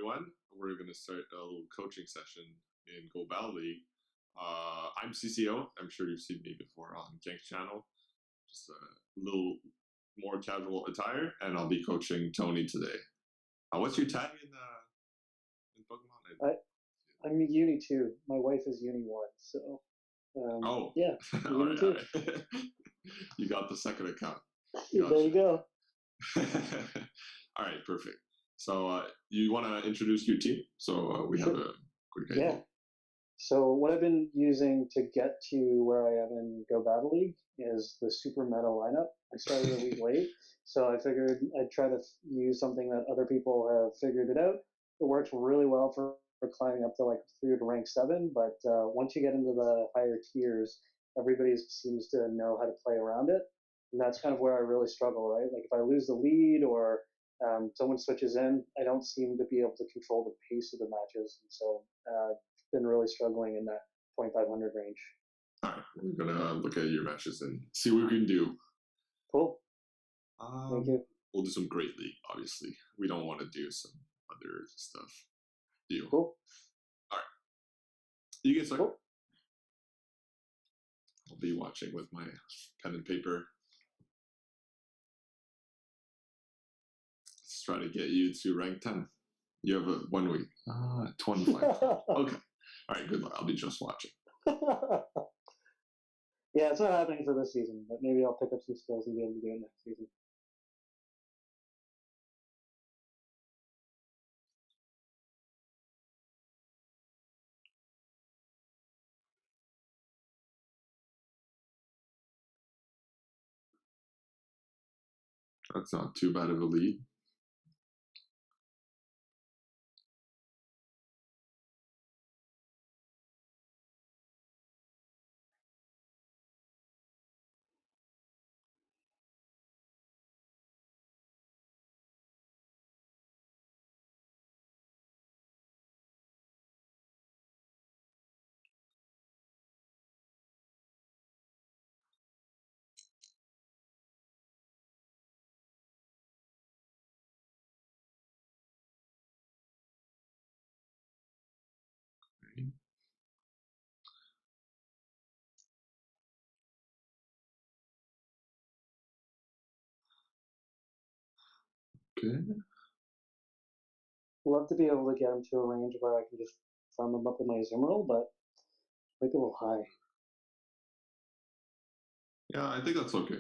everyone. We're going to start a little coaching session in Go Battle League. I'm CCO. I'm sure you've seen me before on Gank's channel. Just a little more casual attire, and I'll be coaching Tony today. What's your tag in Pokemon? I'm Uni 2. My wife is Uni 1, so... yeah, Uni 2. Right. You got the second account. Gotcha. There you go. All right, perfect. So you want to introduce your team? So we have a quick idea. Yeah. So what I've been using to get to where I am in Go Battle League is the super meta lineup. I started a week late, so I figured I'd try to use something that other people have figured it out. It works really well for climbing up to like through to rank 7, but once you get into the higher tiers, everybody seems to know how to play around it. And that's kind of where I really struggle, right? Like if I lose the lead or someone switches in, I don't seem to be able to control the pace of the matches. And so I've been really struggling in that 2500 range. All right, we're going to look at your matches and see what we can do. Cool. Thank you. We'll do some Great League, obviously. We don't want to do some other stuff. Deal. Cool. All right. You get started. Cool. I'll be watching with my pen and paper. Let's try to get you to rank 10. You have 1 week. 25. Okay. All right, good luck. I'll be just watching. Yeah, it's not happening for this season, but maybe I'll pick up some skills and be able to do it next season. That's not too bad of a lead. Okay. Love to be able to get him to a range where I can just farm him up in my Azumarill, but make it a little high. Yeah, I think that's okay.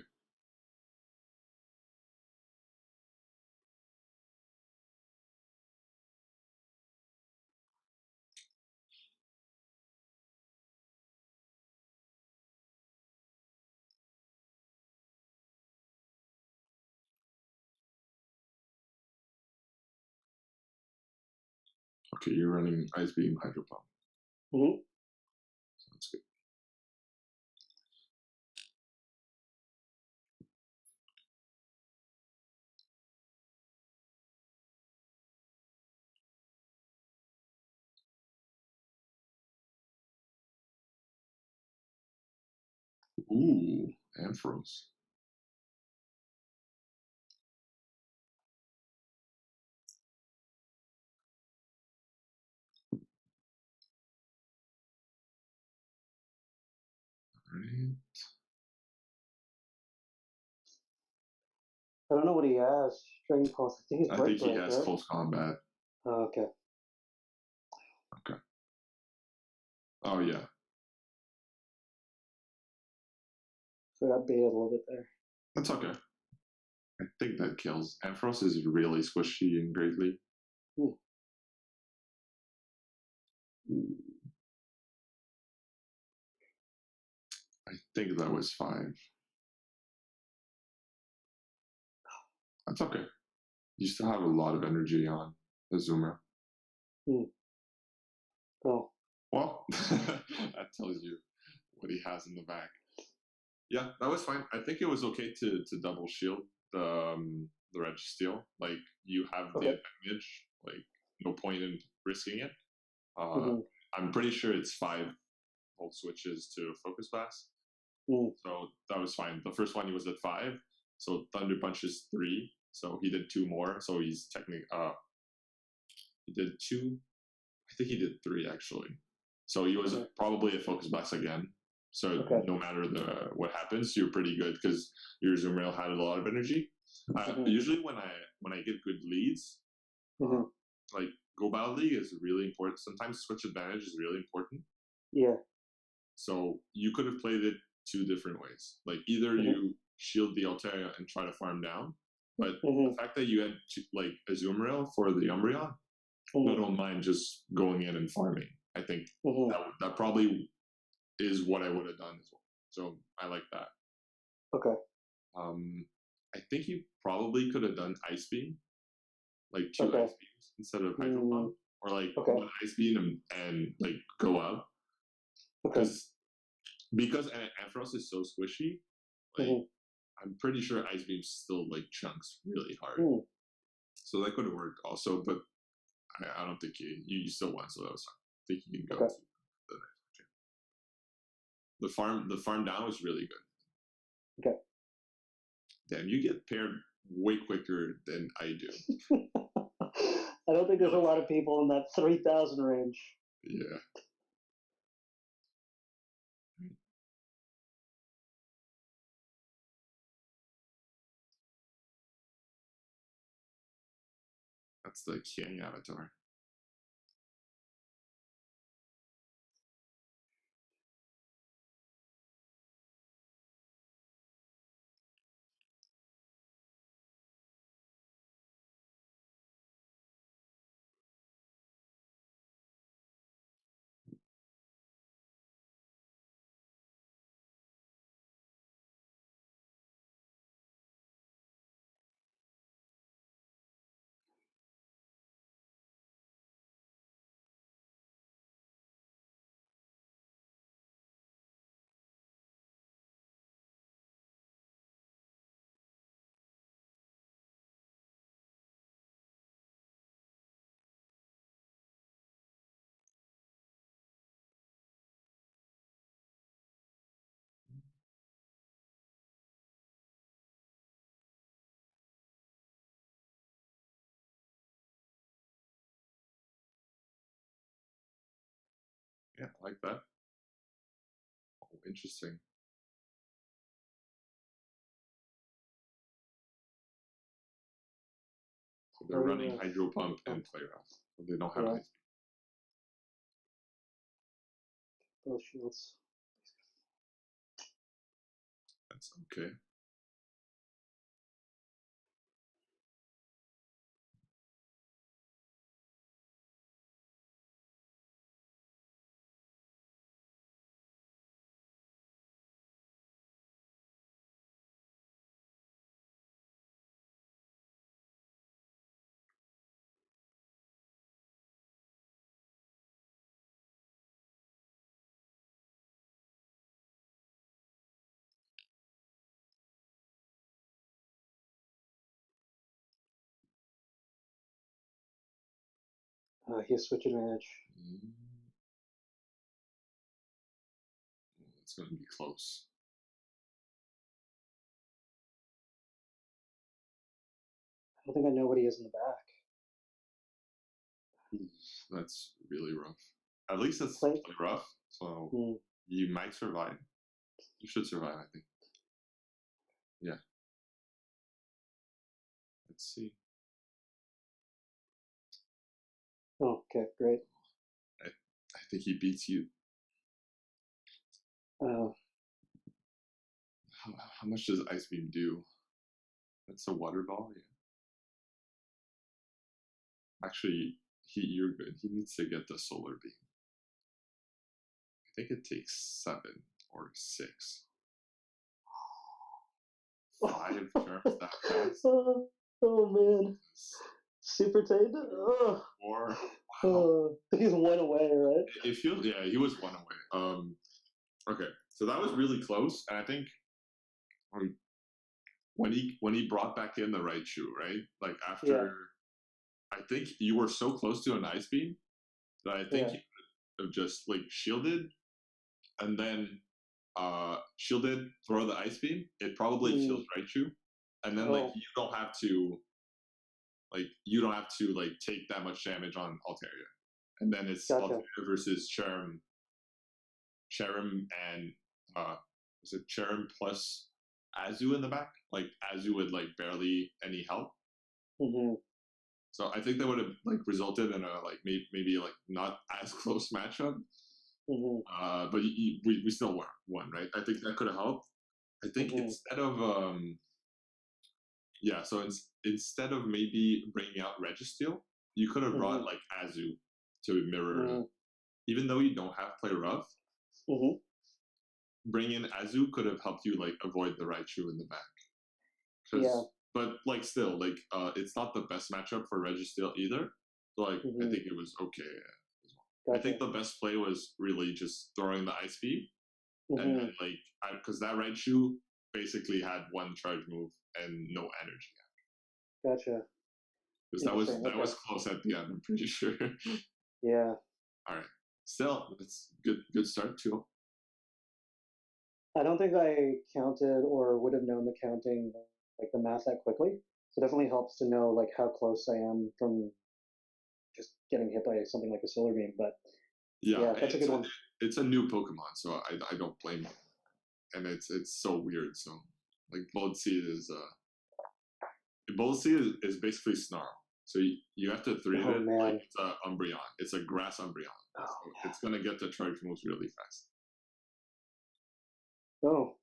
Okay, you're running Ice Beam, Hydro Pump. Mm-hmm. Sounds good. Ooh, Ampharos. Right. I don't know what he has. Dragon Pulse. I think he has close combat. Oh, okay. Okay. Oh, yeah. So I got baited a little bit there. That's okay. I think that kills. Ampharos is really squishy and Great League. Ooh. I think that was 5. That's okay. You still have a lot of energy on Azumarill. Oh. Well, that tells you what he has in the back. Yeah, that was fine. I think it was okay to double shield the Registeel. Like, you have the advantage. Like, no point in risking it. I'm pretty sure it's 5 volt switches to Focus Blast. So that was fine. The first one he was at 5. So Thunder Punch is 3. So he did 2 more. So he's technically He did 2. I think he did 3 actually. So he was probably a focus blast again. So no matter what happens, you're pretty good because your zoom rail had a lot of energy. Usually when I get good leads, like Go Battle League is really important. Sometimes switch advantage is really important. Yeah. So you could have played it 2 different ways. Like either you shield the Altaria and try to farm down, but the fact that you had like a zoom rail for the Umbreon, I don't mind just going in and farming. I think that probably is what I would have done as well. So I like that. Okay. I think you probably could have done Ice Beam, like 2 Ice Beams instead of Hydro Pump, or like 1 Ice Beam and like go out. Because Ampharos is so squishy, like I'm pretty sure Ice Beam still like chunks really hard. So that could have worked also, but I don't think you still won, so that was fine. I think you can go to the next. The farm down was really good. Okay. Damn, you get paired way quicker than I do. I don't think there's a lot of people in that 3,000 range. Yeah. That's the King avatar. Yeah, I like that. Oh, interesting. So they're running Hydro Pump and Play Rough. So they don't have Ice Beam. Both shields. That's okay. He has switch advantage. It's going to be close. I don't think I know what he is in the back. That's really rough. At least it's really rough, so you might survive. You should survive, I think. Yeah. Let's see. Oh, okay, great. I think he beats you. How much does Ice Beam do? That's a water ball, yeah. Actually, you're good. He needs to get the solar beam. I think it takes 7 or 6. 5 turns that fast. Oh man. Super tight. Or wow. He's 1 away, right? It feels, yeah, he was 1 away. Okay, so that was really close, and I think when he brought back in the Raichu, right? Like after, I think you were so close to an Ice Beam that I think he could have just like shielded, and then shielded, throw the Ice Beam. It probably kills Raichu, and then like you don't have to Like you don't have to like take that much damage on Altaria, and then it's Gotcha. Altaria versus Cherim and is it Cherim plus Azu in the back? Like Azu with like barely any help. Mm-hmm. So I think that would have like resulted in a like maybe like not as close matchup. Mm-hmm. But we still won, right? I think that could have helped. I think Mm-hmm. instead of yeah, so instead of maybe bringing out Registeel, you could have brought like Azu to mirror. Even though you don't have play rough, bringing in Azu could have helped you like avoid the Raichu in the back. Yeah. But like still like it's not the best matchup for Registeel either. So like I think it was okay. Gotcha. I think the best play was really just throwing the Ice Beam, and then like because that Raichu basically had one charge move and no energy. Gotcha. Because that was close at the end. I'm pretty sure. Yeah. All right. Still, it's good start too. I don't think I counted or would have known the counting, like the math that quickly. So it definitely helps to know like how close I am from just getting hit by something like a solar beam. But yeah, that's a good one. It's a new Pokemon, so I don't blame it. And it's so weird. So like Blood Seed is basically Snarl. So you have to 3 it like it's a Umbreon. It's a grass Umbreon. So it's gonna get the charge moves really fast. Oh,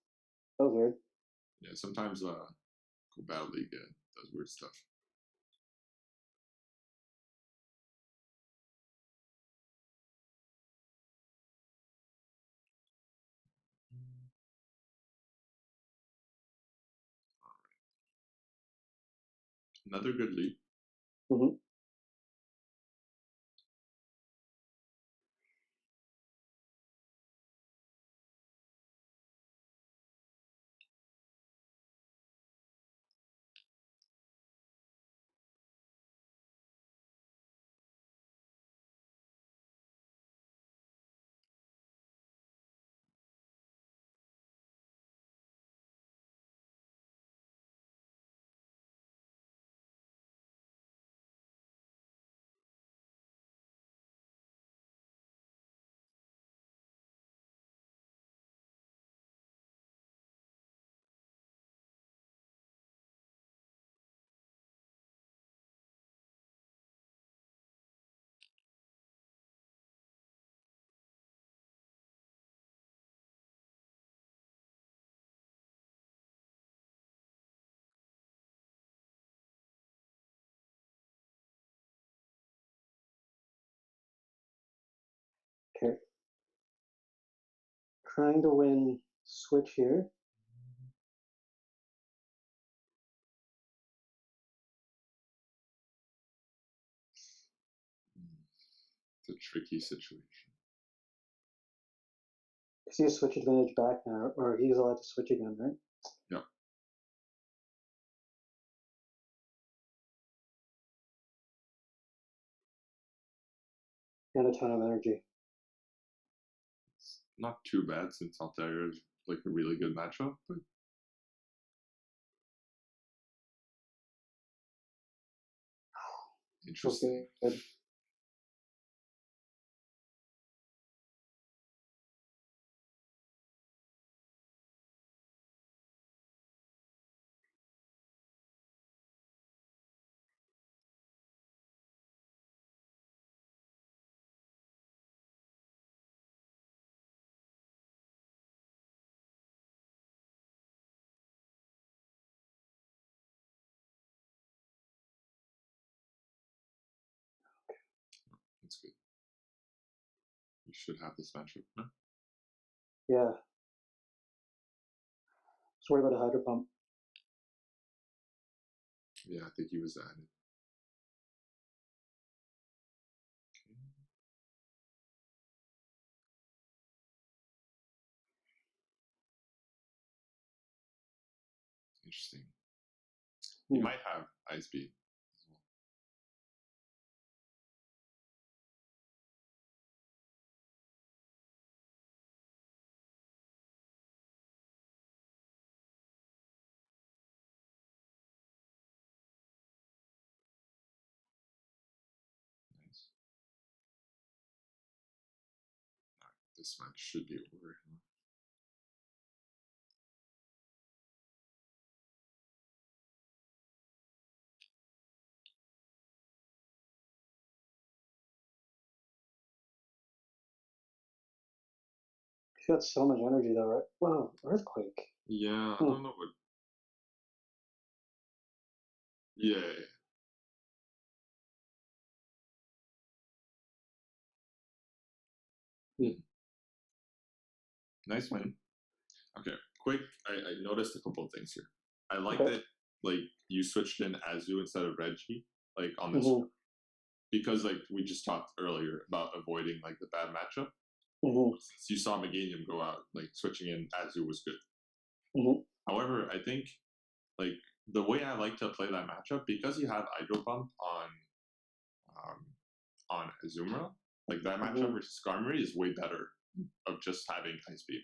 that was weird. Yeah, sometimes Go Battle League does weird stuff. Another good lead. Okay. Trying to win switch here. It's a tricky situation. Is he a switch advantage back now, or he's allowed to switch again, right? Yeah. And a ton of energy. It's not too bad since Altair is like a really good matchup, but interesting. Okay. That's good. You should have this matchup. No? Yeah. Just worry about a Hydro Pump. Yeah, I think he was added. Interesting. He might have Ice Beam as well. this match should be over. She's got so much energy, though, right? Wow, earthquake. Yeah, I don't know what. Yeah. Nice win. Okay, quick. I noticed a couple of things here. I like that like you switched in Azu instead of Reggie, like on this, because like we just talked earlier about avoiding like the bad matchup. Since you saw Meganium go out, like switching in Azu was good. However, I think like the way I like to play that matchup, because you have Hydro Pump on Azumarill, like that matchup versus Skarmory is way better of just having Ice Beam.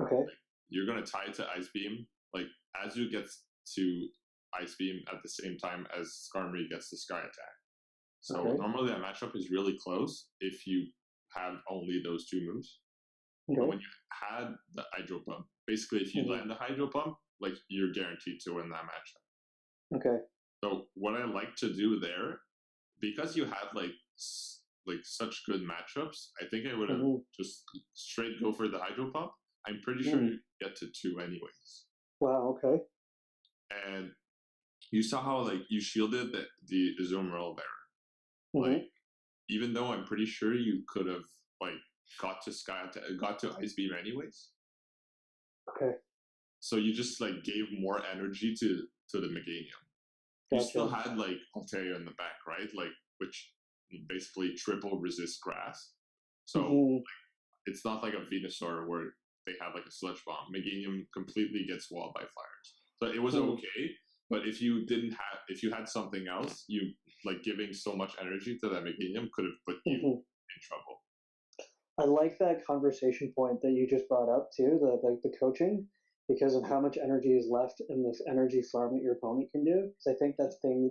Okay. Like, you're gonna tie it to Ice Beam. Like Azu gets to Ice Beam at the same time as Skarmory gets the Sky Attack. So normally that matchup is really close if you have only those two moves. But when you had the Hydro Pump, basically if you land the Hydro Pump, like you're guaranteed to win that matchup. Okay. So what I like to do there, because you have like such good matchups, I think I would have just straight go for the Hydro Pump. I'm pretty sure you get to 2 anyways. Wow, okay. And you saw how like you shielded the Azumarill there. Like even though I'm pretty sure you could have like got to Ice Beam anyways. Okay. So you just like gave more energy to the Meganium. You still had like Altaria in the back, right? Like which basically triple resist grass. So like, it's not like a Venusaur where they have like a sludge bomb. Meganium completely gets walled by fires. So it was okay, but if you had something else, you like giving so much energy to that Meganium could have put you in trouble. I like that conversation point that you just brought up too, the coaching, because of how much energy is left in this energy farm that your opponent can do. Because I think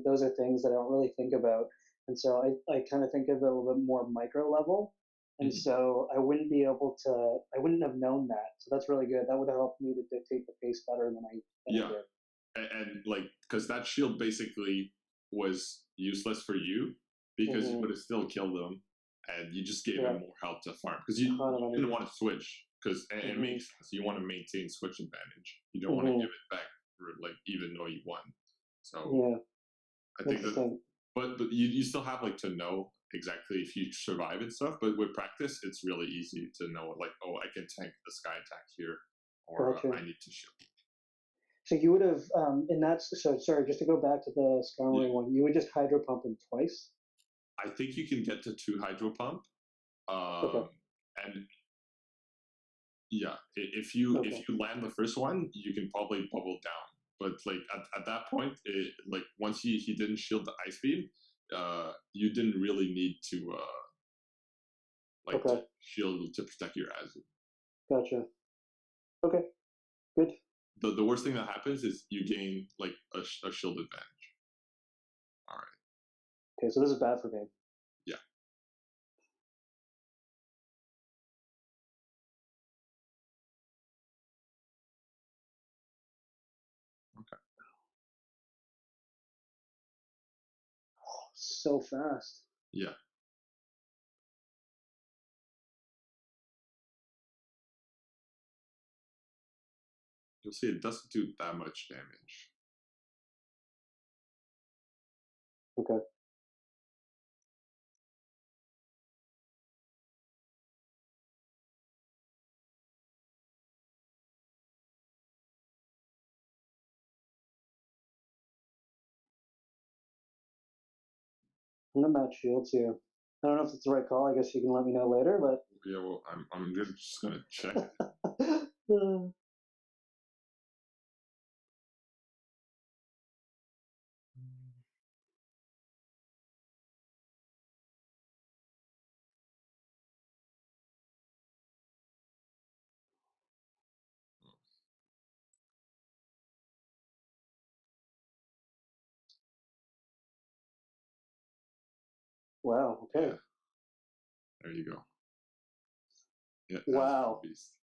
those are things that I don't really think about, and so I kind of think of it a little bit more micro level. And so I wouldn't have known that. So that's really good. That would have helped me to dictate the pace better than I did. And like, because that shield basically was useless for you because you would have still killed them, and you just gave him more help to farm because you didn't want to switch because it makes sense. You want to maintain switch advantage. You don't want to give it back like even though you won. So I think that, but you still have like to know exactly if you survive and stuff. But with practice, it's really easy to know like, oh, I can tank the Sky Attack here, or I need to shield. So you would have in that. So sorry, just to go back to the Skarmory one, you would just Hydro Pump him twice. I think you can get to 2 Hydro Pump, and if you land the first one, you can probably bubble down. But like at that point, like once he didn't shield the Ice Beam, you didn't really need to to shield to protect your Azu. Gotcha. Okay, good. The worst thing that happens is you gain like a shield advantage. All right. Okay, so this is bad for me. Yeah. Okay. Oh, so fast. Yeah. You'll see it doesn't do that much damage. Okay. I'm gonna match shields here. I don't know if it's the right call. I guess you can let me know later, but yeah, well, I'm just gonna check. Wow. Okay. Yeah. There you go. Yeah, Wow. beast.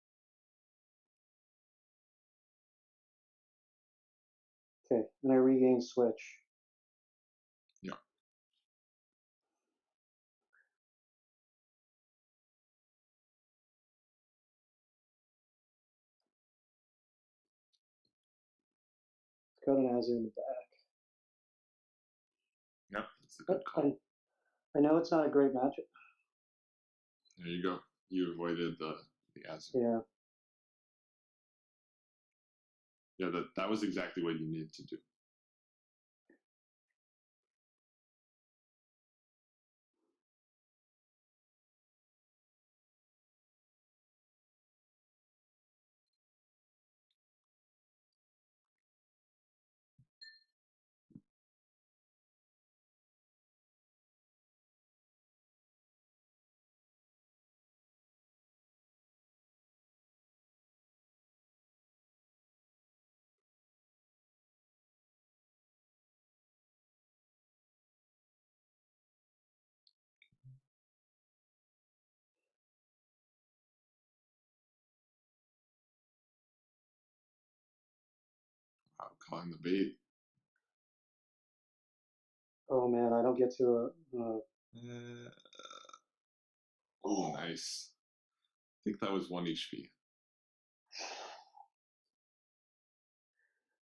Okay, and I regain switch. Yeah. It's got an Azu in the back. Yeah, that's a good call. I know it's not a great matchup. There you go. You avoided the Azu. Yeah. Yeah, that was exactly what you needed to do. Wow, calling the bait. Oh man, I don't get to Oh, nice. I think that was 1 HP.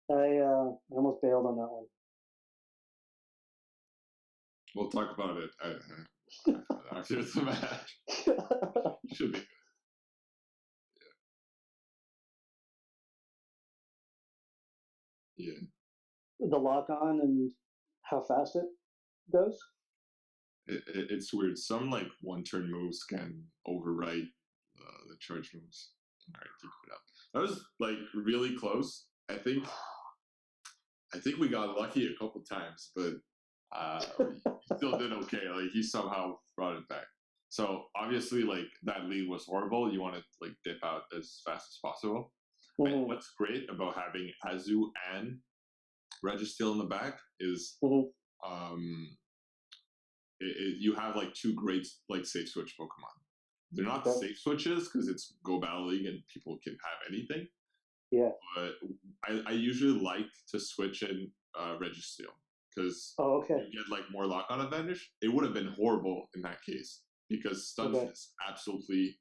I almost bailed on that one. We'll talk about it after the match. Should be good. Yeah. The lock on and how fast it goes. It's weird. Some like 1-turn moves can overwrite the charge moves. All right, keep it up. That was like really close. I think we got lucky a couple times, but he still did okay. Like he somehow brought it back. So obviously, like that lead was horrible. You want to like dip out as fast as possible. Mm-hmm. And what's great about having Azu and Registeel in the back is you have like 2 great like safe switch Pokemon. They're not safe switches because it's Go Battle League and people can have anything. Yeah. But I usually like to switch in Registeel because you get like more lock on advantage. It would have been horrible in that case because Stunfisk absolutely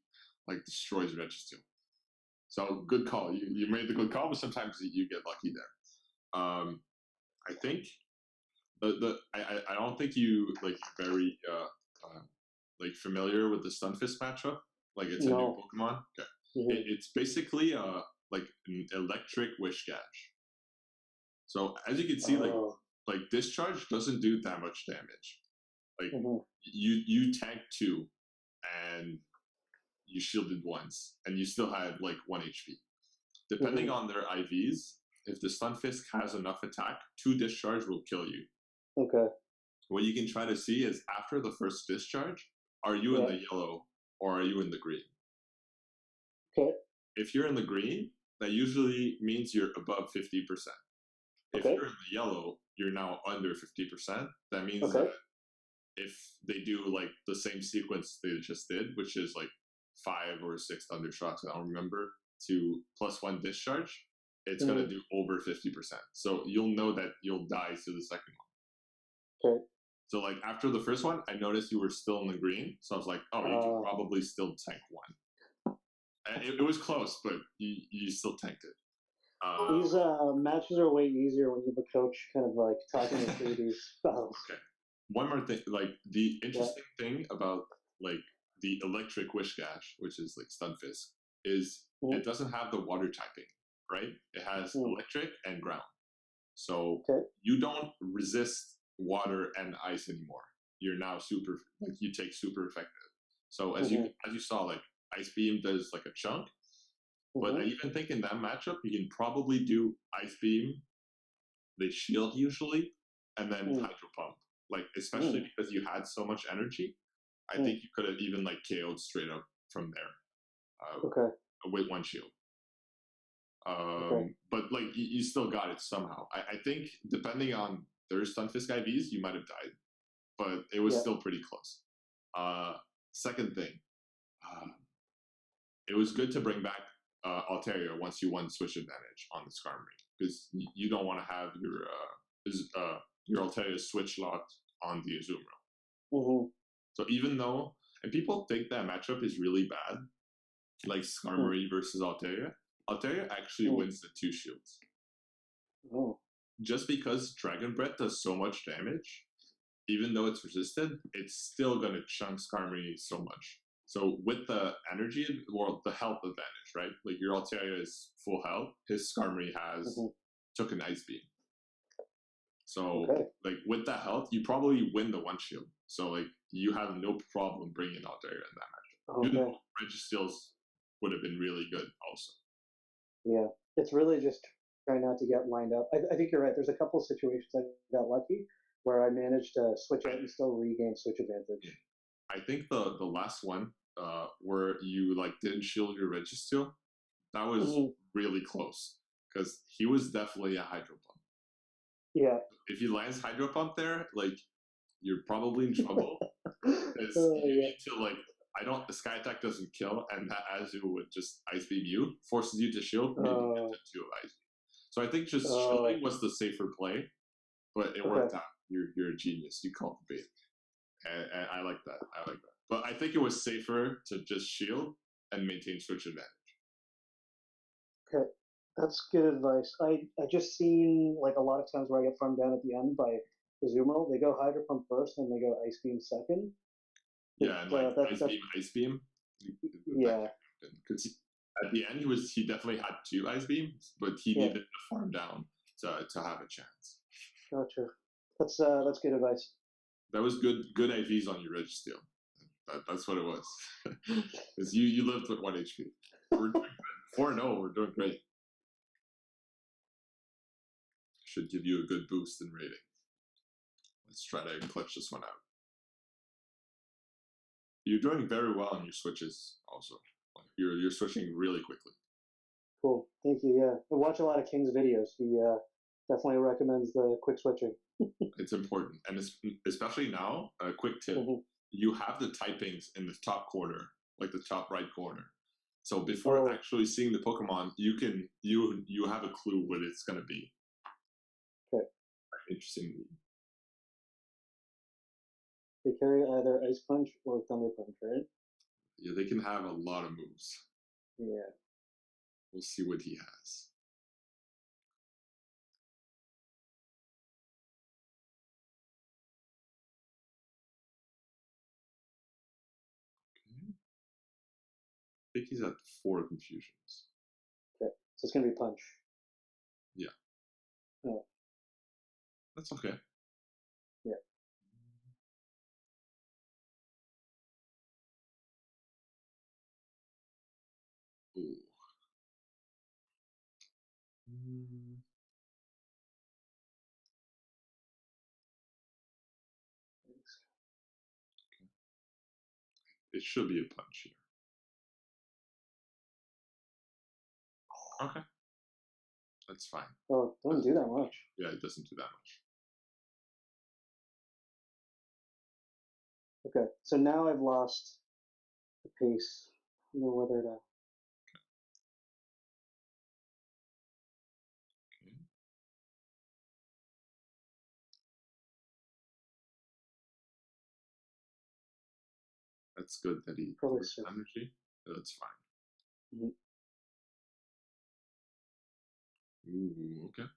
like destroys Registeel. So good call. You made the good call, but sometimes you get lucky there. I think I don't think you like very like familiar with the Stunfisk matchup. Like it's a new Pokemon. Okay. It's basically like an electric Whiscash. So as you can see, like Discharge doesn't do that much damage. Like you tanked 2 and you shielded once and you still had like 1 HP. Depending on their IVs, if the Stunfisk has enough attack, 2 Discharge will kill you. Okay. What you can try to see is after the first Discharge, are you in the yellow or are you in the green? Okay. If you're in the green, that usually means you're above 50%. If you're in the yellow, you're now under 50%. That means that if they do like the same sequence they just did, which is like 5 or 6 Thundershocks, I don't remember, to +1 Discharge, it's going to do over 50%. So you'll know that you'll die to the second one. Okay. So like after the first one, I noticed you were still in the green. So I was like, oh, you can probably still tank 1. And it was close, but you still tanked it. These matches are way easier when you have a coach kind of like talking you through these battles. Okay. One more thing, like the interesting thing about like the electric Whiscash, which is like Stunfisk, is it doesn't have the water typing, right? It has electric and ground. So you don't resist water and ice anymore. You're now super, like you take super effective. So as you saw, like Ice Beam does like a chunk, but I even think in that matchup you can probably do Ice Beam, they shield usually, and then Hydro Pump. Like especially because you had so much energy, I think you could have even like KO'd straight up from there. With 1 shield. But like you still got it somehow. I think depending on their Stunfisk IVs, you might have died, but it was still pretty close. Second thing, it was good to bring back Altaria once you won Switch Advantage on the Skarmory, because you don't want to have your Altaria Switch locked on the Azumarill. Mm-hmm. So even though, and people think that matchup is really bad, like Skarmory versus Altaria actually wins the 2 shields. Oh. Just because Dragon Breath does so much damage, even though it's resisted, it's still going to chunk Skarmory so much. So with the energy, or the health advantage, right? Like your Altaria is full health, his Skarmory has took an Ice Beam. So like with that health, you probably win the 1 shield. So like you have no problem bringing Altaria in that matchup. Even Registeals would have been really good also. Yeah, it's really just trying not to get lined up. I think you're right. There's a couple of situations I got lucky where I managed to switch out and still regain switch advantage. I think the last one where you like didn't shield your Registeel, that was really close because he was definitely a Hydro Pump. Yeah. If he lands Hydro Pump there, like you're probably in trouble. Because you need to like, the Sky Attack doesn't kill, and that Azu would just Ice Beam you, forces you to shield, maybe get to 2 of Ice Beam. So I think just shielding was the safer play, but it worked out. You're a genius. You called the bait. And I like that. But I think it was safer to just shield and maintain switch advantage. Okay, that's good advice. I just seen like a lot of times where I get farmed down at the end by Azumarill. They go Hydro Pump first, and they go Ice Beam second. Yeah, and like Ice Beam. Yeah. Because at the end he definitely had 2 Ice Beams, but he needed to farm down to have a chance. Gotcha. That's good advice. That was good IVs on your Registeel. That's what it was. Because you lived with 1 HP. We're doing good. 4-0, we're doing great. Should give you a good boost in rating. Let's try to clutch this one out. You're doing very well on your switches also. Like you're switching really quickly. Cool. Thank you. Yeah. I watch a lot of King's videos. He definitely recommends the quick switching. It's important. And especially now, a quick tip. You have the typings in the top corner, like the top right corner. So before actually seeing the Pokemon, you have a clue what it's gonna be. Okay. Interesting. They carry either Ice Punch or Thunder Punch, right? Yeah, they can have a lot of moves. Yeah. We'll see what he has. Okay. I think he's at 4 confusions. Okay, so it's gonna be Punch. Yeah. Oh. That's okay. Yeah. Ooh. It should be a punch here. Okay. That's fine. Oh, it doesn't do that much. Yeah, it doesn't do that much. Okay, so now I've lost the pace. I don't know whether to. Okay. That's good that he puts energy. That's fine. Ooh, okay.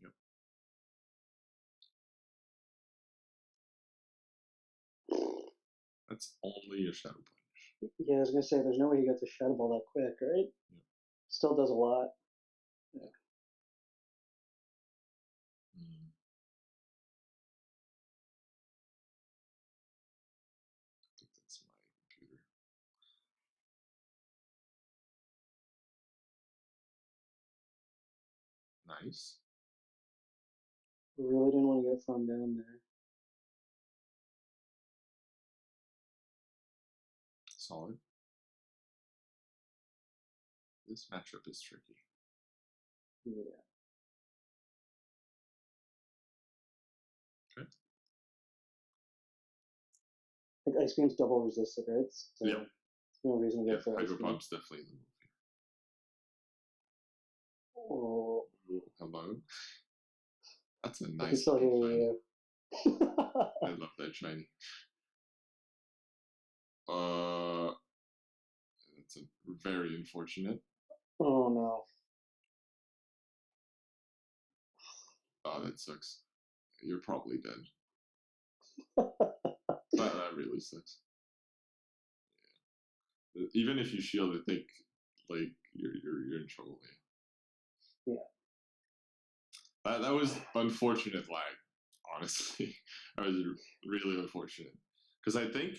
Yep. That's only a Shadow Punch. Yeah, I was gonna say there's no way he gets a Shadow Ball that quick, right? Yep. Still does a lot. Yeah. I think that's my computer. Nice. I really didn't want to get farmed down there. solid. This matchup is tricky. Yeah. Okay. Like Ice Beam's double resisted, right? So Yeah. there's no reason to Yeah, go for Ice Hydro Beam. Pump's definitely the move. Oh, Ooh, hello. That's a I can nice still hear looking shiny. you. I love that shiny. That's a very unfortunate. Oh no. Oh, that sucks. You're probably dead. That really sucks. Yeah. Even if you shield, I think like you're in trouble. Yeah. That was unfortunate lag. Honestly, that was really unfortunate because I think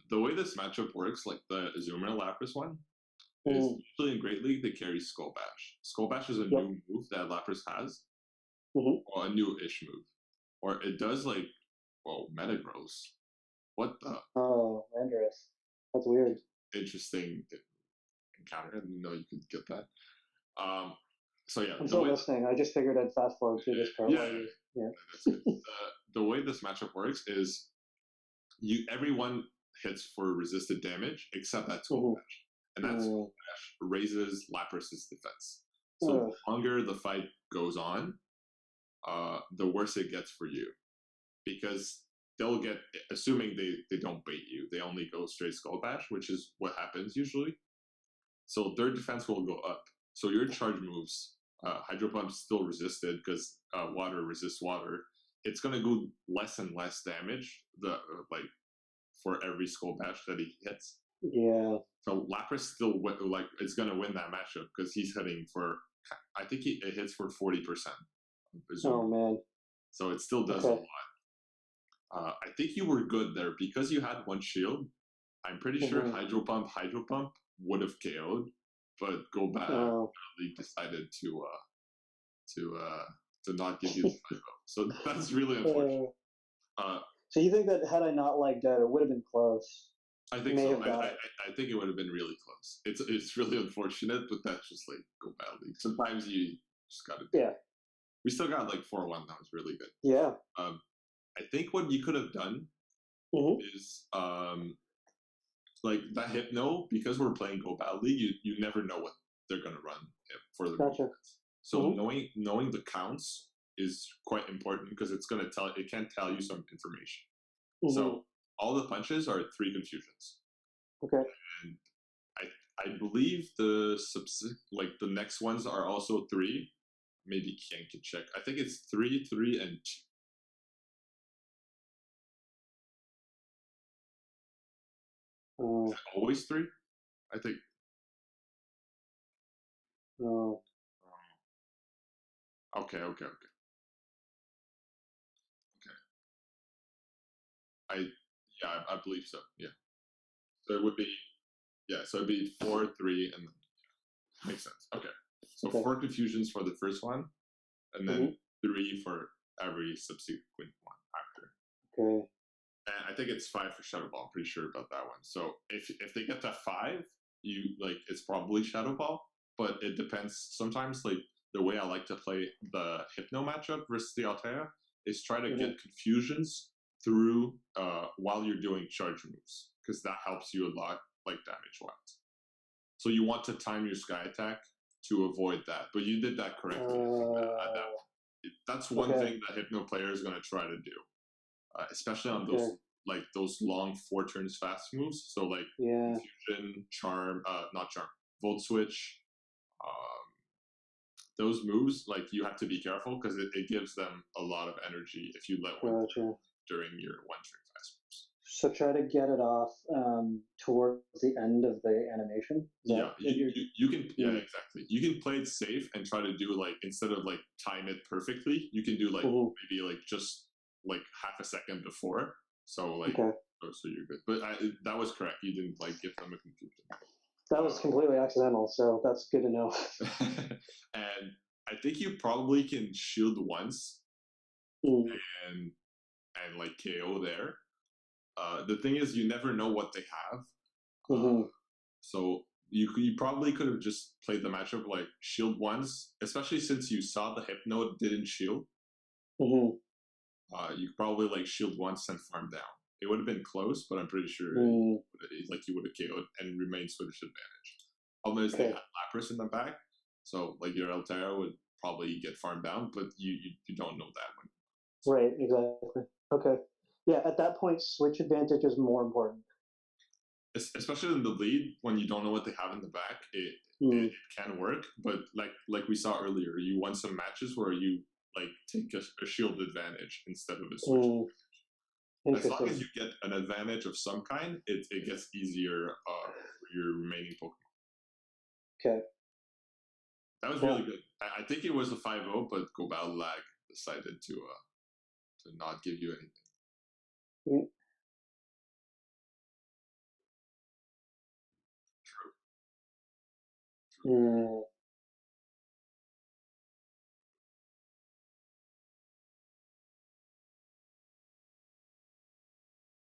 the way this matchup works, like the Zoomer Lapras one, is usually in Great League they carry Skull Bash. Skull Bash is a new move that Lapras has, or a new-ish move, or it does like Metagross. What the? Oh, Andress. That's weird. Interesting encounter. I didn't know you could get that. So yeah, I'm still listening. I just figured I'd fast forward through this part. Yeah, that's good. The way this matchup works is everyone hits for resisted damage except that Skull Bash, and that Skull Bash raises Lapras's defense. So the longer the fight goes on, the worse it gets for you, because they'll get, assuming they don't bait you, they only go straight Skull Bash, which is what happens usually. So their defense will go up. So your charge moves, Hydro Pump's still resisted because water resists water. It's gonna go less and less damage like for every Skull Bash that he hits. Yeah. So Lapras still it's gonna win that matchup because he's hitting for, I think it hits for 40%. Oh man. So it still does a lot. I think you were good there because you had one shield. I'm pretty sure Hydro Pump would have KO'd, but Go Back decided to not give you the 5-0. So that's really unfortunate. So you think that had I not liked that, it would have been close? I think so. I think it would have been really close. It's really unfortunate, but that's just like Go Battle League. Sometimes you just gotta do it. We still got like 4-1. That was really good. Yeah. I think what you could have done is like that Hypno, because we're playing Go Battle League, you never know what they're gonna run for the movements. So knowing the counts is quite important because it can tell you some information. So all the punches are 3 confusions. Okay. And I believe the next ones are also 3. Maybe Ken can check. I think it's 3, 3, and 2. Is it always 3? I think. No. Okay. I believe so. Yeah. So it would be, so it'd be 4, 3, and then makes sense. Okay. So 4 confusions for the first one, and then 3 for every subsequent one after. Okay. And I think it's 5 for Shadow Ball. I'm pretty sure about that one. So if they get to 5, it's probably Shadow Ball, but it depends. Sometimes like the way I like to play the Hypno matchup versus the Altea is try to get confusions through while you're doing charge moves, because that helps you a lot, like damage wise. So you want to time your Sky Attack to avoid that, but you did that correctly. That's one thing that Hypno player is going to try to do, especially on those long 4 turns fast moves. So like Confusion, Charm, not Charm, Volt Switch. Those moves, like you have to be careful because it gives them a lot of energy if you let one during your 1 turn fast moves. So try to get it off towards the end of the animation. You can exactly. You can play it safe and try to do like, instead of like time it perfectly, you can do like maybe like just like half a second before. So like so you're good. But that was correct. You didn't like give them a confusion. That was completely accidental, so that's good to know. And I think you probably can shield once and like KO there. The thing is, you never know what they have. Mm-hmm. So you probably could have just played the matchup like shield once, especially since you saw the Hypno didn't shield. Mm-hmm. You could probably like shield once and farm down. It would have been close, but I'm pretty sure like you would have KO'd and remained Swedish advantage. Unless they had Lapras in the back, so like your Altera would probably get farmed down, but you don't know that one. Right, exactly. Okay. Yeah, at that point, switch advantage is more important. Especially in the lead, when you don't know what they have in the back, it can work. But like we saw earlier, you won some matches where you like take a shield advantage instead of a switch advantage. As long as you get an advantage of some kind, it gets easier for your remaining Pokemon. Okay. That was really good. I think it was a 5-0, but Gobal Lag decided to not give you anything. True.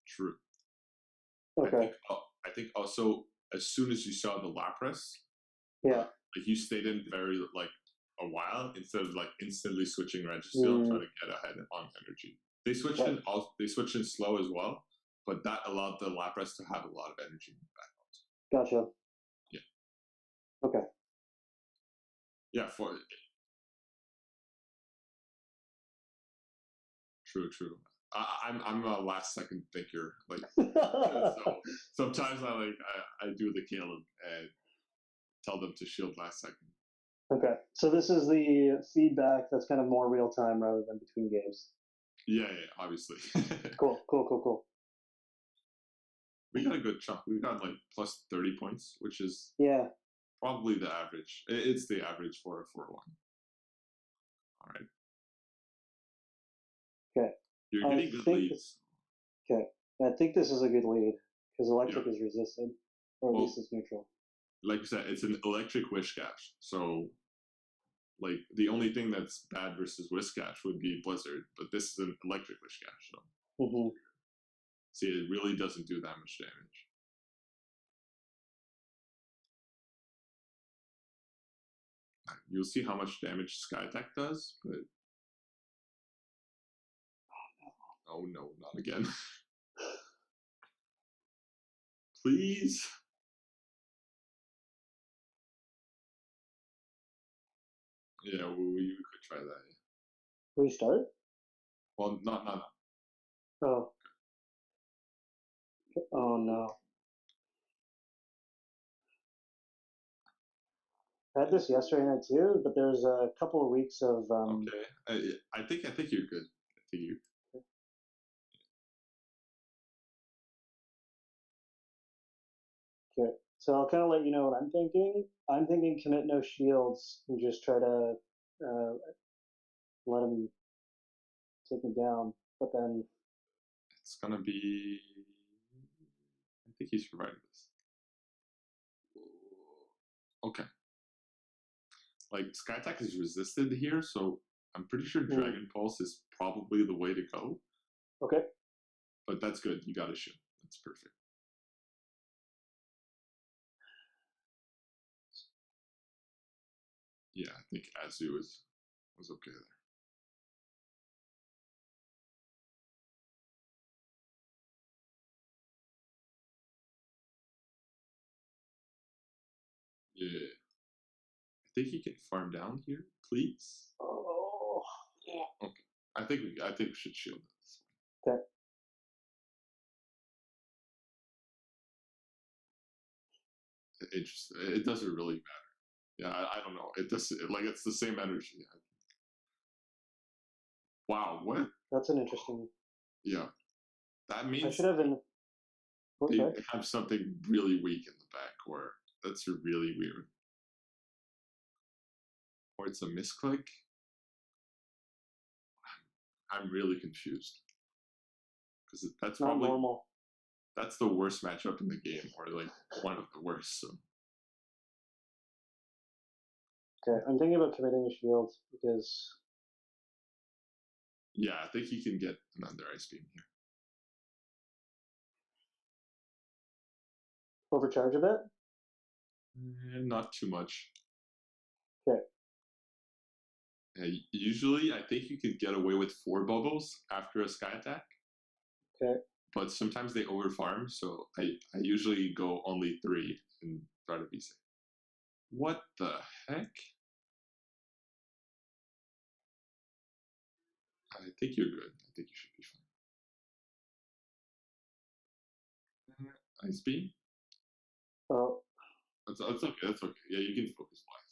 True. Okay. I think also as soon as you saw the Lapras, like you stayed in very like a while instead of like instantly switching Registeel and trying to get ahead on energy. They switched in switched in slow as well, but that allowed the Lapras to have a lot of energy in the back. Gotcha. Yeah. Okay. Yeah, true. I'm a last second thinker. Like so sometimes I do the Caleb and tell them to shield last second. Okay, so this is the feedback that's kind of more real time rather than between games. Yeah, obviously. Cool. We got a good chunk. We got like plus 30 points, which is probably the average. It's the average for a 4-1. All right. Okay. You're getting good leads. Okay. I think this is a good lead because electric is resisted, or at least it's neutral. Like I said, it's an electric Whiscash. So, like, the only thing that's bad versus Whiscash would be Blizzard, but this is an electric Whiscash. So, see, it really doesn't do that much damage. You'll see how much damage Skytech does, but oh no, not again. Please. Yeah, we could try that. Yeah. Restart? Well, not. Oh. Oh no. I had this yesterday night too, but there's a couple of weeks of. Okay, I think you're good. I think you. Okay, so I'll kind of let you know what I'm thinking. I'm thinking commit no shields and just try to let him take me down, but then it's gonna be. I think he's providing this. Okay. Like Skytech is resisted here, so I'm pretty sure Dragon Pulse is probably the way to go. Okay. But that's good. You got a shield. That's perfect. Yeah, I think Azu was okay there. Yeah. I think he can farm down here, please. Oh. Okay. I think we should shield this. Okay. It doesn't really matter. Yeah, I don't know. It does like it's the same energy. Wow, what? That's an interesting. Yeah, that means I should have been. They have something really weak in the back, or that's really weird. Or it's a misclick. I'm really confused because that's not probably normal. That's the worst matchup in the game, or like one of the worst. So. Okay, I'm thinking about committing a shield because. Yeah, I think he can get an under ice beam here. overcharge a bit? Not too much. Okay. Usually, I think you could get away with 4 bubbles after a sky attack. Okay. But sometimes they overfarm, so I usually go only 3 and try to be safe. What the heck? I think you're good. I think you should be fine. Ice beam? Oh. That's okay. That's okay. Yeah, you can focus twice.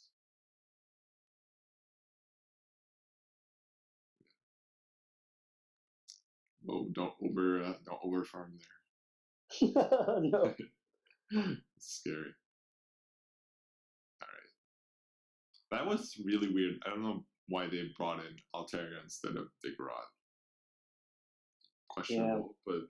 Oh, don't over farm No. there. It's scary. All right, that was really weird. I don't know why they brought in Altaria instead of Vigorot. Questionable, but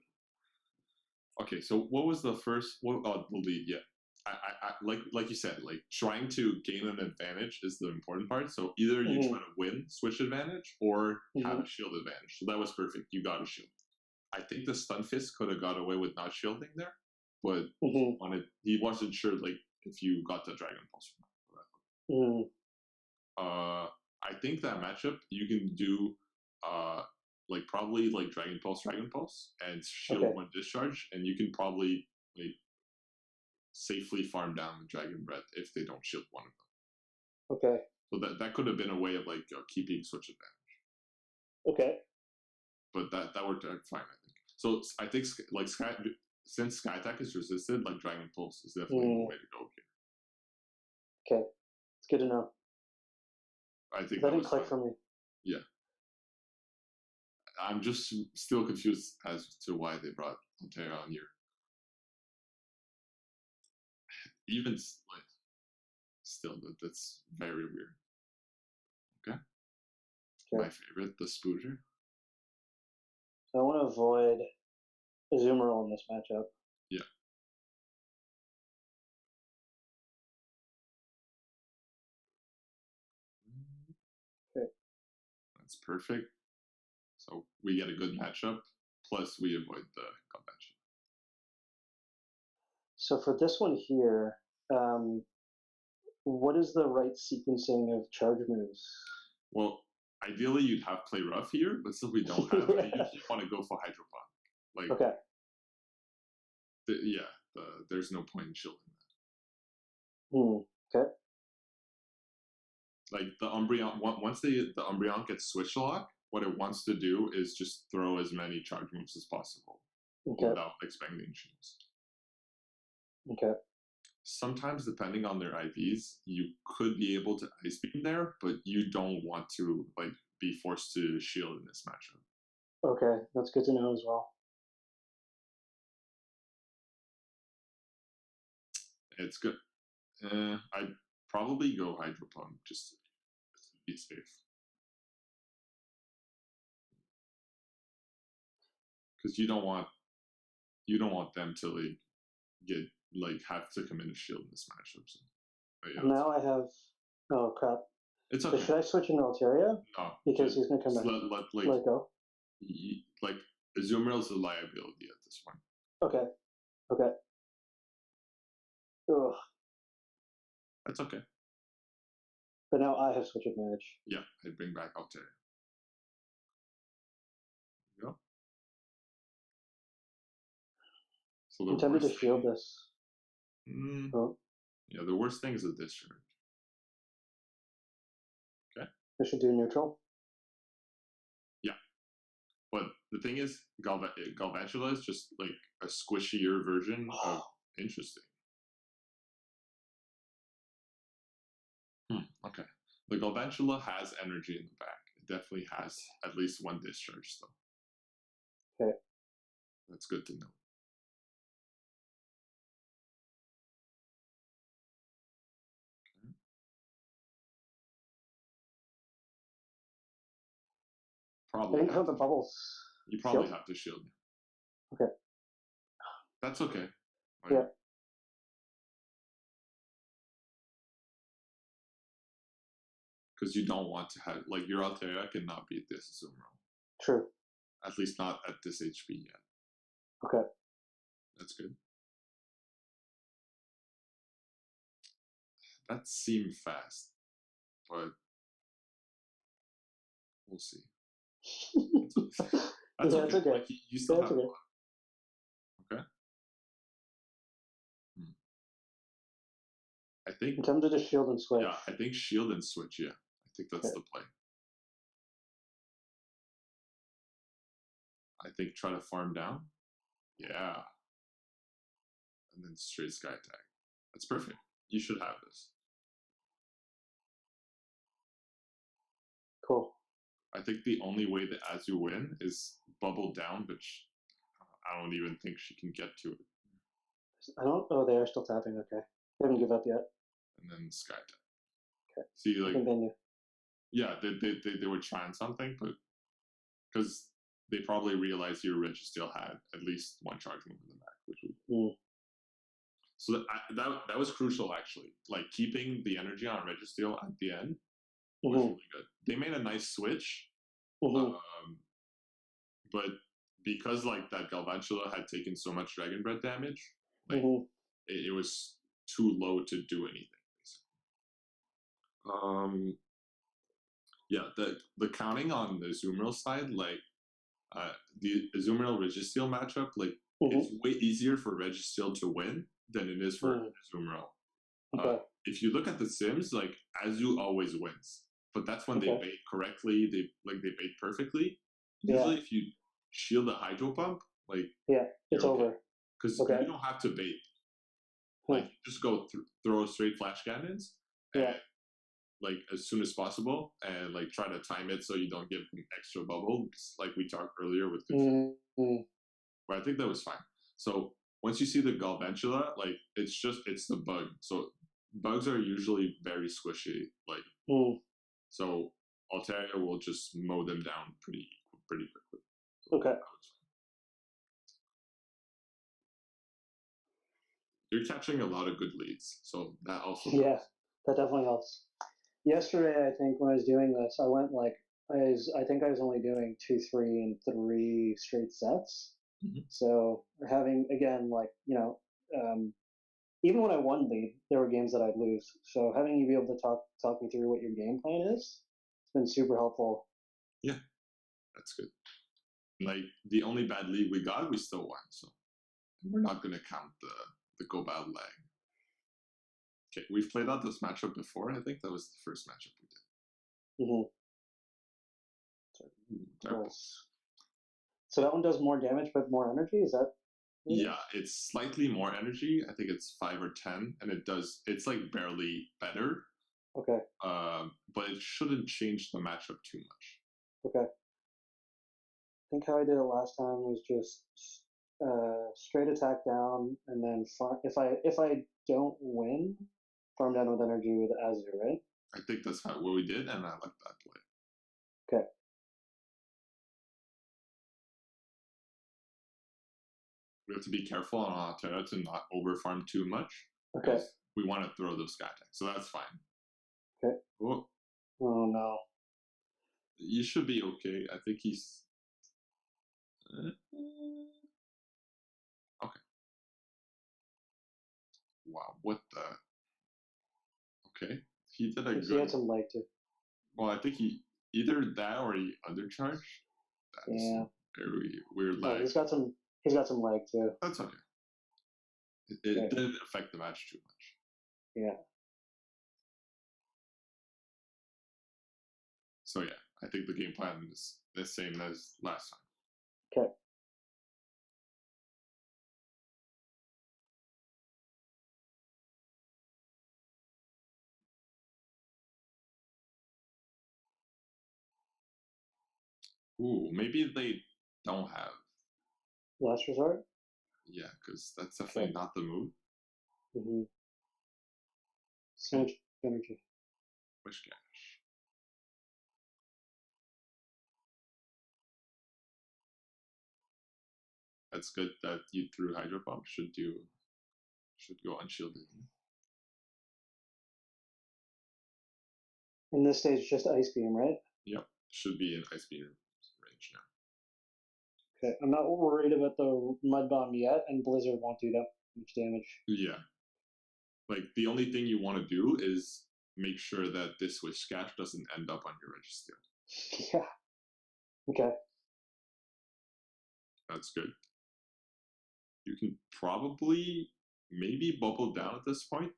okay. So what was the first? What the lead? Yeah, I like you said, like trying to gain an advantage is the important part. So either you try to win switch advantage or have a shield advantage. So that was perfect. You got a shield. I think the Stunfisk could have got away with not shielding there, but he wasn't sure like if you got the Dragon Pulse or not. I think that matchup you can do like probably like Dragon Pulse, and shield one discharge, and you can probably like safely farm down the Dragon Breath if they don't shield one of them. Okay. So that could have been a way of like keeping switch advantage. Okay. But that worked out fine, I think. So I think like since Sky Attack is resisted, like Dragon Pulse is definitely the way to go here. Okay, it's good to know. I think that didn't click for me. Yeah, I'm just still confused as to why they brought Altair on here. Even like, still, that's very weird. Okay. My favorite, the Spooger. So I want to avoid Azumarill in this matchup. Yeah. Okay. That's perfect. So we get a good matchup, plus we avoid the convention. So for this one here, what is the right sequencing of charge moves? Well, ideally you'd have play rough here, but since we don't have it, you just want to go for Hydro Pump. Like, okay. There's no point in shielding that. Okay. Like the Umbreon, once the Umbreon gets switch lock, what it wants to do is just throw as many charge moves as possible without expending shields. Okay. Sometimes, depending on their IVs, you could be able to Ice Beam there, but you don't want to like be forced to shield in this matchup. Okay, that's good to know as well. It's good. I'd probably go Hydro Pump just to be safe. Because you don't want them to like get like have to commit a shield in this matchup. So, now I have. Oh crap! It's okay. So should I switch into Altaria? No, because he's gonna come back. Let go. Like Azumarill's a liability at this point. Okay. Okay. Ugh. That's okay. But now I have switch advantage. Yeah, I bring back Altaria. Go. So I'm tempted to shield this. Yeah, the worst thing is a discharge. Okay. I should do neutral. Yeah. But the thing is, Galvantula is just like a squishier version of interesting. Okay. The Galvantula has energy in the back. It definitely has at least one discharge still. Okay. That's good to know. Okay. Probably. I didn't count the bubbles. You probably have to shield. Okay. That's okay. Right? Yeah. Because you don't want to have like your Altaria cannot beat this Azumarill. True. At least not at this HP yet. Okay. That's good. that seemed fast, but we'll see. That's Yeah, okay. it's okay. Like you still Yeah, have it's okay. fun. Okay. Hmm. I think In terms of just shield and switch. yeah, I think shield and switch. Yeah, I think that's Okay. the play. I think try to farm down. Yeah, and then straight sky attack. That's perfect. You should have this. Cool. I think the only way that Azu win is bubble down, which I don't even think she can get to it. I don't. Oh, they are still tapping. Okay, they haven't give up yet. And then sky attack. Okay. See, I like, think they knew. yeah, they were trying something, but because they probably realized your Rich still had at least one charge move in the back, which was so that was crucial actually. Like keeping the energy on Registeel at the end was really good. They made a nice switch, but because like that Galvantula had taken so much Dragon Breath damage, like it was too low to do anything. Basically. Yeah, the counting on the Azumarill side, like the Azumarill Registeel matchup, like it's way easier for Registeel to win than it is for Azumarill. Okay. If you look at the Sims, like Azu always wins, but that's when they bait correctly. They bait perfectly. Usually, if you shield a Hydro Pump, like it's over because you don't have to bait. Like you just go throw straight flash cannons, and like as soon as possible, and like try to time it so you don't give them extra bubbles, like we talked earlier with control. But I think that was fine. So once you see the Galvantula, like it's the bug. So bugs are usually very squishy. Like so Altaria will just mow them down pretty quickly. So okay. You're catching a lot of good leads, so that also that definitely helps. Yesterday, I think when I was doing this, I went like I think I was only doing 2, 3, and 3 straight sets. So having again like even when I won lead, there were games that I'd lose. So having you be able to talk me through what your game plan is, it's been super helpful. Yeah, that's good. Like the only bad lead we got, we still won. So we're not gonna count the go bad lag. Okay, we've played out this matchup before. I think that was the first matchup we did. So that one does more damage but more energy. Is that? Yeah, it's slightly more energy. I think it's 5 or 10, and it's like barely better. Okay. But it shouldn't change the matchup too much. Okay. I think how I did it last time was just straight attack down, and then if I don't win, farm down with energy with Azure, right? I think that's what we did, and I like that play. Okay. We have to be careful on Altera to not over farm too much. Okay. We want to throw those sky attacks, so that's fine. Okay. Oh no. You should be okay. I think he's okay. Wow, what the? Okay, he did a good. He had some leg too. Well, I think he either that or he undercharged. That's very weird lag. He's got some leg too. That's okay. It didn't affect the match too much. Yeah. So yeah, I think the game plan is the same as last time. Okay. Ooh, maybe they don't have Last resort. Yeah, because that's definitely not the move. So much energy. Wish cash. That's good that you threw Hydro Pump. Should go unshielded. In this stage, just Ice Beam, right? Yep, should be in Ice Beam range now. Okay, I'm not worried about the Mud Bomb yet, and Blizzard won't do that much damage. Yeah. Like the only thing you want to do is make sure that this Wish Cash doesn't end up on your Registeel. Yeah. Okay. That's good. You can probably maybe bubble down at this point.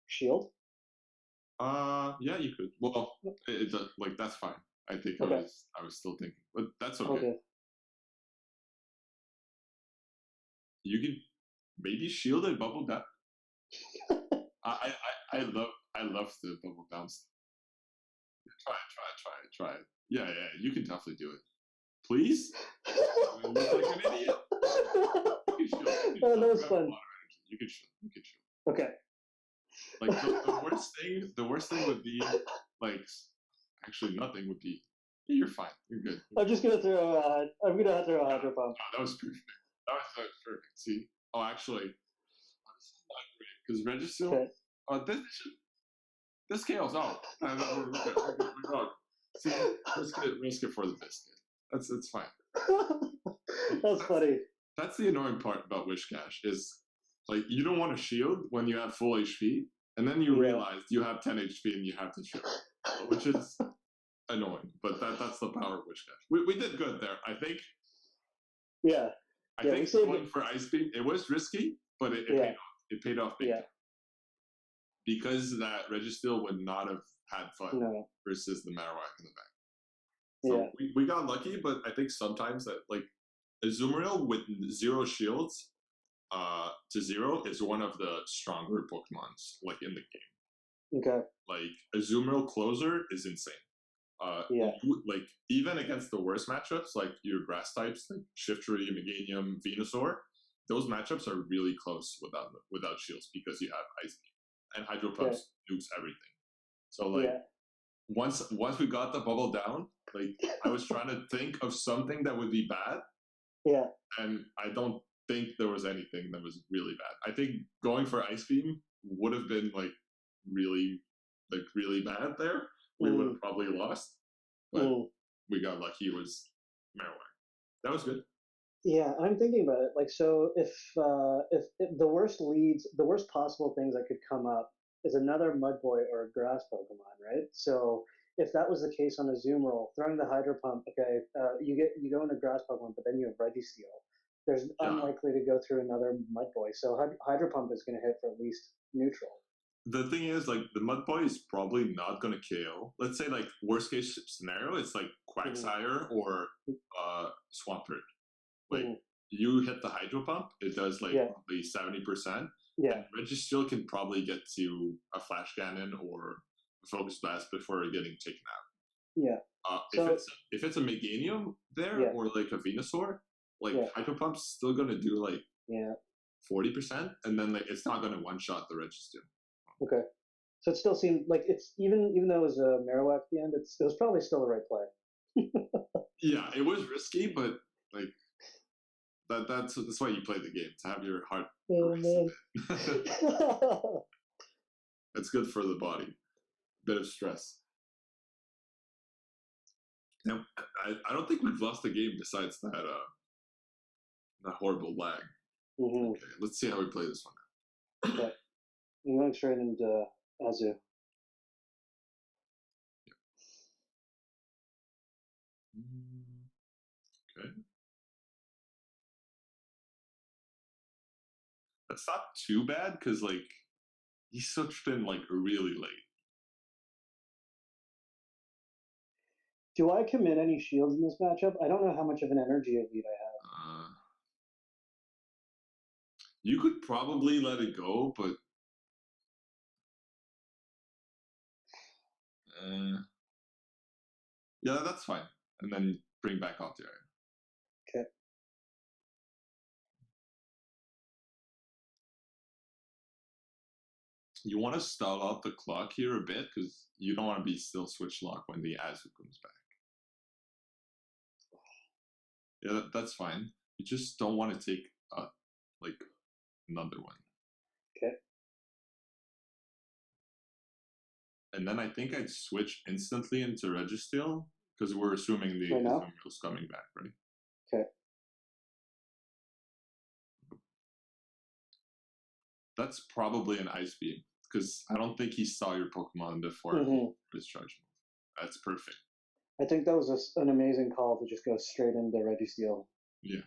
Shield. Yeah, you could. Well, like that's fine. I think Okay. I was still thinking, but that's okay. Okay. You can maybe shield and bubble down. I love the bubble down stuff. Try it. Yeah, you can definitely do it. Please? You look like an idiot. You can shield. Oh, that was fun. You can shield. Okay. Like the worst thing would be like actually nothing would be. Yeah, you're fine. You're good. I'm just gonna throw. I'm gonna throw a Hydro Pump. Oh, that was perfect. That was perfect. See? Oh, actually, this is not great because Registeel. This KO's out. We're good. See, risk it for the biscuit. That's fine. That's funny. That's the annoying part about Wish Cash is like you don't want to shield when you have full HP, and then you realize you have 10 HP and you have to shield, which is annoying. But that's the power of Wish Cash. We did good there, I think. Yeah. I think going for Ice Beam, it was risky, but it paid off. It paid off big. Yeah. Because that Registeel would not have had fun versus the Marowak in the back. So we got lucky, but I think sometimes that like Azumarill with 0 shields to 0 is one of the stronger Pokemons like in the game. Okay. Like Azumarill Closer is insane. Like even against the worst matchups, like your grass types, like Shiftry, Meganium, Venusaur, those matchups are really close without shields because you have Ice Beam. And Hydro Pumps nukes everything. So like once we got the bubble down, like I was trying to think of something that would be bad. Yeah. And I don't think there was anything that was really bad. I think going for Ice Beam would have been like really bad there. We would have probably lost. But we got lucky. It was Marowak. That was good. Yeah, I'm thinking about it. Like, so if the worst possible things that could come up is another Mudboy or a Grass Pokemon, right? So if that was the case on a Azumarill, throwing the Hydro Pump, okay, you go into Grass Pokemon, but then you have Registeel. There's unlikely to go through another Mudboy, so Hydro Pump is going to hit for at least neutral. The thing is, like, the Mudboy is probably not going to KO. Let's say, like, worst case scenario, it's like Quagsire or Swampert. Like you hit the Hydro Pump, it does like probably 70%. Yeah. And Registeel can probably get to a Flash Cannon or a Focus Blast before getting taken out. Yeah. If it's a Meganium there or like a Venusaur, like Hydro Pump's still gonna do like 40%, and then like it's not gonna one shot the Registeel. Okay. So it still seemed like it's even though it was a Marowak at the end, it was probably still the right play. Yeah, it was risky, but like. That's why you play the game, to have your heart race a bit. It's good for the body. Bit of stress. Now, I don't think we've lost the game besides that horrible lag. Okay, let's see how we play this one now. Okay. I'm going straight into Azu. Okay. That's not too bad because like he switched in like really late. Do I commit any shields in this matchup? I don't know how much of an energy lead I have. You could probably let it go, but yeah, that's fine. And then bring back Altair. Okay. You want to stall out the clock here a bit because you don't want to be still switch lock when the Azu comes back. Yeah, that's fine. You just don't want to take like another one. Okay. And then I think I'd switch instantly into Registeel because we're assuming the Azumarill coming back, right? Okay. That's probably an Ice Beam. because I don't think he saw your Pokemon before his charge move. That's perfect. I think that was an amazing call to just go straight into Registeel. Yeah.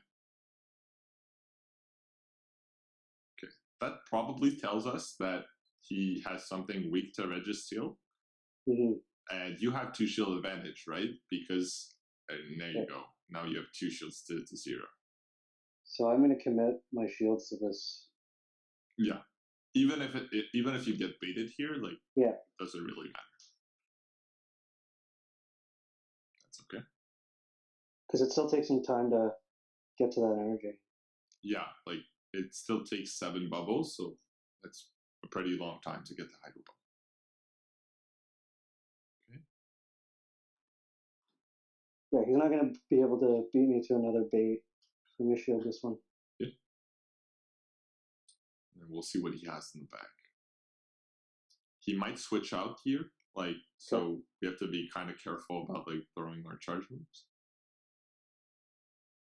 Okay. That probably tells us that he has something weak to Registeel. And you have 2 shield advantage, right? Because there you go. Now you have 2 shields to 0. So I'm going to commit my shields to this. Yeah. Even if you get baited here, like, it doesn't really matter. That's okay. Because it still takes some time to get to that energy. Yeah, like it still takes 7 bubbles, so that's a pretty long time to get the Hydro Bubble. Okay. Yeah, he's not going to be able to beat me to another bait. I'm going to shield this one. Yeah. And we'll see what he has in the back. He might switch out here, like, so we have to be kind of careful about like throwing our charge moves.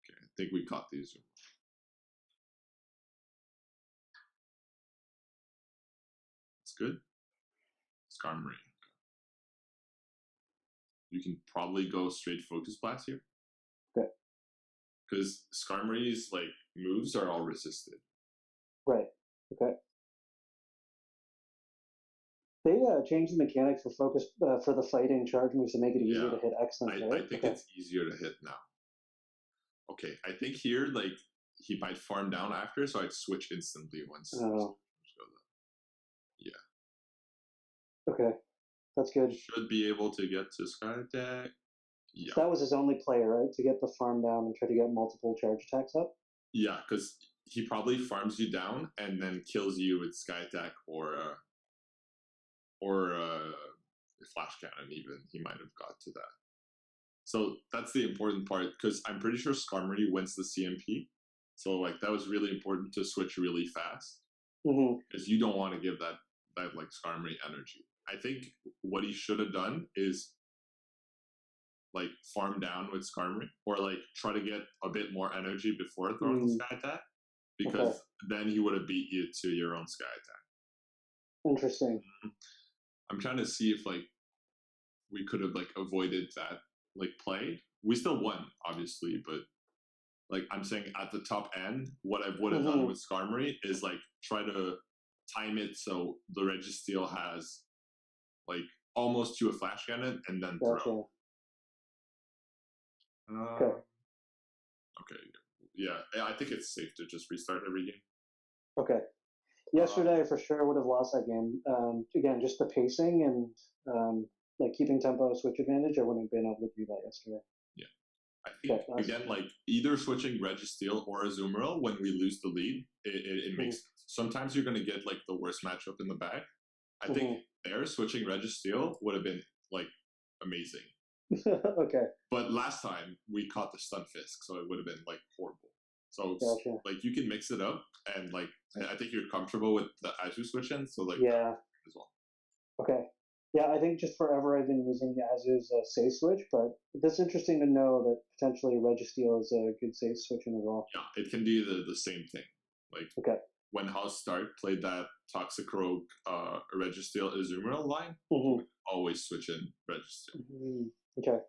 Okay, I think we caught these. That's good. Skarmory. You can probably go straight Focus Blast here. Okay. Because Skarmory's like moves are all resisted. Right. Okay. They changed the mechanic for focus for the fighting charge moves to make it easier to hit excellent. I think it's easier to hit now. Okay, I think here like he might farm down after, so I'd switch instantly once. Yeah. Okay, that's good. Should be able to get to Sky Attack. Yeah. That was his only play, right? To get the farm down and try to get multiple charge attacks up? Yeah, because he probably farms you down and then kills you with Sky Attack or Flash Cannon even. He might have got to that. So that's the important part, because I'm pretty sure Skarmory wins the CMP. So like that was really important to switch really fast. Because you don't want to give that like Skarmory energy. I think what he should have done is like farm down with Skarmory, or like try to get a bit more energy before throwing the Sky Attack, because then he would have beat you to your own Sky Attack. Interesting. I'm trying to see if like we could have like avoided that like play. We still won, obviously, but like I'm saying at the top end, what I would have done with Skarmory is like try to time it so the Registeel has like almost to a Flash Cannon and then throw. Okay. Yeah, I think it's safe to just restart every game. Okay. Yesterday, for sure, would have lost that game. Again, just the pacing and like keeping tempo, switch advantage. I wouldn't have been able to do that yesterday. Yeah, I think again, like either switching Registeel or Azumarill when we lose the lead, it makes sense. Sometimes you're going to get like the worst matchup in the back. I think there switching Registeel would have been like amazing. Okay. But last time we caught the Stun Fisk, so it would have been like horrible. So like you can mix it up, and like I think you're comfortable with the Azu switch in, so like as well. Okay. Yeah, I think just forever I've been using Azu's safe switch, but that's interesting to know that potentially Registeel is a good safe switch in as well. Yeah, it can do the same thing. Like when House Start played that Toxicroak Registeel Azumarill line, always switch in Registeel. Okay.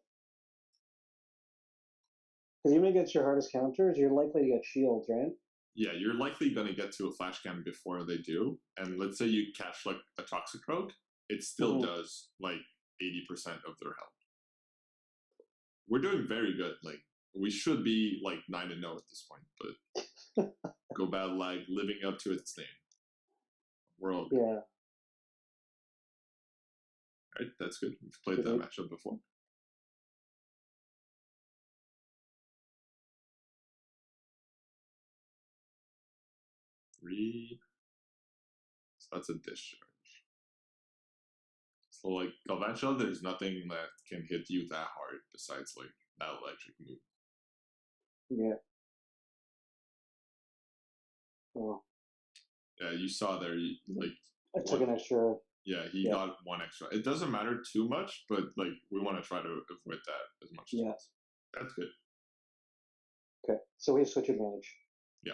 Because even against your hardest counters, you're likely to get shields, right? Yeah, you're likely going to get to a Flash Cannon before they do. And let's say you catch like a Toxicroak, it still does like 80% of their health. We're doing very good. Like we should be like 9-0 at this point, but Go Bad Lag living up to its name. We're all good. Yeah. All right, that's good. We've played that matchup before. So that's a discharge. So like Galvantula, there's nothing that can hit you that hard besides like that electric move. Yeah. Oh. Yeah, you saw there, like I took an extra. Yeah, he got 1 extra. It doesn't matter too much, but like we want to try to avoid that as much as possible. That's good. Okay, so we have switch advantage. Yeah.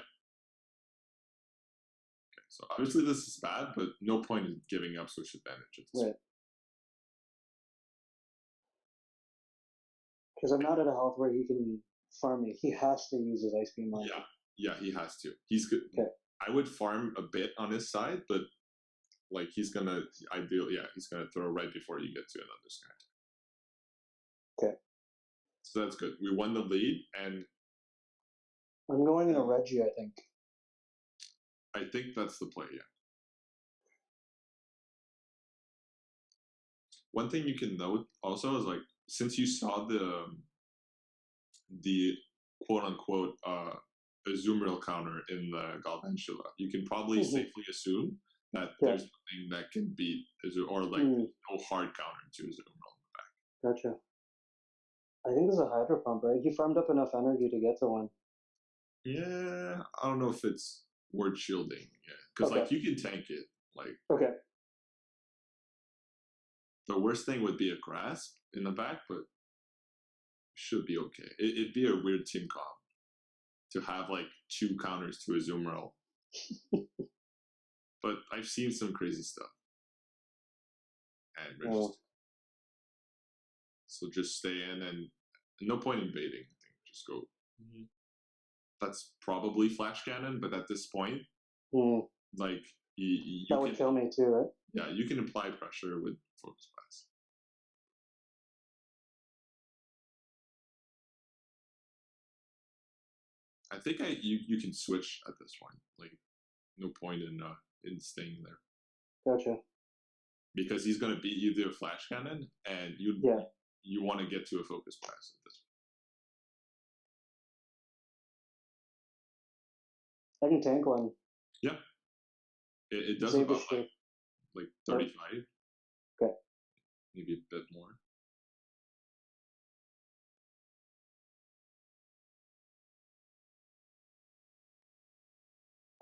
Okay, So obviously this is bad, but no point in giving up switch advantage at this Right. Because I'm not at a health where he can farm me. He has to use his ice beam on me. Yeah, he has to. He's good. Okay. I would farm a bit on his side, but like he's gonna throw right before you get to another sky. Okay. So that's good. We won the lead, and I'm going in a Reggie, I think. I think that's the play. Yeah. One thing you can note also is like since you saw the quote unquote Azumarill counter in the Galvantula, you can probably safely assume that there's nothing that can beat or like no hard counter to Azumarill in the back. Gotcha. I think there's a Hydro Pump, right? He farmed up enough energy to get to one. Yeah, I don't know if it's worth shielding. Yeah, because like you can tank it. Like the worst thing would be a Grasp in the back, but should be okay. It'd be a weird team comp to have like 2 counters to Azumarill. But I've seen some crazy stuff. And so just stay in and no point in baiting. I think just go. That's probably Flash Cannon, but at this point, like you that would kill me too, right? Yeah, you can apply pressure with Focus Blast. I think you can switch at this point. Like no point in staying there. Gotcha. Because he's gonna beat you to a Flash Cannon, and you want to get to a Focus Blast at this point. I can tank one. Yeah. It does about like 35. Okay. Maybe a bit more.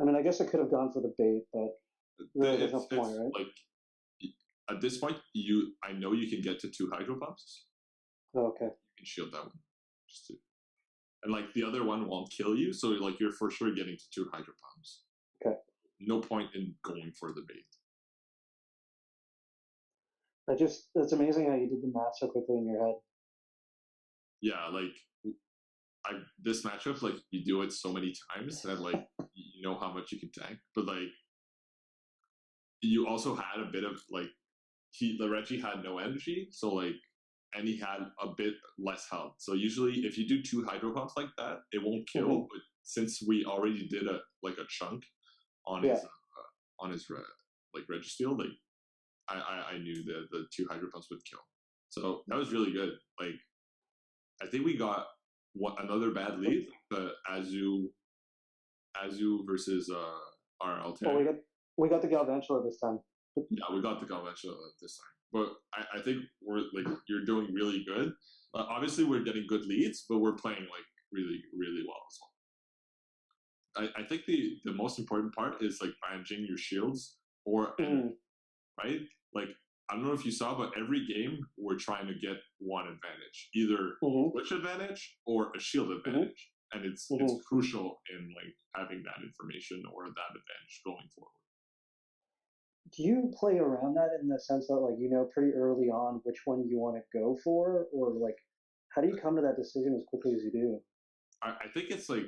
I mean, I guess I could have gone for the bait, but really there's no point, right? Like at this point, I know you can get to 2 Hydro Pumps. Oh, okay. You can shield that one, and like the other one won't kill you, so like you're for sure getting to 2 Hydro Pumps. Okay. No point in going for the bait. It's amazing how you did the math so quickly in your head. Yeah, like this matchup, like you do it so many times that like you know how much you can tank, but like you also had a bit of like the Reggie had no energy, so like and he had a bit less health. So usually if you do 2 Hydro Pumps like that, it won't kill. But since we already did a chunk on his like Registeel, like I knew that the 2 Hydro Pumps would kill. So that was really good. Like I think we got another bad lead, the Azu versus our Altair. Oh, we got the Galvantula this time. Yeah, we got the Galvantula this time. But I think we're like you're doing really good. Obviously, we're getting good leads, but we're playing like really, really well as well. I think the most important part is like managing your shields right? Like I don't know if you saw, but every game we're trying to get one advantage, either switch advantage or a shield advantage, and it's crucial in like having that information or that advantage going forward. Do you play around that in the sense that like you know pretty early on which one you want to go for, or like how do you come to that decision as quickly as you do? I think it's like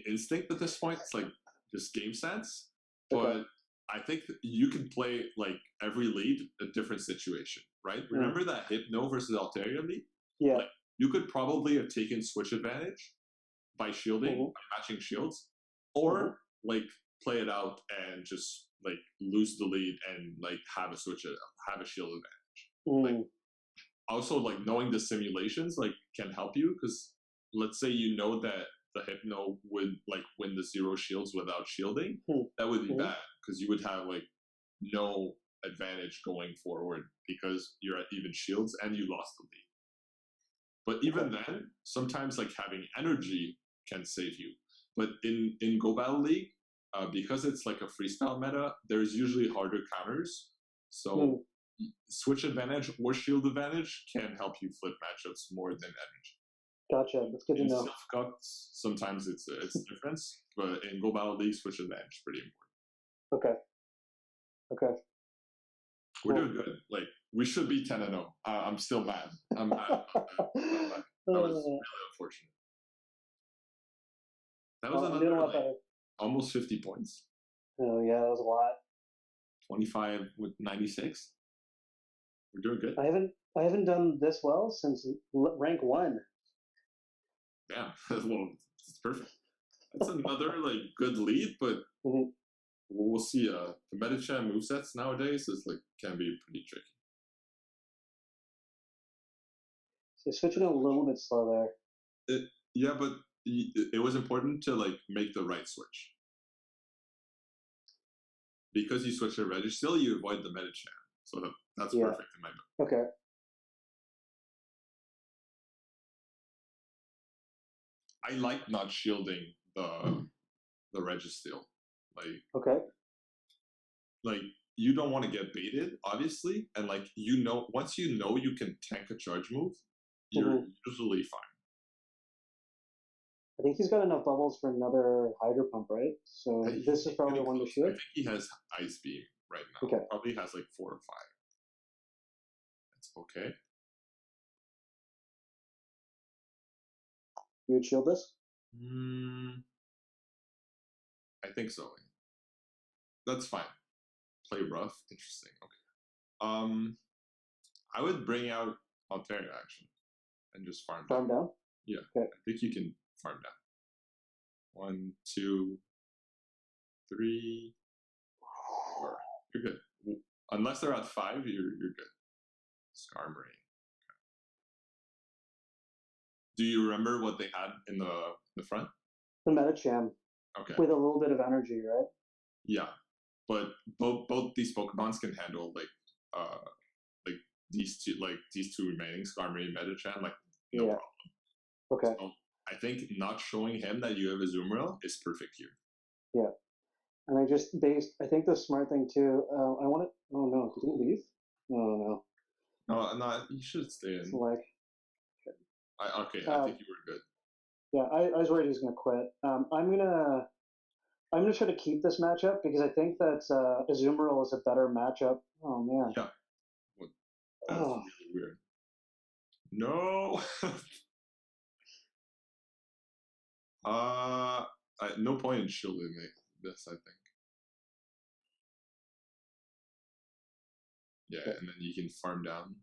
instinct at this point. It's like just game sense, but I think you can play like every lead a different situation, right? Remember that Hypno versus Altaria lead? Yeah. Like, you could probably have taken switch advantage by shielding, by matching shields, or like play it out and just like lose the lead and like have a shield advantage. Like also like knowing the simulations like can help you because let's say you know that the Hypno would like win the 0 shields without shielding, that would be bad because you would have like no advantage going forward because you're at even shields and you lost the lead. But even then, sometimes like having energy can save you. But in Go Battle League, because it's like a freestyle meta, there's usually harder counters. So switch advantage or shield advantage can help you flip matchups more than energy. Gotcha. That's good to know. Self-cuts, sometimes it's a difference, but in Go Battle League, switch advantage is pretty important. Okay. Okay. We're doing good. Like we should be 10-0. I'm still mad. I'm mad about that. That was really unfortunate. That was I'm doing a another lot like better. almost 50 points. Oh yeah, that was a lot. 25 with 96. We're doing good. I haven't done this well since rank 1. Yeah, well, it's perfect. That's another like good lead, but we'll see. The Medicham movesets nowadays is like can be pretty tricky. So switching a little bit slow there. Yeah, but it was important to like make the right switch. Because you switch to Registeel, you avoid the Medicham. So that's perfect in my book. Okay. I like not shielding the Registeel. Like you don't want to get baited, obviously, and like once you know you can tank a charge move, you're usually fine. I think he's got enough bubbles for another Hydro Pump, right? So this is probably one to shoot. I think he has Ice Beam right now. Okay. Probably has like 4 or 5. That's okay. You would shield this? I think so. That's fine. Play rough. Interesting. Okay. I would bring out Altaria action and just farm down. Farm down? Yeah. Okay. I think you can farm down. 1, 2, 3, 4. You're good. Unless they're at 5, you're good. Skarmory. Okay. Do you remember what they had in the front? The Medicham. Okay. With a little bit of energy, right? Yeah, but both these Pokemons can handle like these two remaining Skarmory and Medicham like no problem. Okay. So I think not showing him that you have a Azumarill is perfect here. Yeah, and I think the smart thing too. I want to. Oh no, did he leave? Oh no. No, you should stay in. Like. I think you were good. Yeah, I was worried he was gonna quit. I'm gonna try to keep this matchup because I think that Azumarill is a better matchup. Oh man. Yeah. That's really weird. No. No point in shielding this, I think. Yeah, and then you can farm down.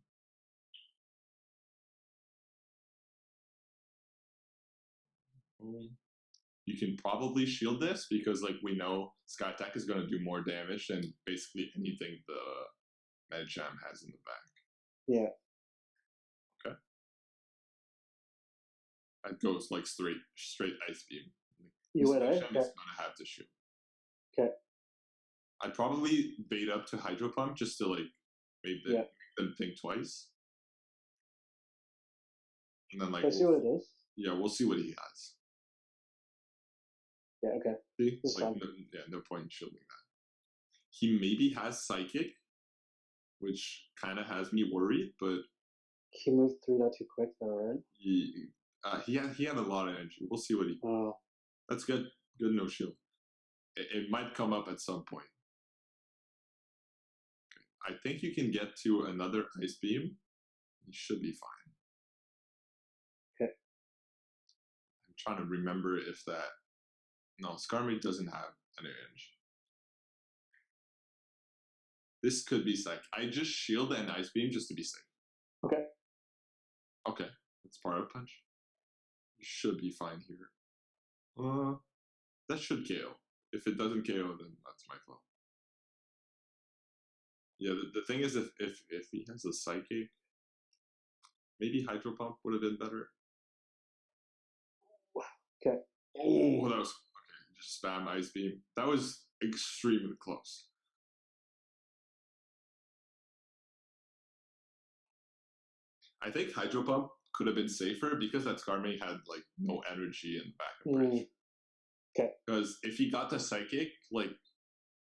You can probably shield this because like we know Sky Attack is going to do more damage than basically anything the Medicham has in the back. Yeah. Okay. That goes like straight Ice Beam. You would, Medicham is going to have to shield. Okay. I'd probably bait up to Hydro Pump just to like make them think twice. And then like see what it is. Yeah, we'll see what he has. Yeah, okay. See? Like, no point in shielding that. He maybe has Psychic, which kind of has me worried, but he moved through that too quick, though, right? He had a lot of energy. We'll see what he. That's good. Good no shield. It might come up at some point. Okay. I think you can get to another Ice Beam. You should be fine. Okay. I'm trying to remember if that. No, Skarmory doesn't have an range. This could be safe. I just shield and Ice Beam just to be safe. Okay. Okay. That's Power Punch. You should be fine here. That should KO. If it doesn't KO, then that's my fault. Yeah, the thing is, if he has a Psychic, maybe Hydro Pump would have been better. Okay. Oh, that was okay. Just spam Ice Beam. That was extremely close. I think Hydro Pump could have been safer because that Skarmory had like no energy in the back of bridge. Okay. Because if he got the Psychic, like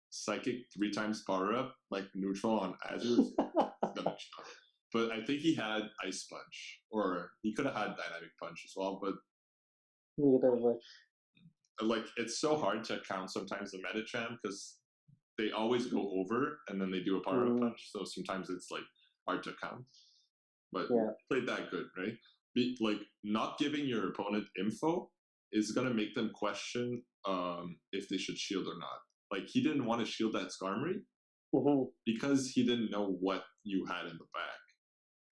Psychic 3 times power up, like neutral on Azure, gonna chop. But I think he had Ice Punch, or he could have had Dynamic Punch as well. But like, it's so hard to count sometimes the Medicham because they always go over and then they do a power up punch. So sometimes it's like hard to count. But played that good, right? Like not giving your opponent info is gonna make them question if they should shield or not. Like he didn't want to shield that Skarmory because he didn't know what you had in the back.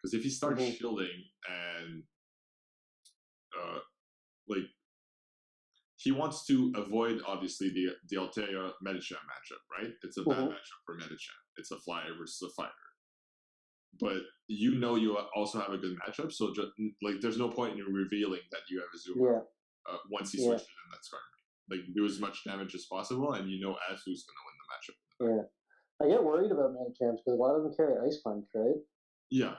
Because if he starts shielding and like he wants to avoid obviously the Altea Medicham matchup, right? It's a bad matchup for Medicham. It's a flyer versus a fighter. But you also have a good matchup, so just, like there's no point in revealing that you have a Zoomer once he switches in that Skarmory. Like do as much damage as possible, and you know Azu's gonna win the matchup. Yeah, I get worried about Medichams because a lot of them carry Ice Punch, right? Yeah,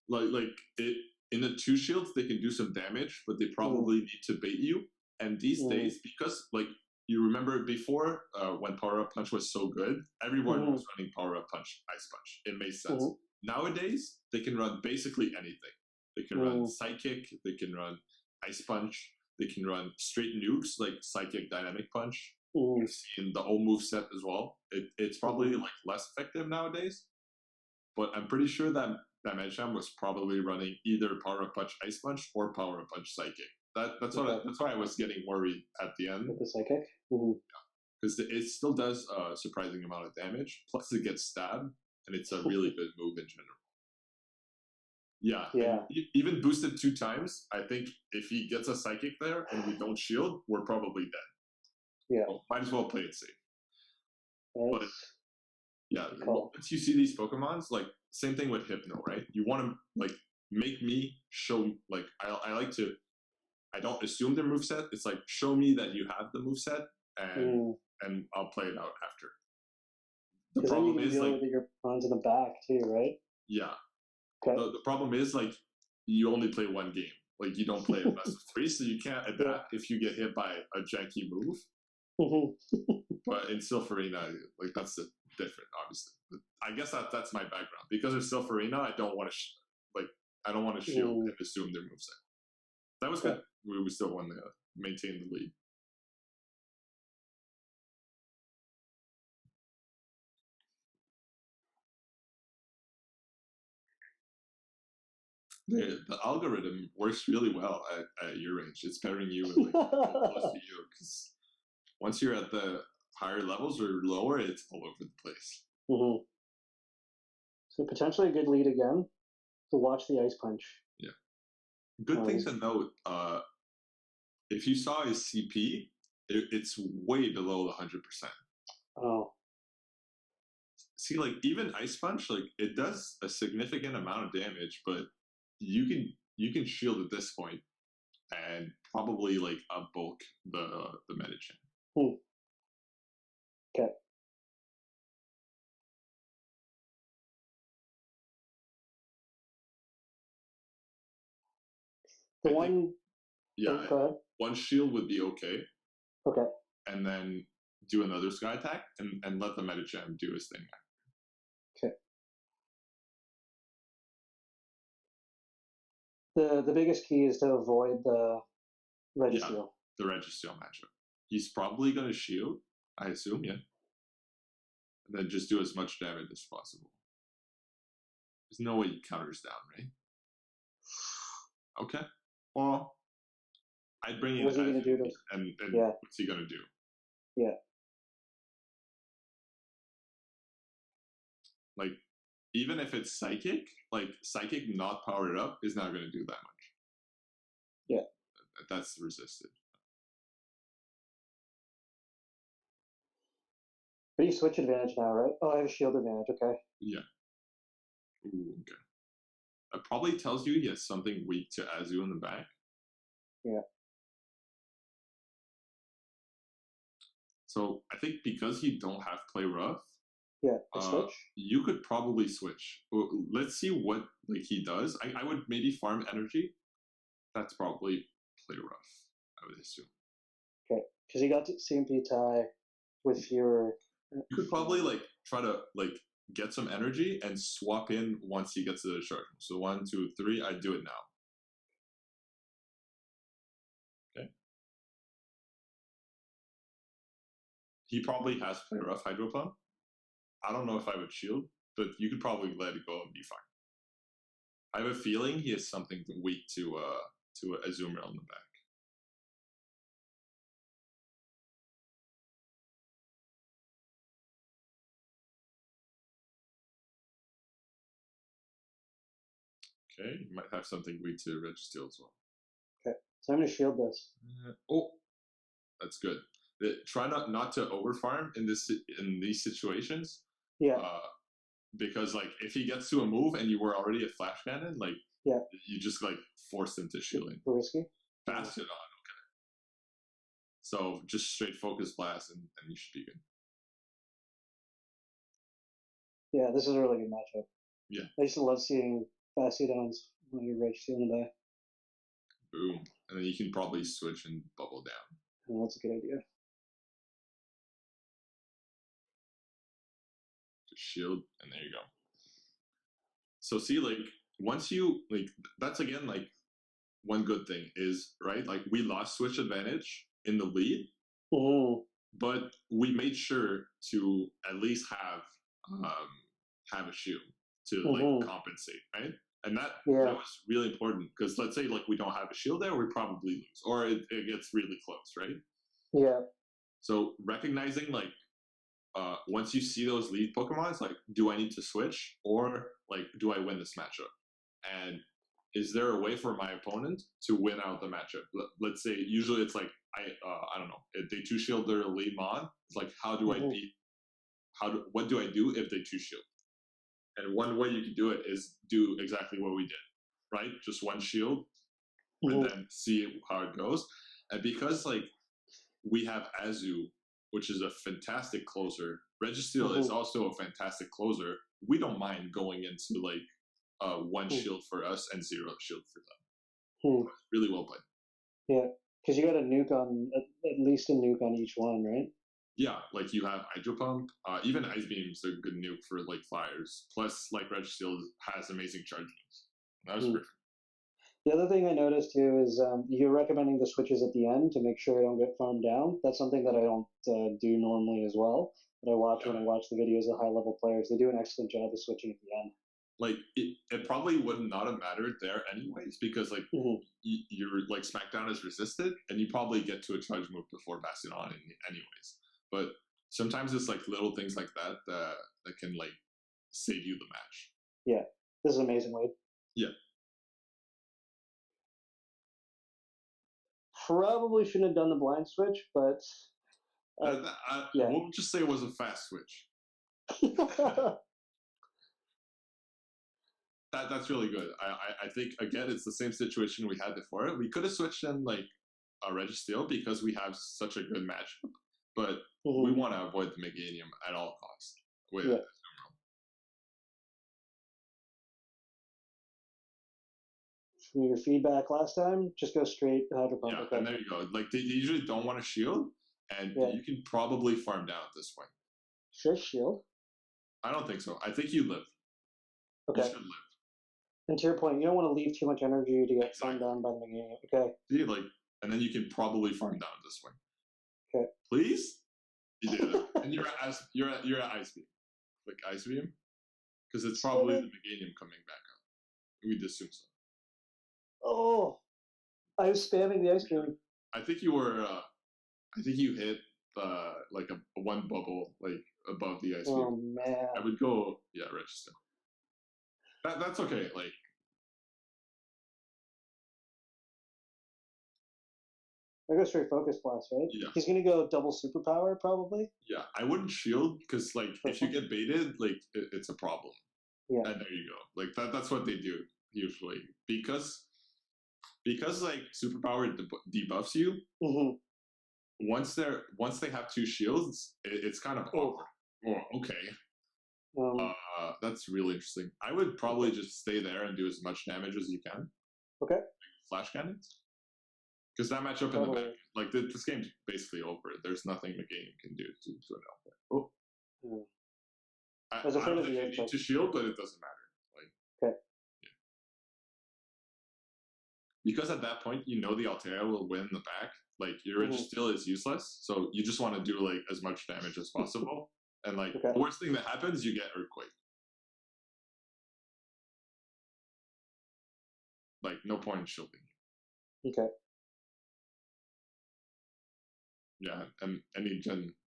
like it in the 2 shields they can do some damage, but they probably need to bait you. And these days, because like you remember before when Power Up Punch was so good, everyone was running Power Up Punch, Ice Punch. It made sense. Nowadays, they can run basically anything. They can run Psychic, they can run Ice Punch, they can run straight nukes like Psychic Dynamic Punch. You see in the old move set as well. It's probably like less effective nowadays, but I'm pretty sure that Medicham was probably running either Power Up Punch Ice Punch or Power Up Punch Psychic. That's why I was getting worried at the end. With the Psychic? Because it still does a surprising amount of damage. Plus, it gets stabbed, and it's a really good move in general. Yeah. Even boosted 2 times, I think if he gets a Psychic there and we don't shield, we're probably dead. Yeah. So might as well play it safe. But once you see these Pokemons, like same thing with Hypno, right? You want to like make me show like I like to. I don't assume their moveset. It's like show me that you have the moveset, and I'll play it out after. The problem is like your pawns in the back too, right? Yeah. Okay. The problem is like you only play 1 game. Like you don't play a best of 3, so you can't adapt if you get hit by a janky move. But in Silpharina, like that's different, obviously. But I guess that's my background. Because of Silpharina, I don't want to shield and assume their moveset. That was good. We still won maintain the lead. The algorithm works really well at your range. It's pairing you with like close to you because once you're at the higher levels or lower, it's all over the place. So potentially a good lead again. So watch the Ice Punch. Yeah. Good thing to note. If you saw his CP, it's way below the 100%. Oh. See, like even Ice Punch, like it does a significant amount of damage, but you can shield at this point and probably like bulk the Medicham. Okay. One shield would be okay. Okay. And then do another Sky Attack and let the Medicham do his thing. Okay. The biggest key is to avoid the Registeel. Yeah, the Registeel matchup. He's probably going to shield, I assume, yeah. And then just do as much damage as possible. There's no way he counters down, right? Okay. Well, I'd bring in. What's he going to do? And what's he going to do? Yeah. Like, even if it's Psychic, like Psychic not powered up is not going to do that much. Yeah. That's resisted. But you switch advantage now, right? Oh, I have a shield advantage. Okay. Yeah. Ooh, okay. That probably tells you he has something weak to Azu in the back. Yeah. So I think because you don't have Play Rough, switch. You could probably switch. Let's see what like he does. I would maybe farm energy. That's probably Play Rough, I would assume. Okay, because he got to CMP tie with fewer. You could probably like try to like get some energy and swap in once he gets to the charge. So 1, 2, 3. I do it now. Okay. He probably has Play Rough Hydro Pump. I don't know if I would shield, but you could probably let it go and be fine. I have a feeling he has something weak to Azumarill in the back. Okay, you might have something weak to Registeel as well. Okay, so I'm going to shield this. Oh, that's good. Try not to overfarm in these situations. Yeah. Because like if he gets to a move and you were already at Flash Cannon, like you just like force him to shielding. Risky. Pass it on, okay. So just straight focus blast and you should be good. Yeah, this is a really good matchup. Yeah. I used to love seeing Bastiodons when you're Registeel in the back. Boom. And then you can probably switch and bubble down. Oh, that's a good idea. Just shield, and there you go. So see, like, once you, like, that's again, like, one good thing is, right, like, we lost switch advantage in the lead, but we made sure to at least have a shield to, like, compensate, right? And that was really important, because let's say, like, we don't have a shield there, we probably lose, or it gets really close, right? Yeah. So recognizing, like, once you see those lead Pokemon, like, do I need to switch, or like, do I win this matchup? And is there a way for my opponent to win out the matchup? Let's say usually it's like I don't know, if they two shield their lead Mon, it's like, how do I beat? What do I do if they two shield? And one way you can do it is do exactly what we did, right? Just one shield, and then see how it goes. And because like we have Azu, which is a fantastic closer. Registeel is also a fantastic closer. We don't mind going into like one shield for us and 0 shield for them. Really well played. Yeah, because you got a nuke on at least a nuke on each one, right? Yeah, like you have Hydro Pump, even Ice Beam's a good nuke for like flyers. Plus, like Registeel has amazing charge moves. That was perfect. The other thing I noticed too is you're recommending the switches at the end to make sure I don't get farmed down. That's something that I don't do normally as well. But I watch when I watch the videos of high level players. They do an excellent job of switching at the end. Like it probably would not have mattered there anyways, because like you're like Smackdown is resisted, and you probably get to a charge move before Bastion anyways. But sometimes it's like little things like that that can like save you the match. Yeah, this is amazing, Wade. Yeah. Probably shouldn't have done the blind switch, but we'll just say it was a fast switch. That's really good. I think again it's the same situation we had before. We could have switched in like a Registeel because we have such a good matchup, but we want to avoid the Meganium at all costs. From your feedback last time, just go straight Hydro Pump. Yeah, and there you go. Like they usually don't want to shield, and you can probably farm down at this point. Should shield? I don't think so. I think you live. Okay. You should live. And to your point, you don't want to leave too much energy to get farmed down by the beginning. Okay. See, like, and then you can probably farm down this way. Okay. Please. You do that, and you're at Ice Beam. Like Ice Beam, because it's probably the Meganium coming back up. We'd assume so. Oh, I was spamming the Ice Beam. I think you were. I think you hit like a one bubble like above the Ice Beam. Oh man. I would go Registeel. That's okay. Like, I go straight focus blast, right? Yeah. He's gonna go double superpower probably. Yeah, I wouldn't shield because like if you get baited, like it's a problem. Yeah. And there you go. Like that's what they do usually because like superpower debuffs you. Once they have 2 shields, it's kind of awkward. Oh, okay. That's really interesting. I would probably just stay there and do as much damage as you can. Okay. Like flash cannons. Because that matchup in the back, like this game's basically over. There's nothing the game can do to help it. Oh. I don't think you need to shield, but it doesn't matter. Like, okay. Yeah. Because at that point, you know the Altair will win the back. Like your Registeel is useless, so you just want to do like as much damage as possible. And like Okay. the worst thing that happens, you get Earthquake. Like no point in shielding. Okay. Yeah, and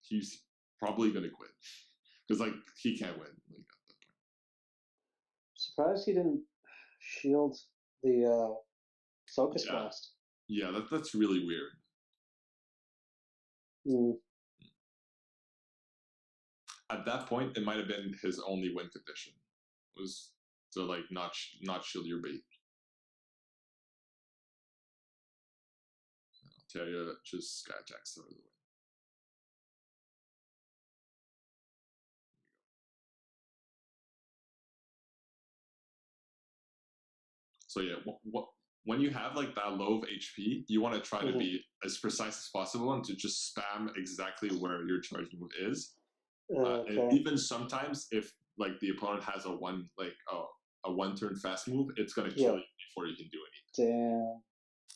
he's probably gonna quit because like he can't win. Like at that point. Surprised he didn't shield the Focus Yeah. Blast. Yeah, that's really weird. Mm. At that point, it might have been his only win condition was to like not shield your bait. I'll tell you, just sky attacks out of the way. So yeah, when you have like that low of HP, you want to try to be as precise as possible and to just spam exactly where your charge move is. And even sometimes, if like the opponent has a one turn fast move, it's gonna kill you before you can do anything. Damn.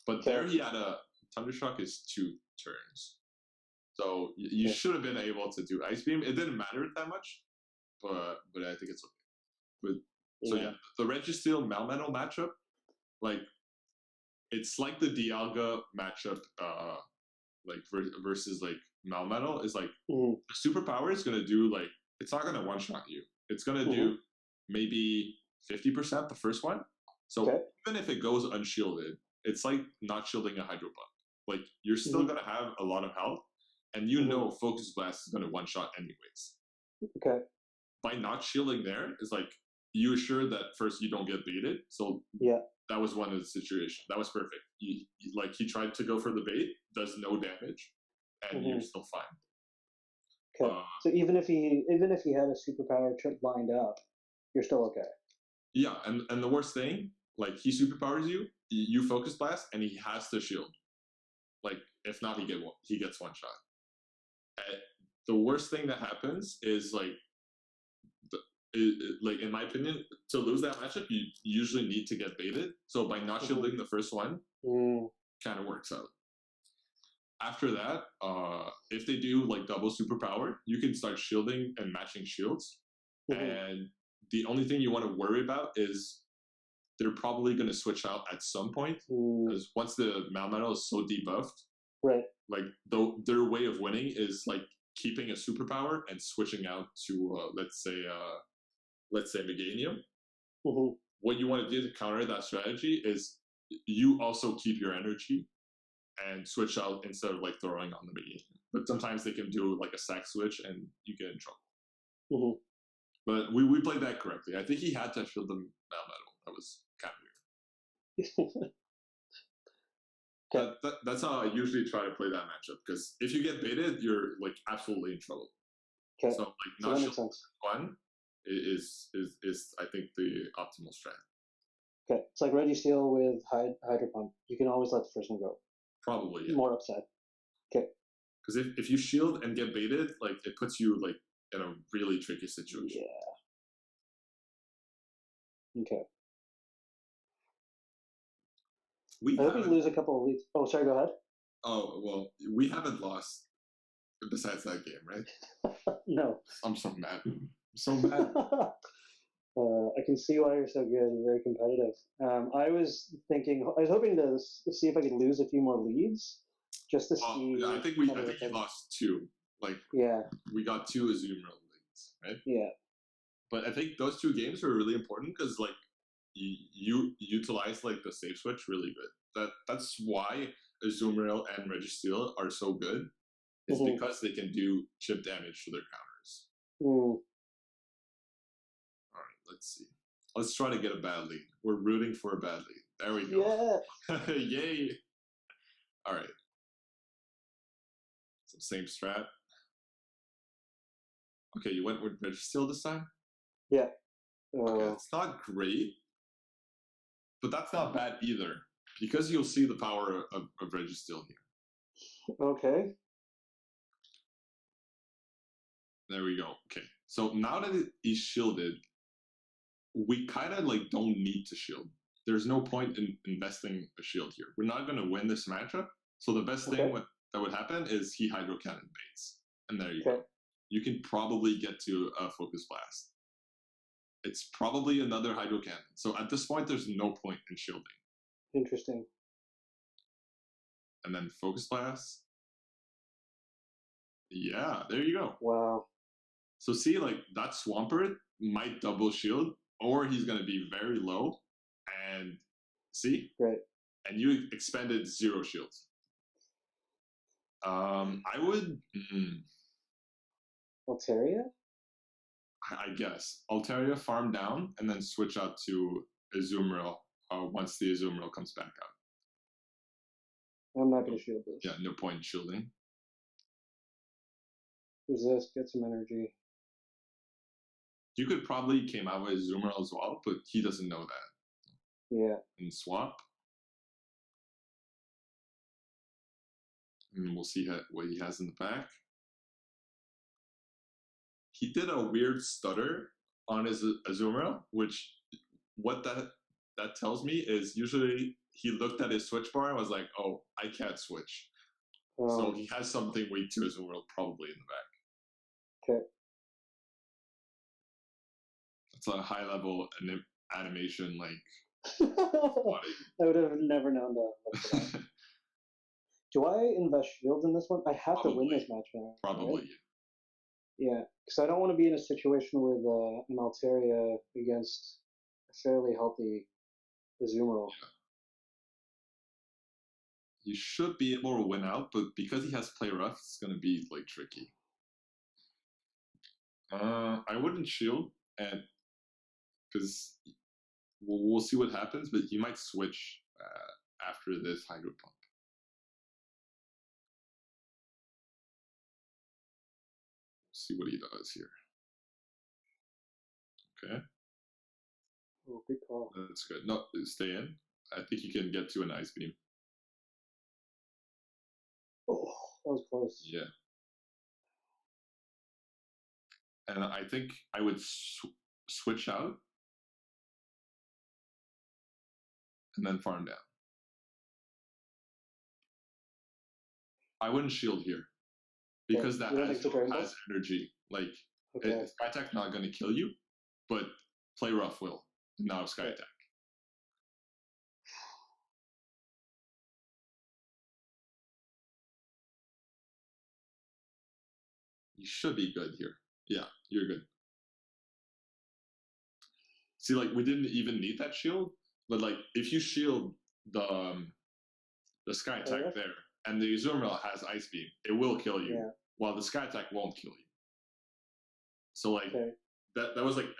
But there he had a Thundershock is 2 turns, so you should have been able to do Ice Beam. It didn't matter that much, but I think it's okay. But so yeah, the Registeel Melmetal matchup, like it's like the Dialga matchup, like versus like Melmetal is like the superpower is gonna do like it's not gonna one shot you. It's gonna do maybe 50% the first one. So even if it goes unshielded, it's like not shielding a Hydro Pump. Like you're still gonna have a lot of health, and you know Focus Blast is gonna one shot anyways. Okay. By not shielding there is like you assure that first you don't get baited. So that was one of the situations. That was perfect. He tried to go for the bait, does no damage, and you're still fine. Okay. So even if he had a superpower lined up, you're still okay. Yeah, and the worst thing, like he superpowers you, you Focus Blast, and he has to shield. Like if not, he gets one shot. And the worst thing that happens is like, like in my opinion, to lose that matchup, you usually need to get baited. So by not shielding the first one, kind of works out. After that, if they do like double superpower, you can start shielding and matching shields. And the only thing you want to worry about is they're probably going to switch out at some point because once the Melmetal is so debuffed, like their way of winning is like keeping a superpower and switching out to let's say Meganium. What you want to do to counter that strategy is you also keep your energy and switch out instead of like throwing on the Meganium. But sometimes they can do like a sack switch and you get in trouble. But we played that correctly. I think he had to shield the Melmetal. That was kind of weird. That's how I usually try to play that matchup, because if you get baited, you're like absolutely in trouble. So like not shielding one is I think the optimal strat. Okay, it's like Registeel with Hydro Pump. You can always let the first one go. Probably, yeah. More upside. Okay. Because if you shield and get baited, like it puts you like in a really tricky situation. Yeah. Okay. I hope we lose a couple of leads. Oh, sorry, go ahead. Oh, well, we haven't lost besides that game, right? No. I'm so mad. I'm so mad. I can see why you're so good and very competitive. I was hoping to see if I could lose a few more leads, just to see. Yeah, I think you lost 2. Like, we got 2 Azumarill leads, right? Yeah. But I think those 2 games were really important because, like, you utilize like the save switch really good. That's why Azumarill and Registeel are so good. Is because they can do chip damage to their counters. All right, let's see. Let's try to get a bad lead. We're rooting for a bad lead. There we go. Yeah. Yay. All right. So same strat. Okay, you went with Registeel this time? Yeah. Okay, it's not great, but that's not bad either, because you'll see the power of Registeel here. Okay. There we go. Okay, so now that he's shielded, we kind of like don't need to shield. There's no point in investing a shield here. We're not going to win this matchup, so the best thing that would happen is he Hydro Cannon baits, and there you go. you can probably get to a Focus Blast. It's probably another Hydro Cannon. So at this point, there's no point in shielding. Interesting. And then Focus Blast. Yeah, there you go. Wow. So see, like, that Swampert might double shield, or he's going to be very low. And see? Great. And you expended 0 shields. I would... Altaria? I guess. Altaria farm down, and then switch out to Azumarill once the Azumarill comes back out. I'm not going to shield this. Yeah, no point in shielding. Resist, get some energy. You could probably came out with Azumarill as well, but he doesn't know that. Yeah. And swap. And we'll see what he has in the back. He did a weird stutter on his Azumarill, which what that tells me is usually he looked at his switch bar and was like, oh, I can't switch. So he has something weak to Azumarill probably in the back. Okay. It's a high level animation I would have never known that. Do I invest shields in this one? I have to win this match now. Probably. Right? Yeah, because I don't want to be in a situation with an Altaria against a fairly healthy Azumarill. Yeah. He should be able to win out, but because he has play rough, it's going to be like tricky. I wouldn't shield, and because we'll see what happens, but he might switch after this Hydro Pump. See what he does here. Okay. Oh, good call. That's good. No, stay in. I think you can get to an Ice Beam. Oh, that was close. Yeah. And I think I would switch out and then farm down. I wouldn't shield here. Because that has energy. Like, Sky Attack not going to kill you, but Play Rough will. Now Sky Attack. You should be good here. Yeah, you're good. See, like, we didn't even need that shield, but, like, if you shield the Sky Attack there, and the Azumarill has Ice Beam, it will kill you. Yeah. While the Sky Attack won't kill you. So like that was like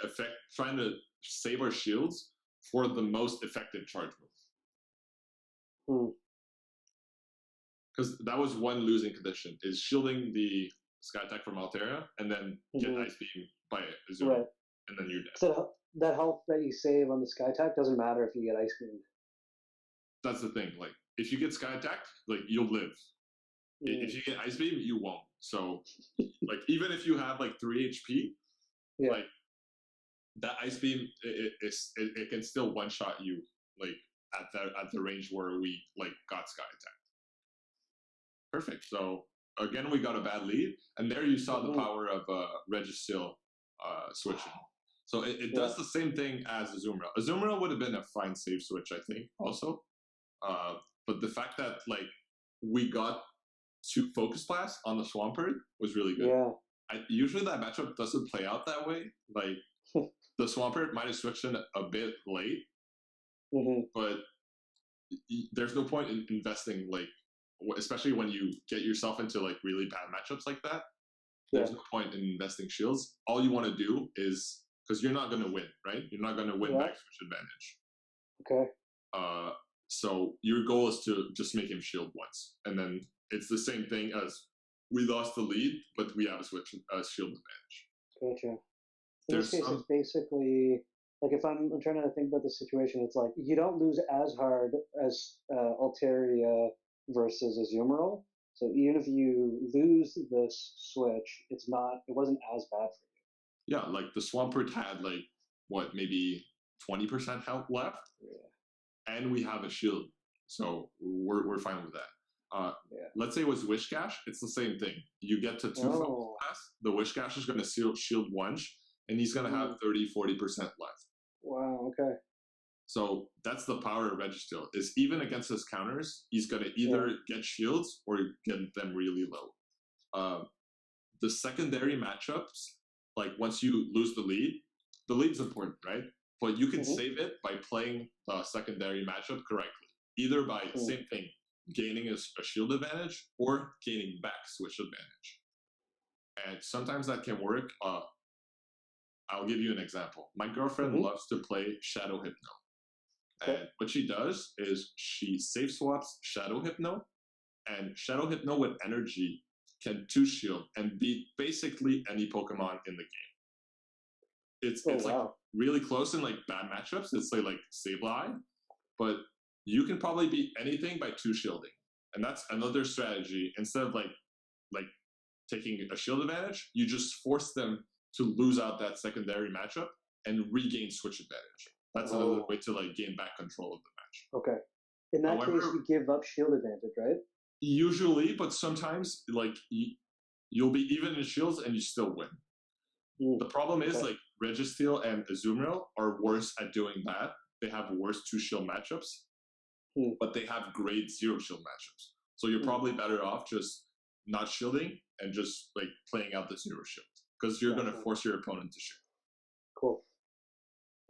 trying to save our shields for the most effective charge move. Because that was one losing condition, is shielding the Sky Attack from Altaria and then get Ice Beam by Azumarill, and then you're dead. So that health that you save on the Sky Attack doesn't matter if you get Ice Beam. That's the thing. Like, if you get Sky Attack, like, you'll live. If you get Ice Beam, you won't. So, like, even if you have like 3 HP, like that Ice Beam, it can still one shot you, like at the range where we like got Sky Attack. Perfect. So again, we got a bad lead, and there you saw the power of Registeel switching. So it does the same thing as Azumarill. Azumarill would have been a fine save switch, I think, also. But the fact that like we got 2 Focus Blasts on the Swampert was really good. Yeah. Usually that matchup doesn't play out that way. Like, the Swampert might have switched in a bit late, but there's no point in investing, like, especially when you get yourself into like really bad matchups like that. There's no point in investing shields. All you want to do is, because you're not going to win, right? You're not going to win back switch advantage. Okay. So your goal is to just make him shield once, and then it's the same thing as we lost the lead, but we have a shield advantage. Gotcha. In this case, it's basically like, if I'm trying to think about the situation, it's like you don't lose as hard as Altaria versus Azumarill. So even if you lose this switch, it wasn't as bad for you. Yeah, like the Swampert had like what, maybe 20% health left, and we have a shield, so we're fine with that. let's say it was Wish Cash, it's the same thing. You get to 2 Focus Blast, the Wish Cash is going to shield one, and he's going to have 30-40% left. Wow, okay. So that's the power of Registeel, is even against his counters, he's going to either get shields or get them really low. The secondary matchups, like once you lose the lead's important, right? But you can save it by playing the secondary matchup correctly. Either by, same thing, gaining a shield advantage or gaining back switch advantage. And sometimes that can work. I'll give you an example. My girlfriend loves to play Shadow Hypno. And what she does is she save swaps Shadow Hypno, and Shadow Hypno with energy can 2-shield and beat basically any Pokemon in the game. It's like really close in like bad matchups. It's like Sableye, but you can probably beat anything by 2-shielding. And that's another strategy. Instead of like taking a shield advantage, you just force them to lose out that secondary matchup and regain switch advantage. That's another way to like gain back control of the match. Okay. In that case, you give up shield advantage, right? Usually, but sometimes like you'll be even in shields and you still win. The problem is like Registeel and Azumarill are worse at doing that. They have worse 2-shield matchups, but they have great 0-shield matchups. So you're probably better off just not shielding and just like playing out the 0-shield, because you're going to force your opponent to shield. Cool.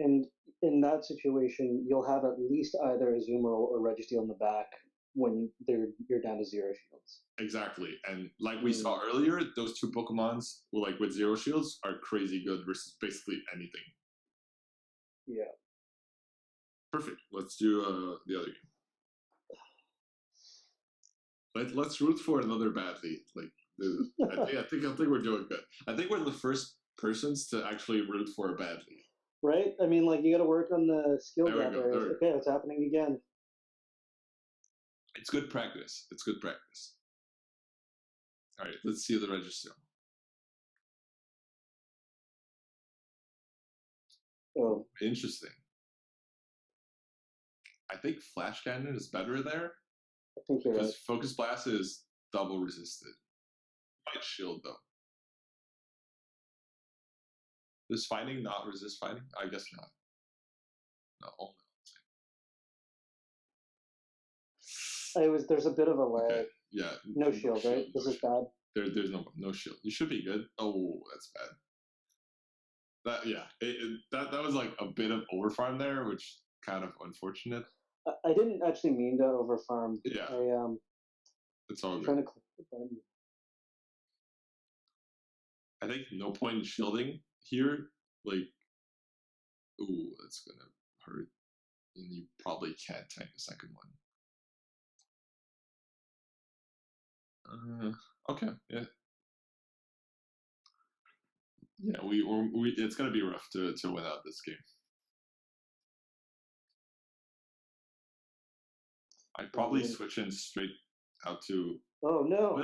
And in that situation, you'll have at least either Azumarill or Registeel in the back when you're down to 0 shields. Exactly. And like we saw earlier, those 2 Pokemons like with 0 shields are crazy good versus basically anything. Yeah. Perfect. Let's do the other game. Let's root for another bad lead. Like I think we're doing good. I think we're the first persons to actually root for a bad lead. Right? I mean, like, you got to work on the skill gap there. Okay, it's happening again. It's good practice. It's good practice. All right, let's see the register. Oh. Interesting. I think Flash Cannon is better there. I think you're because Focus Blast is double resisted. Might shield though. Does fighting not resist fighting? I guess not. No. There's a bit of a lag. Okay. Yeah. No shield, right? This is bad. There's no shield. You should be good. Oh, that's bad. That was like a bit of overfarm there, which kind of unfortunate. I didn't actually mean to overfarm. Yeah. It's all good. Trying to click the button. I think no point in shielding here. Like, ooh, that's gonna hurt, and you probably can't tank the second one. Okay, yeah. Yeah, we it's gonna be rough to win out this game. I'd probably switch in straight out to. Oh no!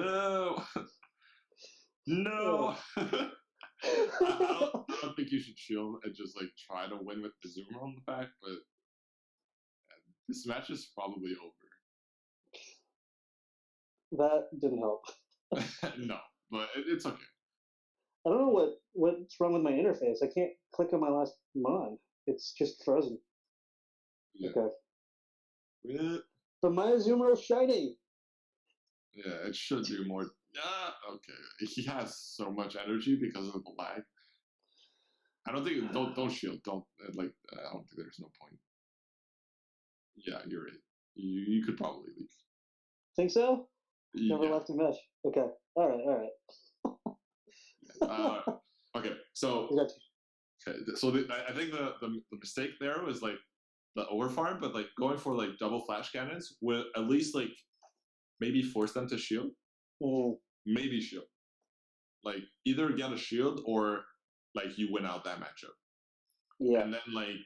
No! I don't think you should shield and just like try to win with the zoomer on the back, but this match is probably over. That didn't help. No, but it's okay. I don't know what's wrong with my interface. I can't click on my last mon. It's just frozen. Yeah. Okay. Yeah. But my Azumarill is shiny. Yeah, it should do more. Okay. He has so much energy because of the lag. I don't think don't shield. Don't I don't think there's no point. Yeah, you're right. You could probably leave. Think so? Never left a mesh. Okay. All right. Okay. So I think the mistake there was like the overfarm, but like going for like double flash cannons will at least like maybe force them to shield. Maybe shield. Like either get a shield or like you win out that matchup. Yeah. And then like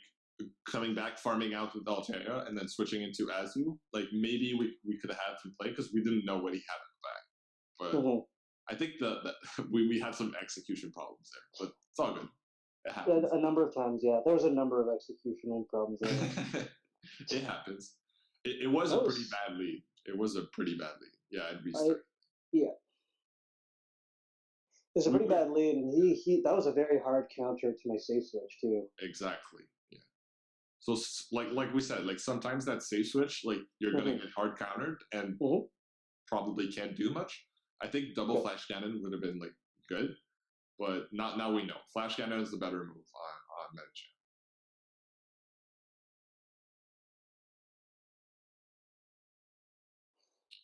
coming back, farming out with Altair, and then switching into Azu, like maybe we could have had some play because we didn't know what he had in the back. But I think we had some execution problems there, but it's all good. It happens. A number of times, yeah. There was a number of executional problems there. It happens. It was a pretty bad lead. It was a pretty bad lead. Yeah, I'd I restart. yeah, it's a pretty bad lead, and he that was a very hard counter to my safe switch too. Exactly. Yeah. So like we said, like sometimes that safe switch, like you're gonna get hard countered and probably can't do much. I think double flash cannon would have been like good, but not now we know. Flash cannon is the better move on Metachan.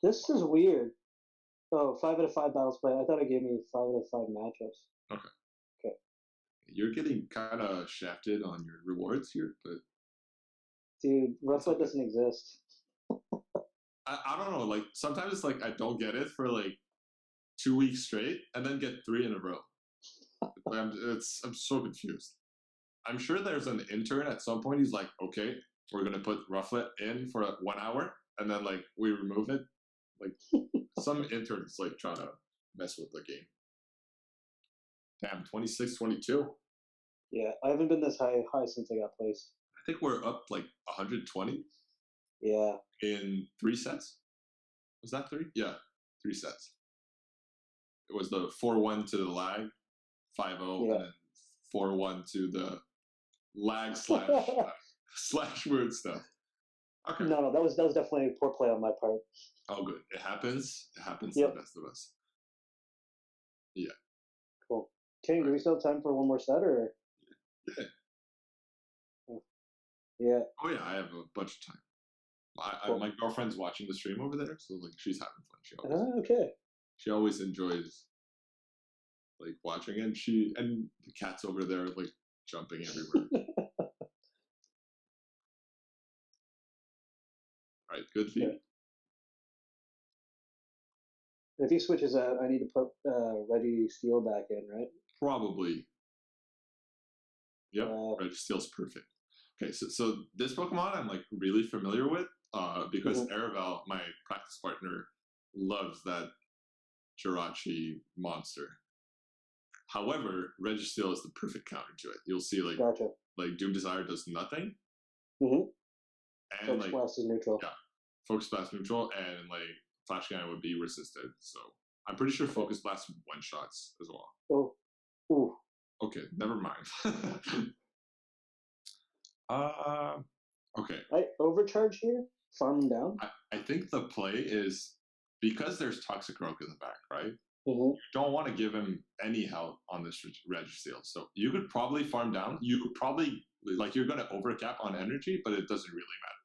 This is weird. Oh, 5 out of 5 battles played. I thought it gave me 5 out of 5 matchups. Okay. Okay. You're getting kind of shafted on your rewards here, but Dude, Rufflet doesn't exist. I don't know. Like sometimes it's like I don't get it for like 2 weeks straight, and then get 3 in a row. I'm so confused. I'm sure there's an intern at some point. He's like, okay, we're gonna put Rufflet in for 1 hour, and then like we remove it. Like some interns like trying to mess with the game. Damn, 26-22. Yeah, I haven't been this high since I got placed. I think we're up like 120. Yeah. In 3 sets. Was that 3? Yeah, 3 sets. It was the 4-1 to the lag, 5-0, and then 4-1 to the lag slash weird stuff. Okay. No, that was definitely poor play on my part. Oh, good. It happens. It happens to the best of us. Yeah. Cool. King, do we still have time for one more set, or? Yeah. Yeah. Oh yeah, I have a bunch of time. My girlfriend's watching the stream over there, so like she's having fun. Okay. She always enjoys like watching it. And the cat's over there like jumping everywhere. All right, good lead. Okay. If he switches out, I need to put Registeel back in, right? Probably. Yep, Registeel's perfect. Okay, so this Pokemon I'm like really familiar with because Aravel, my practice partner, loves that Jirachi monster. However, Registeel is the perfect counter to it. You'll see like like Doom Desire does nothing. And Focus Blast is neutral. Yeah, Focus Blast neutral, and like Flash Cannon would be resisted. So I'm pretty sure Focus Blast one shots as well. Oh, ooh. Okay, never mind. Okay. I overcharge here. Farm them down. I think the play is because there's Toxicroak in the back, right? You don't want to give him any help on this Registeel. So you could probably farm down. You could probably like you're going to overcap on energy, but it doesn't really matter.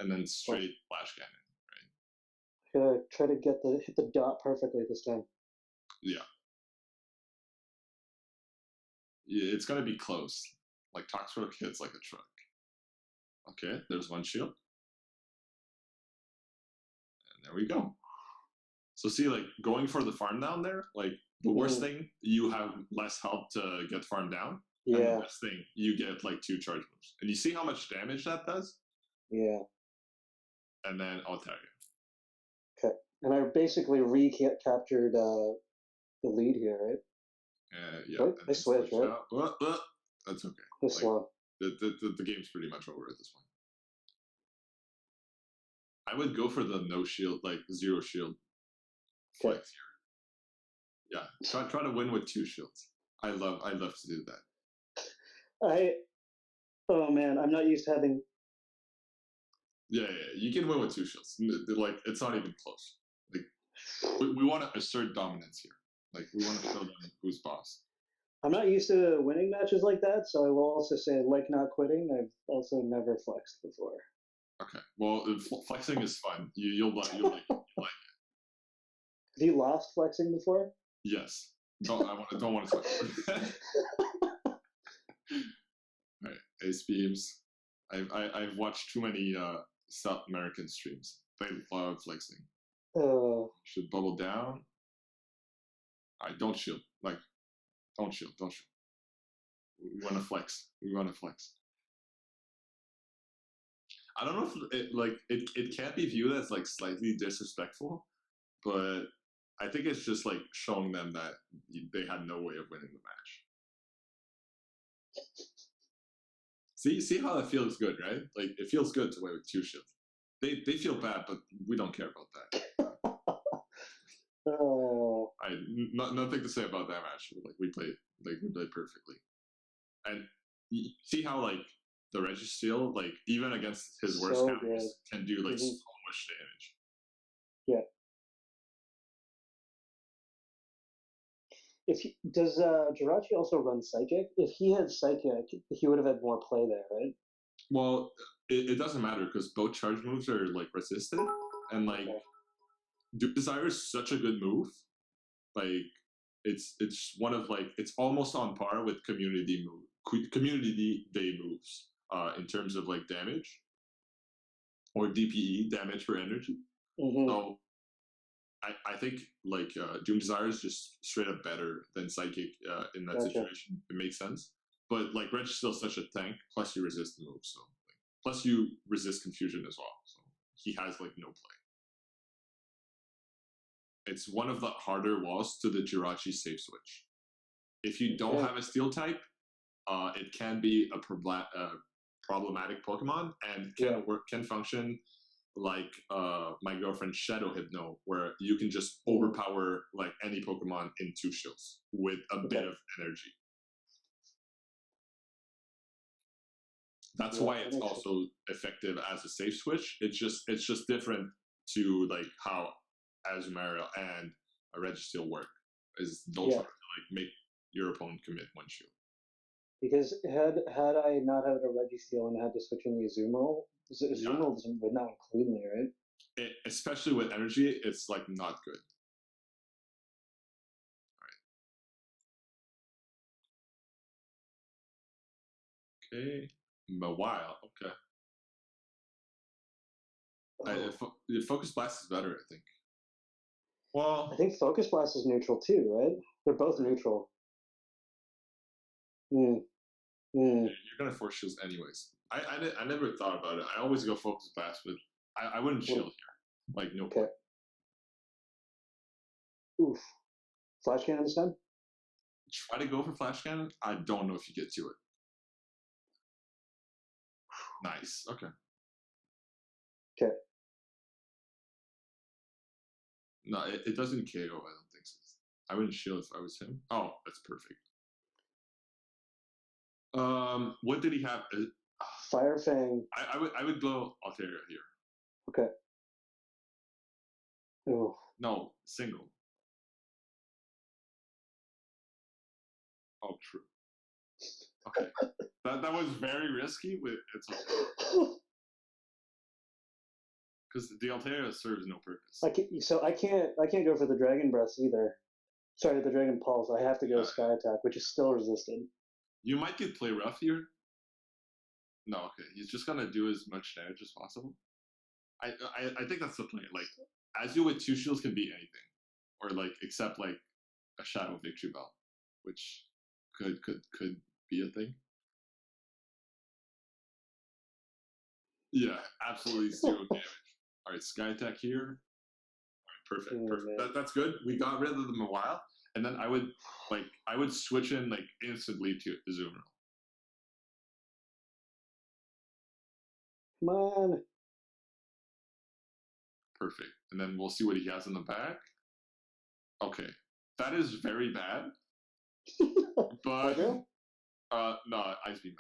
And then straight Flash Cannon. Try to hit the dot perfectly this time. Yeah. It's gonna be close. Like Toxicroak hits like a truck. Okay, there's one shield. And there we go. So see, like going for the farm down there, like the worst thing, you have less help to get farm down. Yeah. And the best thing, you get like 2 charge moves. And you see how much damage that does? Yeah. And then I'll tell you. Okay. And I basically recaptured the lead here, right? Yeah. I switch, right? That's okay. This one. The game's pretty much over at this point. I would go for the no shield, like 0 shield flex here. Yeah. Try to win with 2 shields. I love to do that. Oh man, I'm not used to having. Yeah, you can win with 2 shields. Like it's not even close. Like we want to assert dominance here. Like we want to show them who's boss. I'm not used to winning matches like that, so I will also say, like not quitting. I've also never flexed before. Okay, well, flexing is fun. You'll like it. Have you lost flexing before? Yes. Don't want to talk about it. All right, Ace Beams. I've watched too many South American streams. They love flexing. Should bubble down. All right, don't shield. Like, don't shield. We want to flex. I don't know if it can't be viewed as like slightly disrespectful, but I think it's just like showing them that they had no way of winning the match. See how it feels good, right? Like it feels good to win with 2 shields. they feel bad, but we don't care about that. Oh, Nothing to say about that match. Like we played perfectly, and you see how like the Registeel, like even against his worst so counters, good. can do like Mhm. so much damage. Yeah. If he, does Jirachi also run Psychic? If he had Psychic, he would have had more play there, right? Well, it doesn't matter because both charge moves are like resisted, and like Okay. Duke Desire is such a good move. Like it's one of like it's almost on par with community day moves in terms of like damage or DPE, damage per energy. Mm-hmm. So I think like Doom Desire is just straight up better than Psychic in that Gotcha. situation. It makes sense. But like Reg is still such a tank, plus you resist the move, so like, plus you resist confusion as well. So he has like no play. It's one of the harder walls to the Jirachi safe switch. If you don't have a steel type, it can be a problematic Pokemon and can function like my girlfriend Shadow Hypno, where you can just overpower like any Pokemon in 2 shields with a bit of energy. That's why it's also effective as a safe switch. It's just different to like how Azumarill and a Registeel work. Is they'll try to like make your opponent commit 1 shield. Because had I not had a Registeel and had to switch in the Azumarill, Azumarill would not cleanly, right? Especially with energy, it's like not good. Okay. Mawile. Okay. Focus Blast is better, I think. Well, I think Focus Blast is neutral too, right? They're both neutral. You're gonna force shields anyways. I never thought about it. I always go Focus Blast, but I wouldn't shield here. Like no point. Oof. Flash Cannon this time? Try to go for Flash Cannon. I don't know if you get to it. Nice. Okay. Okay. No, it doesn't KO. I don't think so. I wouldn't shield if I was him. Oh, that's perfect. What did he have? Fire Fang. I would go Altaria here. Okay. Ooh. No, single. Oh, true. Okay. that was very risky, but it's okay. Because the Altaria serves no purpose. I can't go for the Dragon Breath either. Sorry, the Dragon Pulse. I have to go Sky Attack, which is still resisted. You might get play rough here. No, okay. He's just gonna do as much damage as possible. I think that's the plan. Like, Azu with 2 shields can beat anything, or like except like a Shadow Victory Bell, which could be a thing. Yeah, absolutely 0 damage. All right, Sky Attack here. All right, perfect. That's good. We got rid of the Mawile, and then I would switch in like instantly to Azumarill. Come on. Perfect. And then we'll see what he has in the back. Okay. That is very bad. But no, Ice Beam.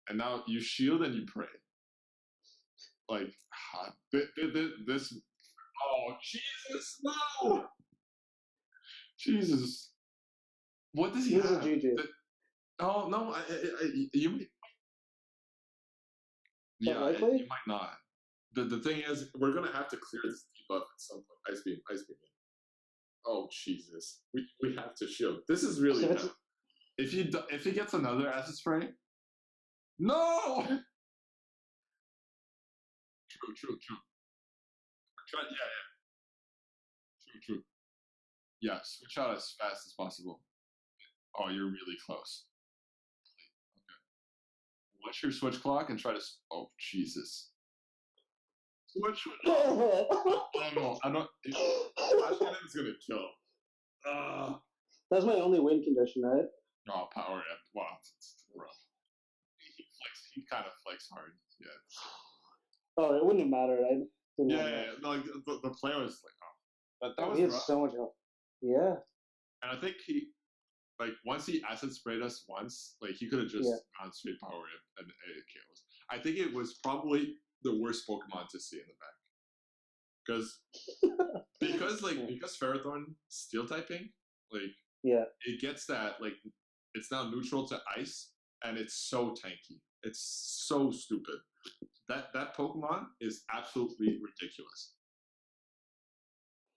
And now you shield and you pray. Like this. Oh Jesus! No. Jesus. What does he have? Oh no! You. Yeah, you might not. The thing is, we're gonna have to clear this debuff at some point. Ice Beam. Oh Jesus! We have to shield. This is really bad. If he gets another acid spray, no. True. True. Yeah, switch out as fast as possible. Oh, you're really close. Okay. What's your switch clock and try to? Oh Jesus! Switch. Oh no! I don't. Flash Cannon is gonna kill. That's my only win condition, right? Oh, power up. Wow, it's rough. He kind of flex hard. Yeah. Oh, it wouldn't have mattered. I didn't Yeah, have yeah, much. yeah. No, like the player was like, oh, that Oh, was he had rough. so much health. Yeah. And I think he like once he acid sprayed us once, like he could have just Yeah. gone straight power and it kills. I think it was probably the worst Pokemon to see in the back because Yeah. because Ferrothorn steel typing, like Yeah. it gets that like it's now neutral to ice and it's so tanky. It's so stupid. That Pokemon is absolutely ridiculous.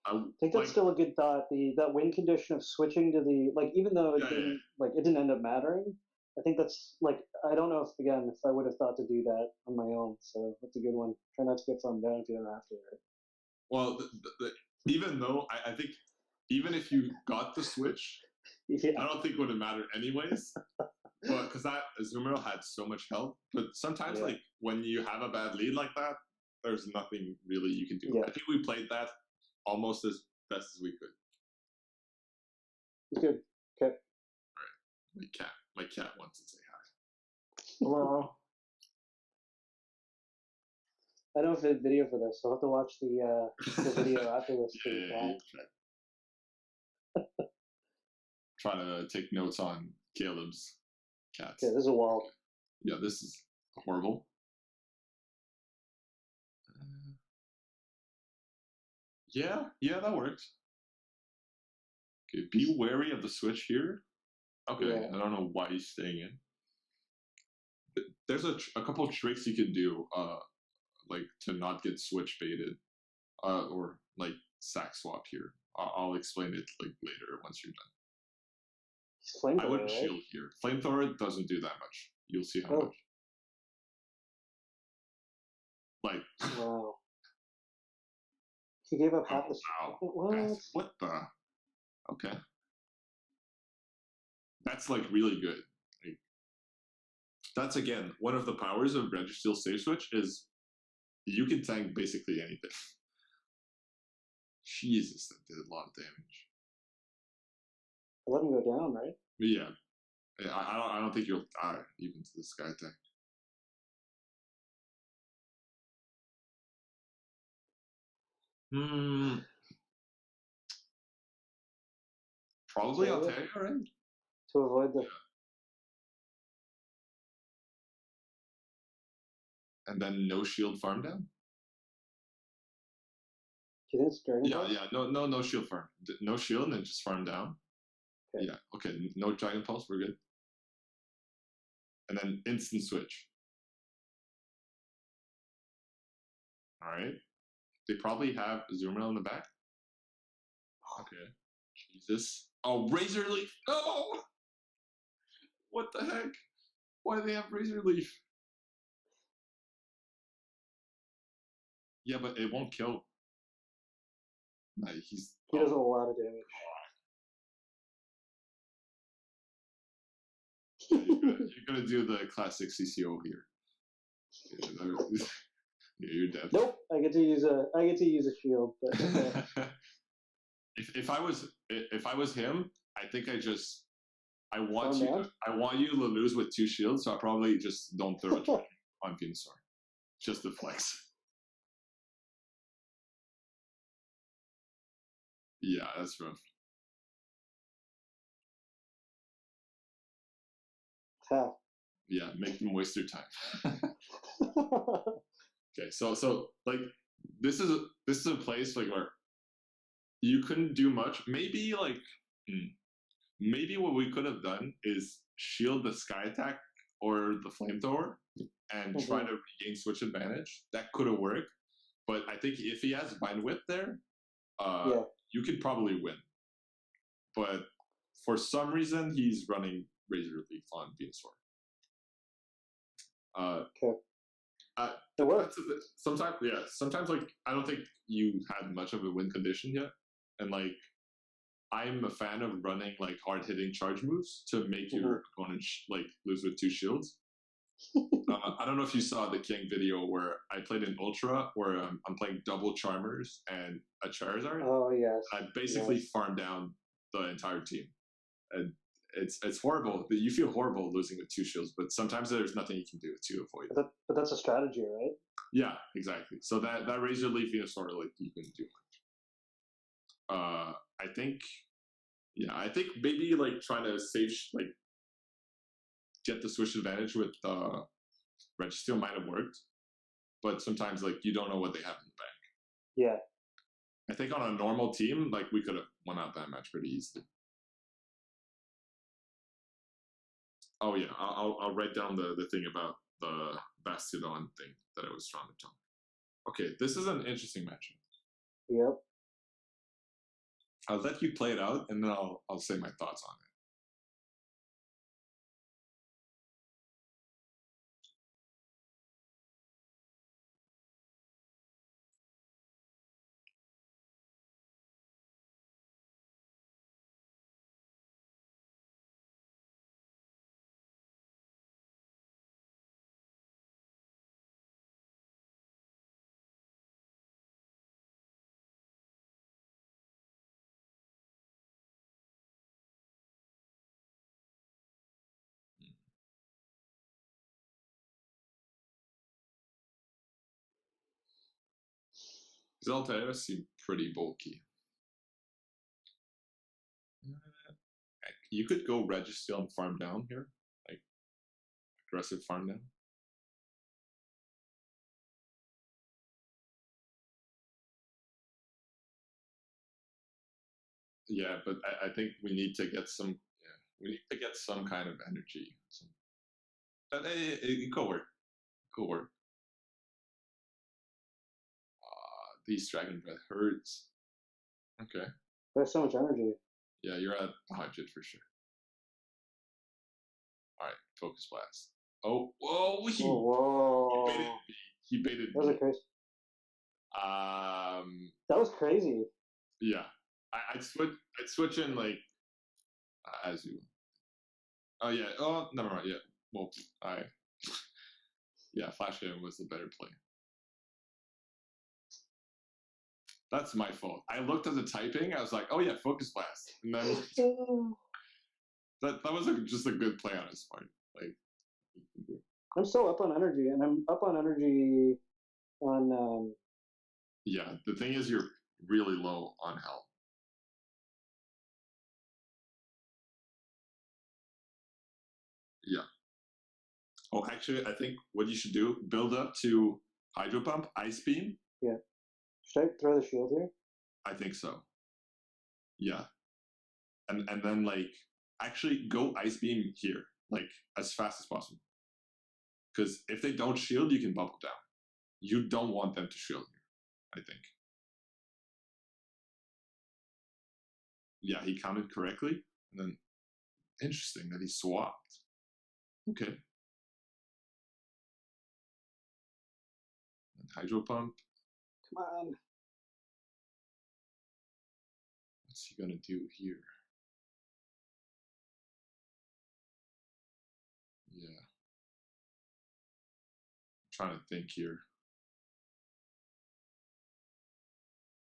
I think that's still a good thought. That win condition of switching to the like, even though it Yeah, yeah, didn't like it didn't end up mattering. I think that's like I don't know if again if I would have thought to do that on my own. So that's a good one. Try not to get farmed down if you don't have to. Right? well, even though I think even if you got the switch, Yeah. I don't think it would have mattered anyways. But because that Azumarill had so much health, but sometimes Yeah. like when you have a bad lead like that, there's nothing really you can do. Yeah. I think we played that almost as best as we could. It's good. Okay. My cat wants to say hi. Hello. I don't have a video for this, so I'll have to watch the video after this for the cat. Trying to take notes on Caleb's cats. Okay, this is a wall. Yeah, this is horrible. Yeah, that works. Okay, be wary of the switch here. Okay, Yeah. I don't know why he's staying in. There's a couple of tricks you can do, like to not get switch baited, or like sack swap here. I'll explain it like later once you're done. Flamethrower, I wouldn't right? shield here. Flamethrower doesn't do that much. You'll see how Oh. much. Like, Wow. He gave up half the. wow. What? What the? Okay. That's like really good. Like, that's again one of the powers of Registeel Save Switch is you can tank basically anything. Jesus, that did a lot of damage. I let him go down, right? But yeah, I don't think you'll die even to the Sky Tank. Probably I'll tell you, right? To avoid the. And then no shield farm down. Do you think it's Dragon Yeah, Pulse? yeah, no shield farm, no shield, and then just farm down. Okay. Yeah, okay, no Dragon Pulse, we're good. And then instant switch. All right, they probably have Azumarill in the back. Okay, Jesus. Oh, Razor Leaf. No. What the heck? Why do they have Razor Leaf? Yeah, but it won't kill. No, He does a lot of damage. You're gonna do the classic CCO here. Yeah, you're dead. Nope, I get to use a shield, but okay. if I was him, I think I want you to lose with 2 shields, so I probably just don't throw it on Venusaur. Just to flex. Yeah, that's rough. Half. Yeah, make them waste their time. Okay, so like this is a place like where you couldn't do much. Maybe maybe what we could have done is shield the Sky Attack or the Flamethrower and try to regain switch advantage. That could have worked, but I think if he has Bind Whip there, you could probably win. But for some reason, he's running Razor Leaf on Venusaur. Okay. It works. Sometimes like I don't think you had much of a win condition yet, and like I'm a fan of running like hard hitting charge moves to make your opponent like lose with 2 shields. I don't know if you saw the King video where I played an Ultra where I'm playing double Charmers and a Charizard. Oh yes. I basically farmed down the entire team, and it's horrible. You feel horrible losing with 2 shields, but sometimes there's nothing you can do to avoid it. But that's a strategy, right? Yeah, exactly. So that Razor Leaf Venusaur, like, you can do. I think maybe like trying to save, like, get the switch advantage with Registeel might have worked, but sometimes, like, you don't know what they have in the bank. Yeah. I think on a normal team, like, we could have won out that match pretty easily. Oh yeah, I'll write down the thing about the Bastiodon thing that I was trying to talk. Okay, this is an interesting matchup. Yep. I'll let you play it out, and then I'll say my thoughts on it. Zeltaira seem pretty bulky. You could go Registeel and farm down here, like aggressive farm down. Yeah, but I think we need to get some. Yeah, we need to get some kind of energy. But it could work. Could work. These Dragon Breath hurts. Okay. There's so much energy. Yeah, you're at 100 for sure. All right, Focus Blast. Oh, whoa! Whoa! He baited That was crazy. That was crazy. Yeah, I'd switch in, like, as you. Oh yeah. Oh, never mind. Yeah. Well, yeah, Flash Cannon was the better play. That's my fault. I looked at the typing. I was like, oh yeah, Focus Blast, and then that was just a good play on his part. Like, I'm still up on energy, and I'm up on energy on. Yeah, the thing is, you're really low on health. Yeah. Oh, actually, I think what you should do, build up to Hydro Pump, Ice Beam. Yeah. Should I throw the shield here? I think so. Yeah. And then, like, actually go Ice Beam here, like, as fast as possible. Because if they don't shield, you can bubble down. You don't want them to shield here, I think. Yeah, he counted correctly. And then, interesting that he swapped. Okay. And Hydro Pump. Come on. What's he gonna do here? Yeah. I'm trying to think here.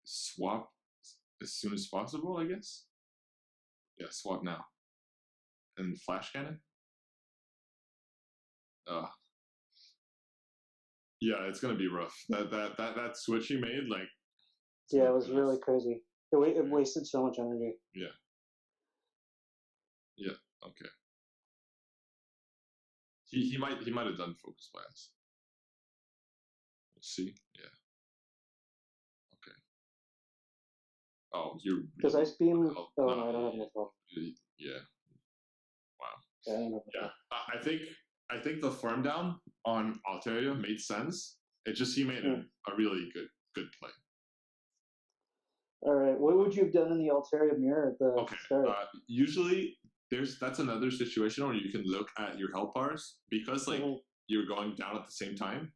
Swap as soon as possible, I guess. Yeah, swap now. And Flash Cannon. Yeah, it's gonna be rough. That switch he made, like. Yeah, it was really crazy. It wasted so much energy. Yeah. Yeah. Okay. He might have done Focus Blast. We'll see. Yeah. Okay. Oh, you're. Does Ice Beam? Oh no, I don't have enough health. Yeah. Wow. Yeah, I don't have enough. I think the farm down on Altaria made sense. It just, he made a really good play. All right, what would you have done in the Altaria mirror at the start? Usually that's another situation where you can look at your health bars, because, like, you're going down at the same time.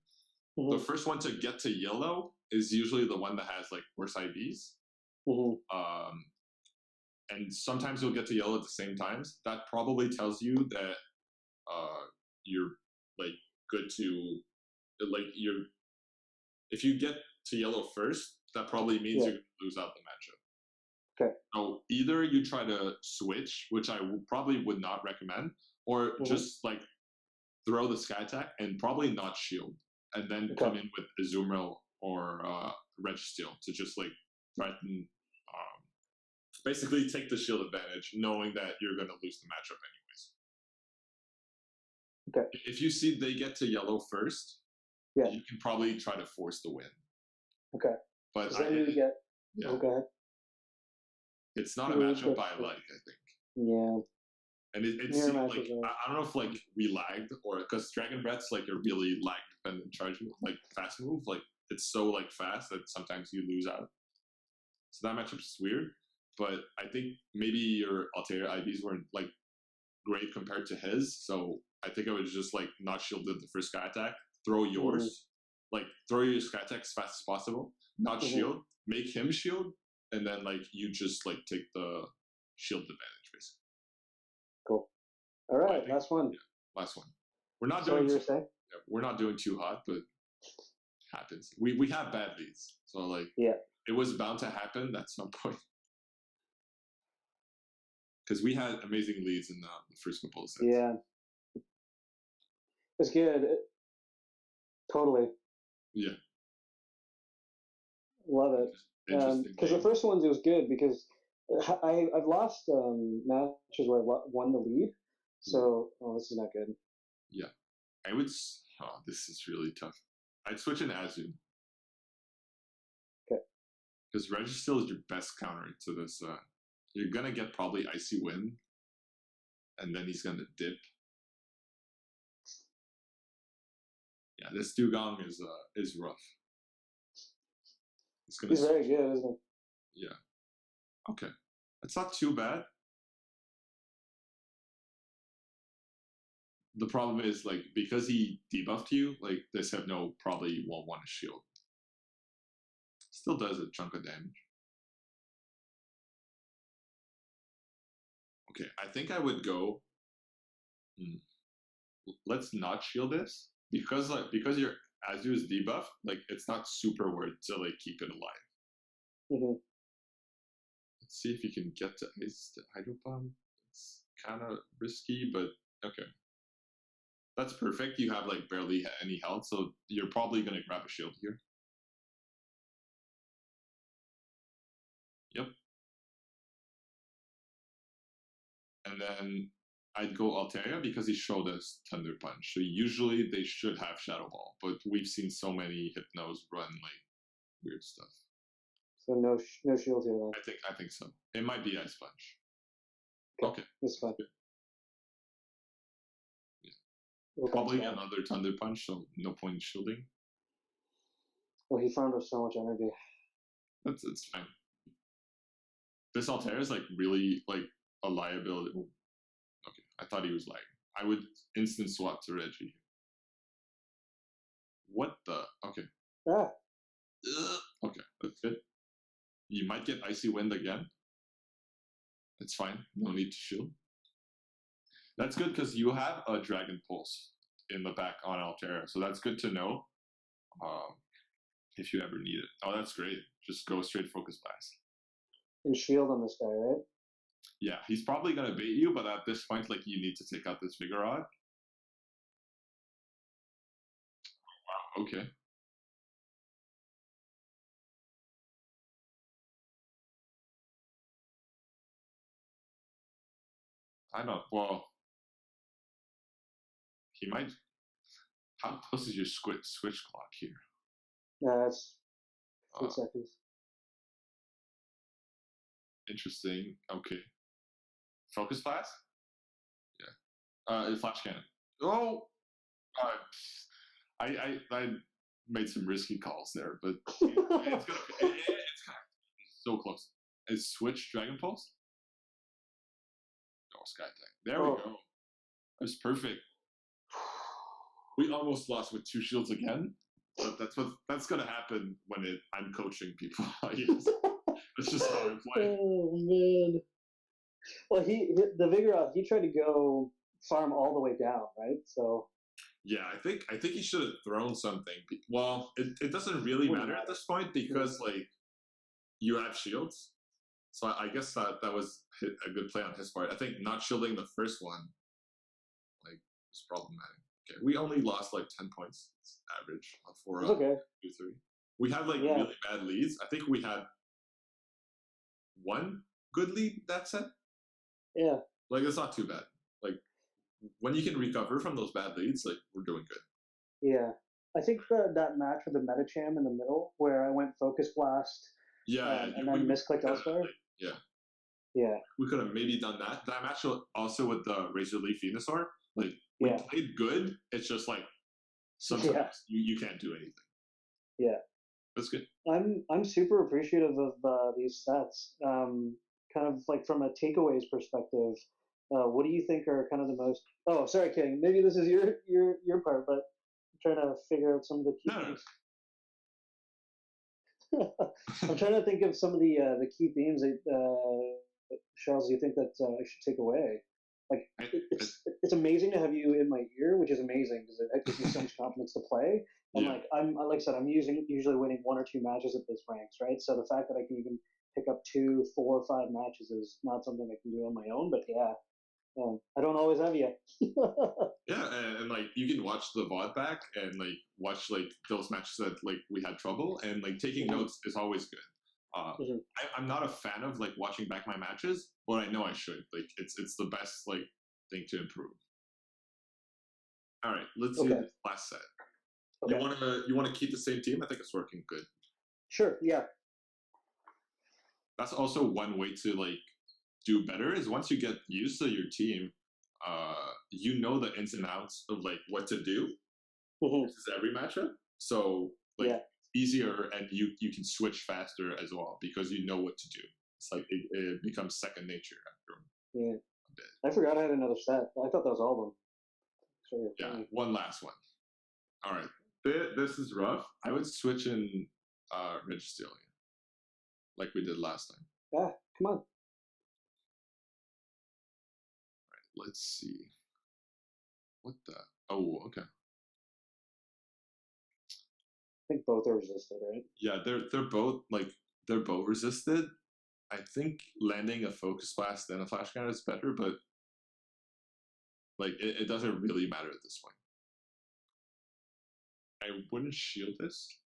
The first one to get to yellow is usually the one that has, like, worse IVs. And sometimes you'll get to yellow at the same times. That probably tells you that you're, like, good to, like, if you get to yellow first, that probably means you're going to lose out the matchup. Okay. So either you try to switch, which I probably would not recommend, or just like throw the sky attack and probably not shield, and then come in with Azumarill or Registeel to just like threaten, basically take the shield advantage, knowing that you're going to lose the matchup anyways. Okay. If you see they get to yellow first, you can probably try to force the win. Okay. But then you get. Yeah. Okay. It's not a matchup I like, I think. Yeah. And it seemed like, I don't know if like we lagged, or because Dragon Breath's like a really lag dependent charge move, like fast move, like it's so like fast that sometimes you lose out. So that matchup is weird, but I think maybe your Altair IVs weren't like great compared to his, so I think I would just like not shielded the first sky attack, throw yours, like throw your sky attack as fast as possible, not shield, make him shield, and then like you just like take the shield advantage basically. Cool. All right, last one. Yeah, last one. We're not doing. We're not doing too hot, but it happens. We have bad leads, so like it was bound to happen at some point. Because we had amazing leads in the first couple of sets. Yeah, it's good. Totally. Yeah. Love it. Because the first ones it was good because I've lost matches where I won the lead. So this is not good. Yeah, I would. Oh, this is really tough. I'd switch in Azu. Okay. Because Registeel is your best counter to this. You're gonna get probably Icy Wind, and then he's gonna dip. Yeah, this Dugong is rough. He's very good, isn't he? Yeah. Okay, it's not too bad. The problem is like because he debuffed you, like this Hypno probably won't want to shield. Still does a chunk of damage. Okay, I think I would go. Let's not shield this because your Azu is debuffed. Like it's not super worth to like keep it alive. Let's see if you can get to Ice to Hydro Bomb. It's kind of risky, but okay. That's perfect. You have like barely any health, so you're probably gonna grab a shield here. Yep. And then I'd go Altaria because he showed us Thunder Punch. So usually they should have Shadow Ball, but we've seen so many Hypnos run like weird stuff. So no shield here then. I think so. It might be Ice Punch. Okay. That's fine. Yeah. Probably another Thunder Punch, so no point in shielding. Well, he farmed up so much energy. It's fine. This Altair is like really like a liability. Okay, I thought he was lagging. I would instant swap to Reggie. What the? Okay. Okay, that's good. You might get Icy Wind again. It's fine. No need to shield. That's good because you have a Dragon Pulse in the back on Altera, so that's good to know if you ever need it. Oh, that's great. Just go straight Focus Blast. And shield on this guy, right? Yeah, he's probably going to bait you, but at this point, like, you need to take out this Vigorod. Wow, okay. I know. Well, he might. How close is your switch clock here? It's 8 seconds. Interesting. Okay. Focus Blast? Yeah. Flash Cannon. Oh! I made some risky calls there, but it's gonna so close. Is Switch Dragon Pulse? Oh, Sky Attack. There we go. That's perfect. We almost lost with 2 shields again, but that's gonna happen when I'm coaching people. That's just how I play. Oh man. Well, the Vigorot, he tried to go farm all the way down, right? So. Yeah, I think he should have thrown something. Well, it doesn't really matter at this point because like you have shields, So I guess that was a good play on his part. I think not shielding the first one, like, was problematic. Okay, we only lost like 10 points average for It's okay. 2-3. We had like really bad leads. I think we had one good lead that set. Yeah. Like, it's not too bad. Like, when you can recover from those bad leads, like, we're doing good. Yeah. I think that match with the Metacham in the middle, where I went Focus Blast, and then misclicked elsewhere. Yeah. Yeah. We could have maybe done that. That match also with the Razor Leaf Venusaur, like, we played good. It's just like sometimes you can't do anything. Yeah. That's good. I'm super appreciative of these sets. Kind of like from a takeaways perspective, what do you think are kind of the most? Oh, sorry, King. Maybe this is your part, but I'm trying to figure out some of the key things. I'm trying to think of some of the key themes that Charles, you think that I should take away. Like it's amazing to have you in my ear, which is amazing because it gives me so much confidence to play. And like I said, I'm usually winning 1 or 2 matches at this ranks, right? So the fact that I can even pick up 2, 4, 5 matches is not something I can do on my own. But I don't always have you. Yeah, and like you can watch the VOD back and like watch like those matches that like we had trouble, and like taking notes is always good. I'm not a fan of like watching back my matches, but I know I should. Like it's the best like thing to improve. All right, let's do this last set. Okay. You wanna keep the same team? I think it's working good. Sure. Yeah. That's also one way to like do better is once you get used to your team, you know the ins and outs of like what to do. This is every matchup, so like easier, and you can switch faster as well because you know what to do. It's like it becomes second nature after a bit. I forgot I had another set. I thought that was all of them. So yeah, one last one. All right, this is rough. I would switch in Registelia like we did last time. Yeah, come on. Let's see. What the? Oh, okay. I think both are resisted, right? Yeah, they're both resisted. I think landing a Focus Blast and a Flash Cannon is better, but like it doesn't really matter at this point. I wouldn't shield this.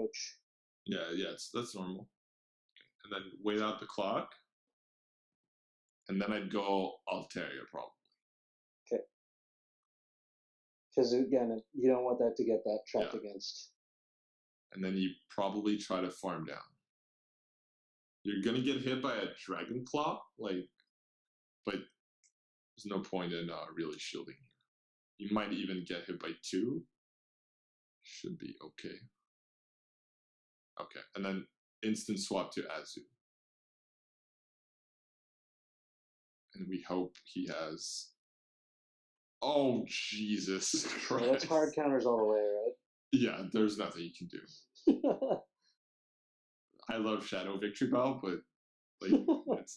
Ouch. Yeah, that's normal. Okay. And then wait out the clock. And then I'd go Altaria probably. Okay. Because again, you don't want that to get that trapped against. And then you probably try to farm down. You're gonna get hit by a Dragon Claw, like, but there's no point in really shielding here. You might even get hit by 2. Should be okay. Okay, and then instant swap to Azu. And we hope he has. Oh, Jesus Christ. Yeah, that's hard counters all the way, right? Yeah, there's nothing you can do. I love Shadow Victory Bell, but like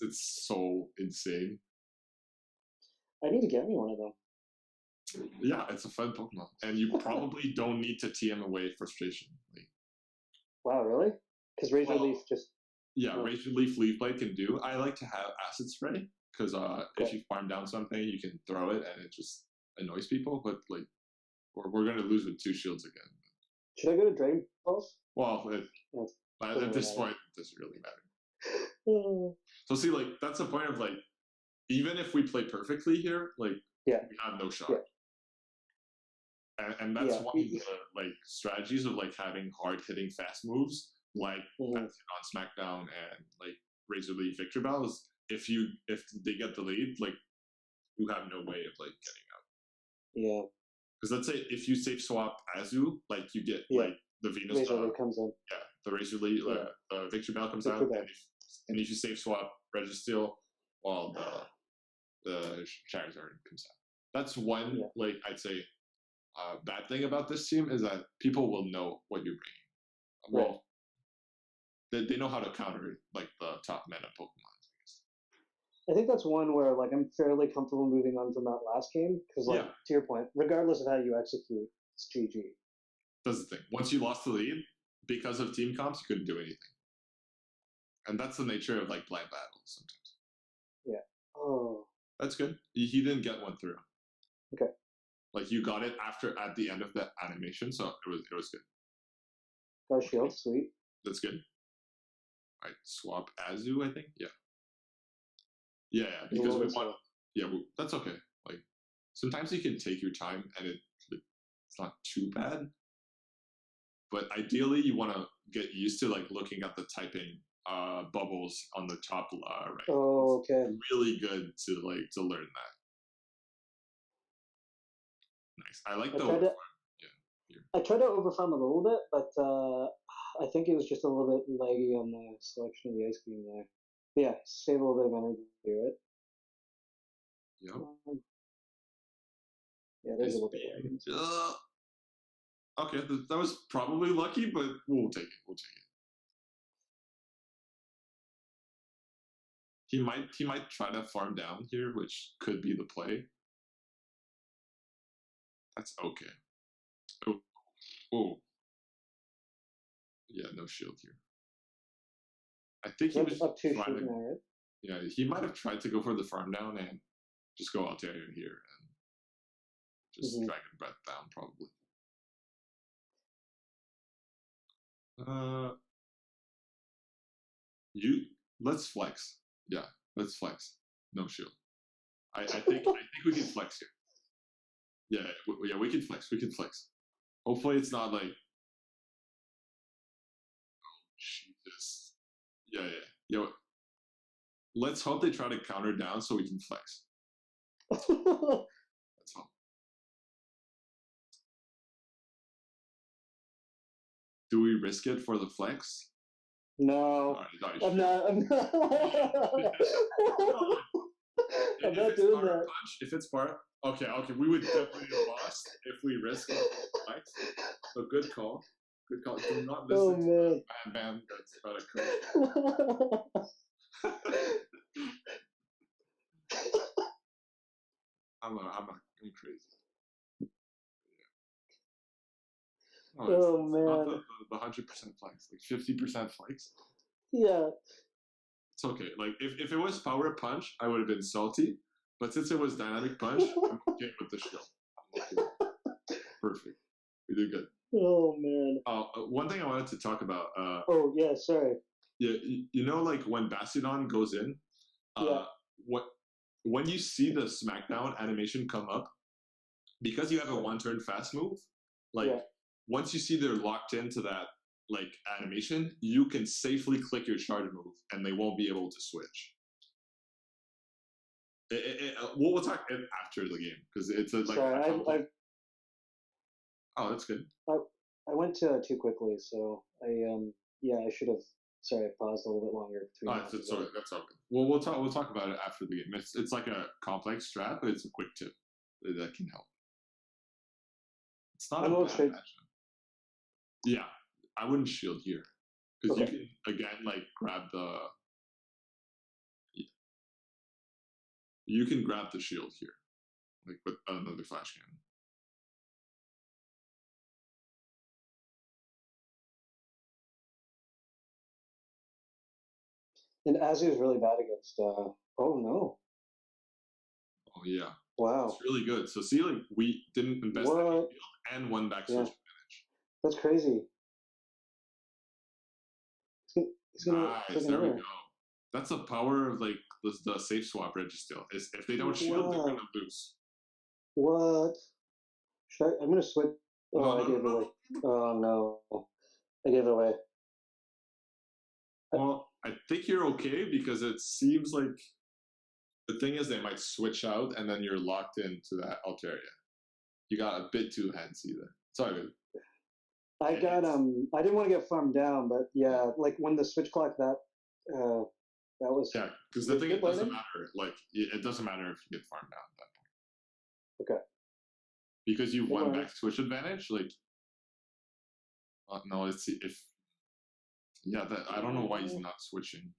it's so insane. I need to get me one of them. Yeah, it's a fun Pokemon, and you probably don't need to TM away frustration. Like, wow, really? Because Razor Leaf just. Yeah, Razor Leaf Leaf Blade can do. I like to have Acid Spray because if you farm down something, you can throw it, and it just annoys people. But like, we're gonna lose with 2 shields again. Should I go to Dragon Pulse? Well, at this point, it doesn't really matter. So see, like that's the point of like, even if we play perfectly here, like we have no shot. And that's one of the like strategies of like having hard hitting fast moves like on SmackDown and like Razor Leaf Victory Bell is if they get the lead, like you have no way of like getting out. Yeah. Because let's say if you safe swap Azu, like you get like the Venus Razor Leaf comes in. Yeah, the Razor Leaf Victory Bell comes out, and if you safe swap Registeel, well the Charizard comes out. That's one like I'd say bad thing about this team is that people will know what you're bringing. Well, they know how to counter like the top meta Pokemon. I think that's one where like I'm fairly comfortable moving on from that last game because like to your point, regardless of how you execute, it's GG. That's the thing. Once you lost the lead, because of team comps, you couldn't do anything. And that's the nature of like blind battles sometimes. Yeah. Oh. That's good. He didn't get one through. Okay. Like you got it at the end of the animation, so it was good. Got a shield, sweet. That's good. All right, swap Azu, I think. Yeah. Yeah, because we want. Yeah, that's okay. Like sometimes you can take your time, and it's not too bad. But ideally, you want to get used to like looking at the typing bubbles on the top right. Oh, okay. It's really good to learn that. Nice. I like the. I tried to overfarm a little bit, but I think it was just a little bit laggy on the selection of the ice cream there. But yeah, save a little bit of energy to do it. Yep. Yeah, there's a little bit of lag. Okay, that was probably lucky, but we'll take it. We'll take it. He might try to farm down here, which could be the play. That's okay. Oh. Yeah, no shield here. I think he was up to trying to. Now, right? Yeah, he might have tried to go for the farm down and just go Altair here and just Dragon Breath down, probably. Let's flex. Yeah, let's flex. No shield. I think we can flex here. Yeah, we can flex. We can flex. Hopefully, it's not like. Oh, Jesus. Yeah. Let's hope they try to counter down so we can flex. Let's hope. Do we risk it for the flex? No, I'm not. I'm not doing that. Punch, if it's part, okay, we would definitely have lost if we risk it. Right? So good call. Good call. Do not listen to the man that's trying to crash. I'm crazy. Yeah. Oh man. Not the 100% flex, like 50% flex. Yeah. It's okay. Like if it was power punch, I would have been salty. But since it was dynamic punch, I'm okay with the shield. Okay. Perfect. We did good. Oh man. One thing I wanted to talk about. Oh yeah, sorry. Yeah, you know, like when Bastion goes in, when you see the Smackdown animation come up, because you have a one-turn fast move, like once you see they're locked into that like animation, you can safely click your charge move, and they won't be able to switch. We'll talk after the game because it's like. Sorry, Oh, that's good. I went too quickly, so I should have. Sorry, I paused a little bit longer between. Sorry, that's okay. Well, we'll talk about it after the game. It's like a complex strat, but it's a quick tip that can help. It's not a bad matchup. Yeah, I wouldn't shield here because you can again like grab the. You can grab the shield here, like with another flash cannon. And Azu is really bad against. Oh no. Oh yeah. Wow. It's really good. So see, like we didn't invest in the field and won back switch advantage. That's crazy. He's gonna nice. There we go. That's the power of like the safe swap register. Is if they don't shield, they're gonna lose. What? I'm gonna switch. Oh, I gave it away. Oh no, I gave it away. Well, I think you're okay because it seems like the thing is they might switch out and then you're locked into that Altaria. You got a bit too handsy there. Sorry, dude. I got I didn't want to get farmed down, but yeah, like when the switch clock that was because the thing it doesn't matter. Like it doesn't matter if you get farmed down at that point. Okay. Because you won back switch advantage, like no, let's see if that I don't know why he's not switching.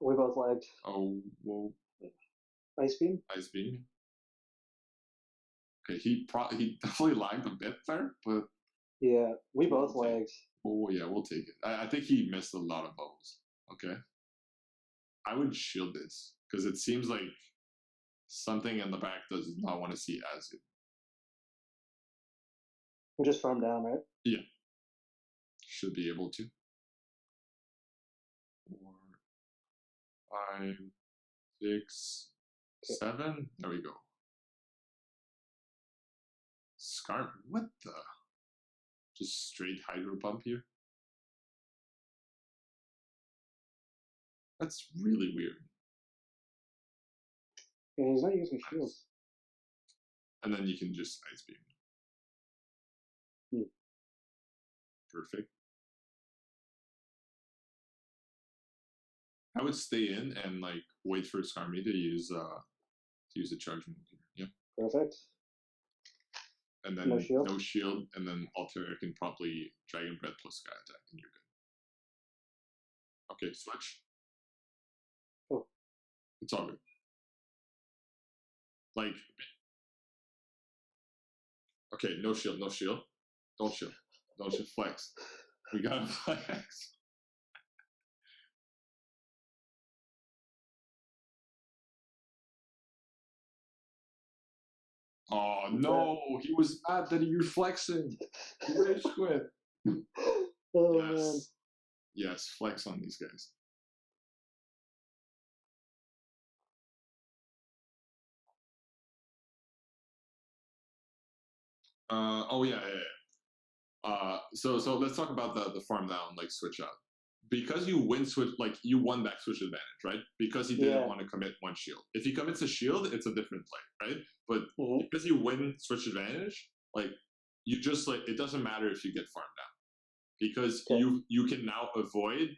We both lagged. Oh whoa. Ice beam? Ice beam. Okay, he definitely lagged a bit there, but Yeah, we both We'll take lagged. Oh yeah, we'll take it. I think he missed a lot of bubbles. Okay, I would shield this because it seems like something in the back does not want to see Azu. We just farm down, right? Yeah, should be able to. 4, 5, 6, 7. There we go. Scarp. What the? Just straight hydro pump here. That's really weird. Yeah, he's not using shields. And then you can just ice beam. Hmm. Perfect. I would stay in and like wait for Skarmy to use a charge move here. Yeah. Perfect. And then No shield, and then Altair can probably Dragon Breath plus Sky Attack, and you're good. Okay, switch. Oh. It's all good. Like, okay, no shield. Don't shield. Don't shield. Flex. We gotta flex. Oh no, he was mad that you're flexing. Rage quit. Oh Yes. man. Yes, flex on these guys. Oh yeah. So let's talk about the farm down like switch out. Because you win switch, like you won that switch advantage, right? Because he didn't want to commit one shield. If he commits a shield, it's a different play, right? But because you win switch advantage, like you just like it doesn't matter if you get farmed down, because you can now avoid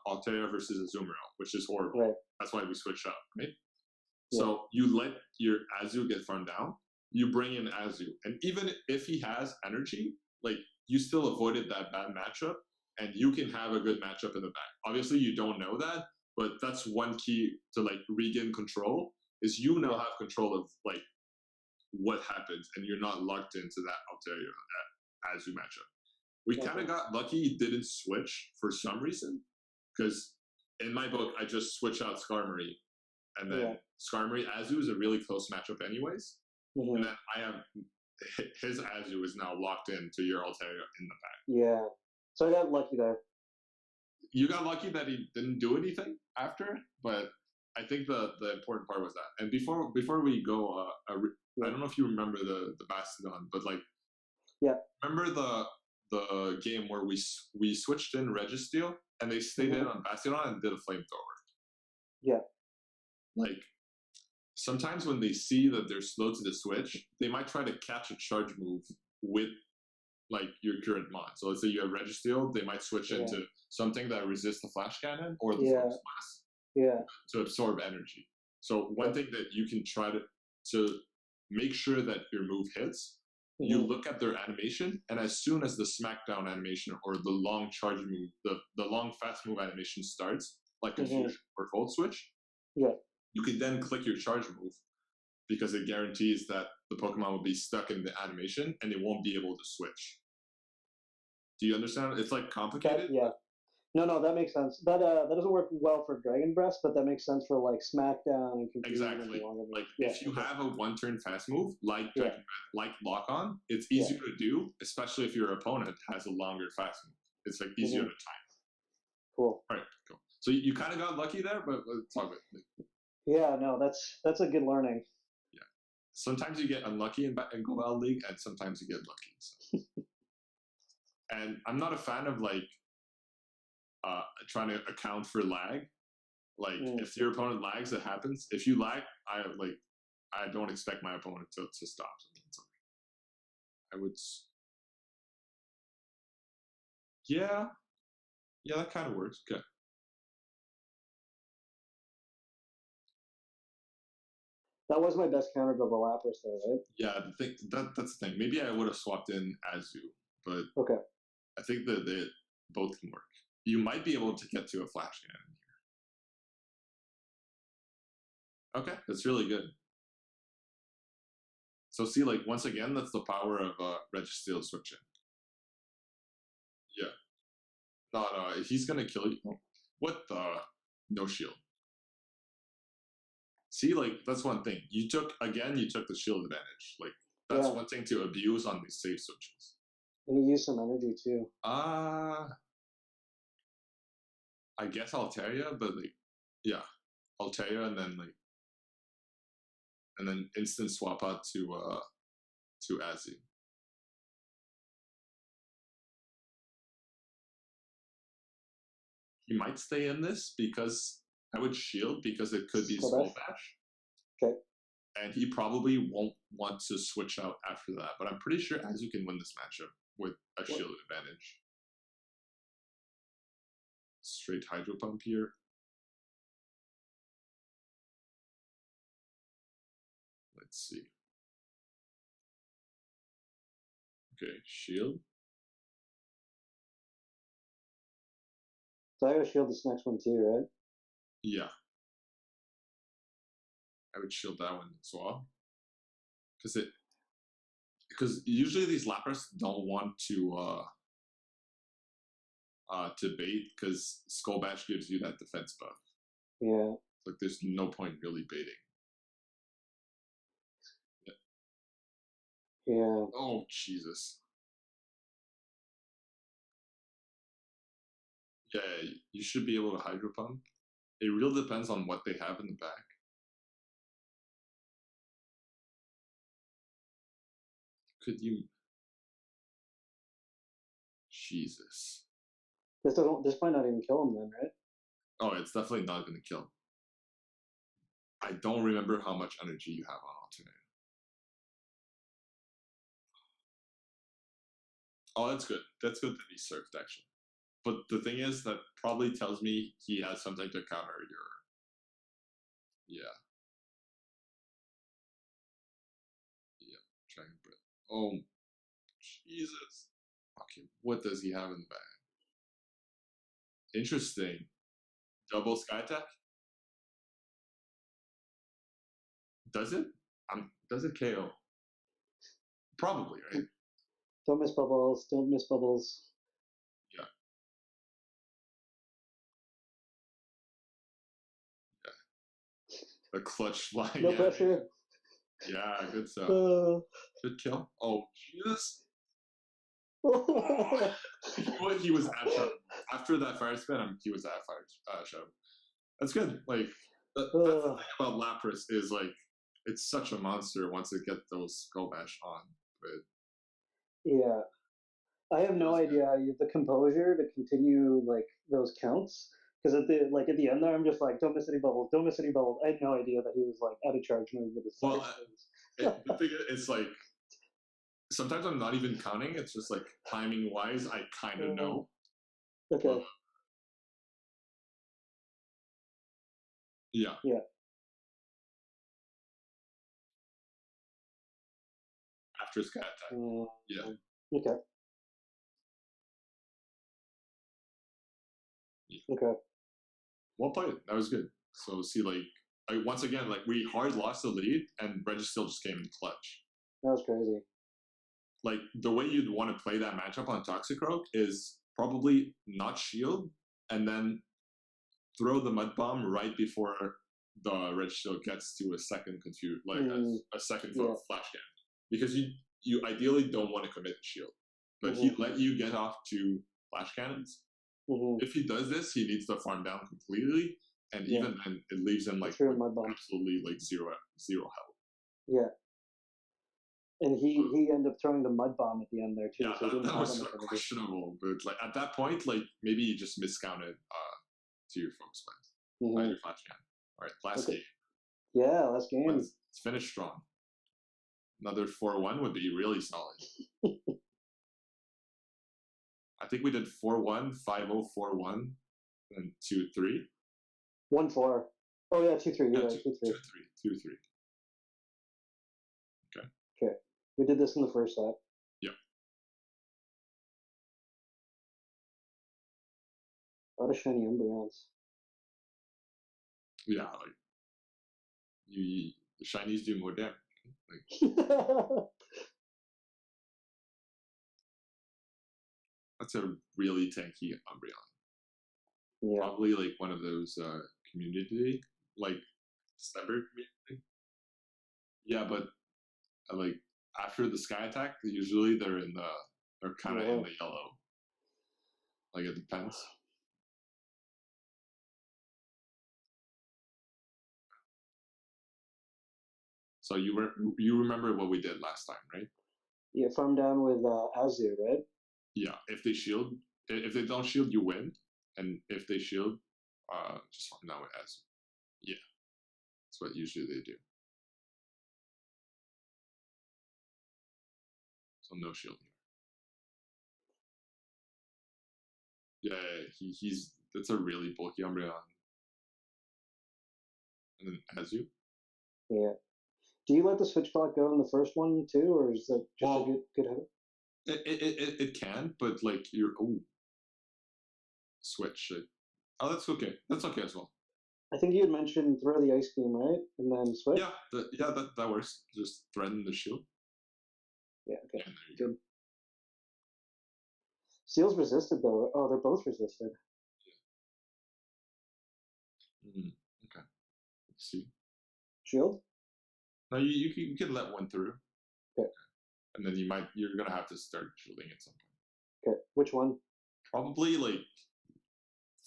Altair versus Azumarill, which is horrible. Right. That's why we switched up, right? Yeah. So you let your Azu get farmed down, you bring in Azu, and even if he has energy, like you still avoided that bad matchup, and you can have a good matchup in the back. Obviously, you don't know that, but that's one key to like regain control. Is you now have control of like what happens, and you're not locked into that Altair that Azu matchup. We kind of got lucky he didn't switch for some reason, because in my book I just switch out Skarmory, and then Skarmory Azu is a really close matchup anyways, and then I have his Azu is now locked into your Altair in the back. Yeah, so I got lucky there. You got lucky that he didn't do anything after, but I think the important part was that. And before we go, I don't know if you remember the Bastodon, but like, remember the game where we switched in Registeel and they stayed in on Bastodon and did a flamethrower. Yeah. Like sometimes when they see that they're slow to the switch, they might try to catch a charge move with like your current mod. So let's say you have Registeel, they might switch into something that resists the flash cannon or the flash blast to absorb energy. So one thing that you can try to make sure that your move hits, you look at their animation, and as soon as the smackdown animation or the long charge move, the long fast move animation starts, like a fusion or fold switch, you can then click your charge move, because it guarantees that the Pokemon will be stuck in the animation and it won't be able to switch. Do you understand? It's like complicated. No, that makes sense. That doesn't work well for Dragon Breath, but that makes sense for like Smackdown and exactly. Like if you have a one-turn fast move like Dragon Breath, like Lock On, it's easier to do, especially if your opponent has a longer fast move. It's like easier to time. Cool. All right, cool. So you kind of got lucky there, but let's talk about it. Yeah, no, that's a good learning. Yeah, sometimes you get unlucky in Global League, and sometimes you get lucky. So. And I'm not a fan of like trying to account for lag. Like if your opponent lags, it happens. If you lag, I don't expect my opponent to stop. I would. Yeah, that kind of works. Okay. That was my best counter to the Lapras, though, right? Yeah, that's the thing. Maybe I would have swapped in Azu, but I think that they both can work. You might be able to get to a flash cannon here. Okay, that's really good. So see, like once again, that's the power of Registeel switching. No, he's gonna kill you. What the? No shield. See, like that's one thing. You took the shield advantage. Like that's one thing to abuse on these save switches. And you use some energy too. I guess Altaria, but like, yeah, Altaria, and then instant swap out to Azzy. He might stay in this because I would shield because it could be Skull Bash. Okay. And he probably won't want to switch out after that. But I'm pretty sure Azzy can win this matchup with a shield advantage. Straight Hydro Pump here. Let's see. Okay, shield. So I gotta shield this next one too, right? Yeah. I would shield that one as well. Because usually these Lapras don't want to bait because Skull Bash gives you that defense buff. Yeah. Like there's no point really baiting. Yeah. Oh Jesus. Yeah, you should be able to Hydro Pump. It really depends on what they have in the back. Could you? Jesus. This might not even kill him then, right? Oh, it's definitely not going to kill. I don't remember how much energy you have on alternate. Oh, that's good. That's good that he surfed, actually. But the thing is, that probably tells me he has something to counter your... Yeah. Yeah. Dragon Breath. Oh, Jesus. Okay, what does he have in the bag? Interesting. Double Sky Attack? Does it? Does it KO? Probably, right? Don't miss bubbles. Don't miss bubbles. Yeah. Yeah. A clutch flying. No pressure. Yeah, good stuff. Good kill. Oh, Jesus. He was at Shadow. After that fire spin, he was at Shadow. That's good. Like, that's the thing about Lapras is, like, it's such a monster once it gets those Skull Bash on. But yeah. I have no idea how you have the composure to continue, like, those counts. Because at the end there, I'm just like, don't miss any bubbles, don't miss any bubbles. I had no idea that he was, like, out of charge move with his fire spins. The thing is, it's like, sometimes I'm not even counting. It's just like timing wise, I kind of know. Okay. Yeah. Yeah. After Sky Attack. Yeah. Okay. Yeah. Okay. Well played. That was good. So see, like once again, like we hard lost the lead, and Registeel just came in clutch. That was crazy. Like the way you'd want to play that matchup on Toxicroak is probably not shield, and then throw the Mud Bomb right before the Registeel gets to a second a second flash cannon, because you ideally don't want to commit shield, but he let you get off to flash cannons. If he does this, he needs to farm down completely, and even then, it leaves him like absolutely like zero health. Yeah. And he ended up throwing the Mud Bomb at the end there too. Yeah, so that was questionable, but like at that point, like maybe you just miscounted to your folks' plans. Your flash cannon. All right, last game. Yeah, last game. Let's finish strong. Another 4-1 would be really solid. I think we did 4-1, 5-0, 4-1, and 2-3. 1-4. Oh yeah, 2-3. Yeah, 2-3. 2-3. Okay. Okay. We did this in the first set. Yeah. A lot of shiny Umbreons. Yeah, like the shinies do more damage. Like That's a really tanky Umbreon. Yeah. Probably like one of those community, like December community. Yeah, but like after the sky attack, usually they're kind of in the yellow. Like it depends. So you remember what we did last time, right? Yeah, farm down with Azu, right? Yeah. If they don't shield, you win, and if they shield, just farm down with Azu. Yeah, that's what usually they do. So no shield here. Yeah, he's that's a really bulky Umbreon. And then Azu. Yeah. Do you let the switch clock go in the first one too, or is that just a good hook? It can, but like you're switch. Oh, that's okay. That's okay as well. I think you had mentioned throw the ice beam, right, and then switch. Yeah, that works. Just threaten the shield. Yeah. Okay. Good. Seal's resisted though. Oh, they're both resisted. Yeah. Okay. Let's see. Shield. No, you can let one through. Okay. And then you're gonna have to start shielding at some point. Okay. Which one? Probably like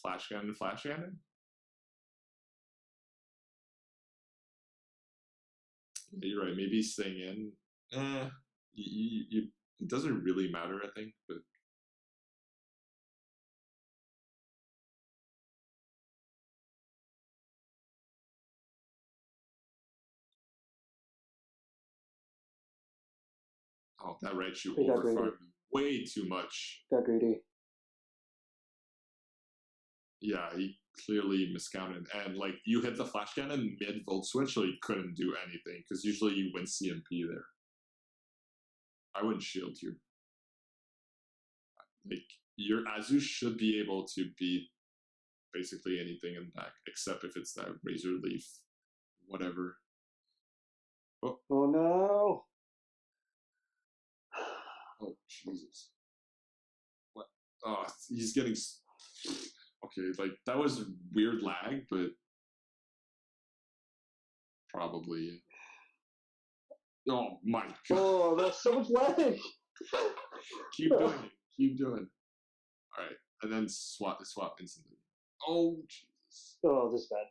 flash cannon. Yeah, you're right. Maybe staying in. It doesn't really matter, I think, but. Oh, that Raichu overfarmed way too much. Got greedy. Yeah, he clearly miscounted. And like you hit the flash cannon mid volt switch, so he couldn't do anything because usually you win CMP there. I wouldn't shield here. Like your Azu should be able to beat basically anything in back, except if it's that Razor Leaf, whatever. Oh no! Oh Jesus! What? Oh, he's getting. Okay, like that was weird lag, but probably. Oh my God! Oh, that's so much lag. Keep doing it. Keep doing. All right, and then swap instantly. Oh Jesus! Oh, this is bad.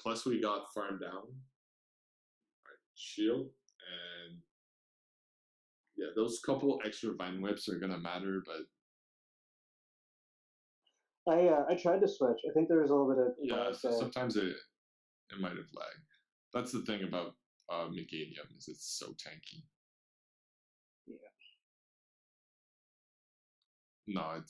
Plus we got farm down. All right, shield and yeah, those couple extra vine whips are gonna matter, but I tried to switch. I think there was a little bit of yeah. So sometimes it might have lagged. That's the thing about Meganium is it's so tanky. Yeah. No,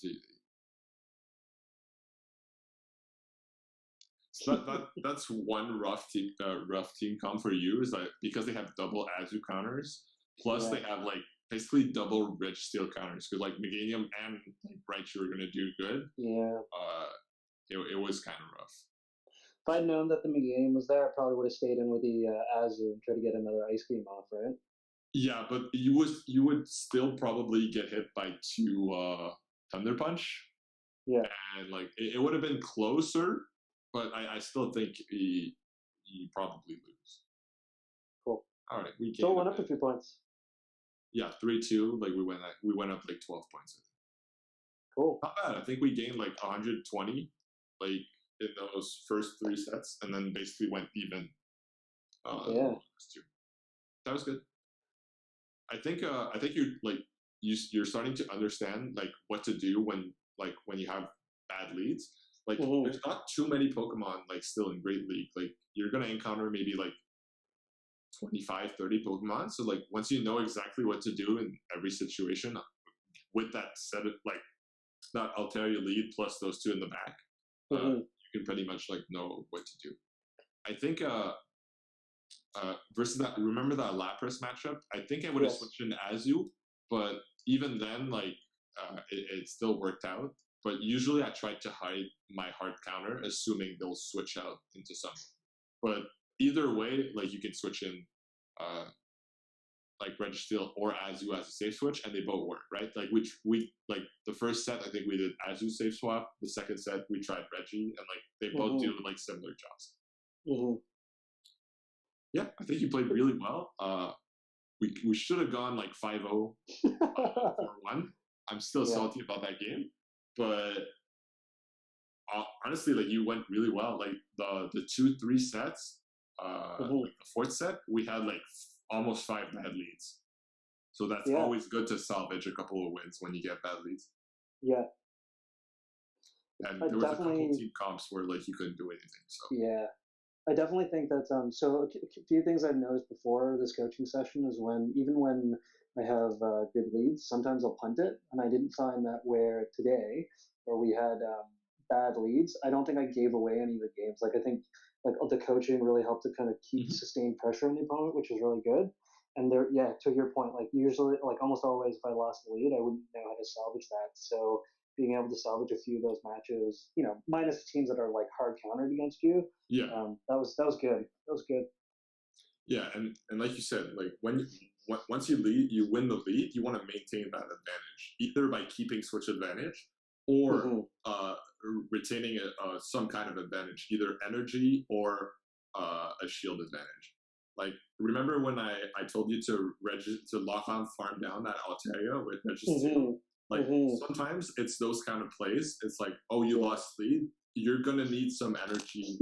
so that's one rough team comp for you is that because they have double Azu counters, plus they have like basically double rich steel counters because like Meganium and like Raichu are gonna do good. Yeah. It was kind of rough. If I'd known that the Meganium was there, I probably would have stayed in with the Azu and try to get another ice cream off, right? Yeah, but you would still probably get hit by two Thunder Punch. Yeah. And like it would have been closer, but I still think he probably lose. Cool. All right, we still went up a few points. Yeah, 3-2. Like we went up like 12 points. Cool. Not bad. I think we gained like 120, like in those first 3 sets, and then basically went even. Yeah. That was good. I think you're like you're starting to understand like what to do when you have bad leads. Like there's not too many Pokemon like still in Great League. Like you're gonna encounter maybe like 25, 30 Pokemon. So like once you know exactly what to do in every situation with that set of like that Altaria lead plus those 2 in the back, you can pretty much like know what to do. I think versus that, remember that Lapras matchup? I think I would have switched in Azu, but even then, like it still worked out. But usually, I tried to hide my hard counter, assuming they'll switch out into something. But either way, like you can switch in like Registeel or Azu as a safe switch, and they both work, right? Like which we like the first set I think we did Azu safe swap. The second set we tried Reggie, and like they both do like similar jobs. Yeah, I think you played really well. We should have gone like 5-0 4-1. I'm still salty about that game, but honestly, like you went really well. Like the 2-3 sets, like the fourth set, we had like almost 5 bad leads. So that's always good to salvage a couple of wins when you get bad leads. Yeah. And there was a couple team comps where like you couldn't do anything. So yeah, I definitely think that. So a few things I've noticed before this coaching session is even when I have good leads, sometimes I'll punt it, and I didn't find that where today, where we had bad leads, I don't think I gave away any of the games. Like I think like the coaching really helped to kind of keep sustained pressure on the opponent, which is really good. And there, to your point, like usually, like almost always, if I lost the lead, I wouldn't know how to salvage that. So being able to salvage a few of those matches, minus the teams that are like hard countered against you, that was good. That was good. Yeah, and like you said, like once you lead, you win the lead. You want to maintain that advantage, either by keeping switch advantage or retaining some kind of advantage, either energy or a shield advantage. Like, remember when I told you to lock on farm down that Altaria with Registeel? Like, sometimes it's those kind of plays. It's like, oh, you lost lead. You're going to need some energy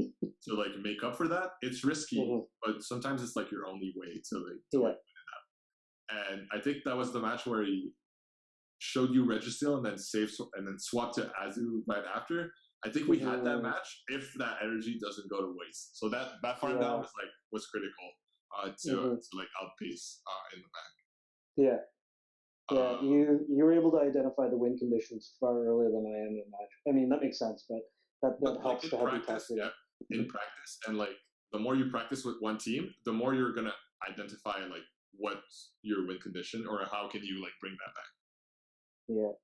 to, like, make up for that. It's risky, but sometimes it's, like, your only way to like, win it out. And I think that was the match where he showed you Registeel and then swapped to Azu right after. I think we had that match if that energy doesn't go to waste. So that farm down was critical to like outpace in the back. Yeah. Yeah, you were able to identify the win conditions far earlier than I am in the match. I mean, that makes sense, but that helps to have you tested. Yeah, in practice, and like the more you practice with one team, the more you're gonna identify like what's your win condition or how can you like bring that back. Yeah.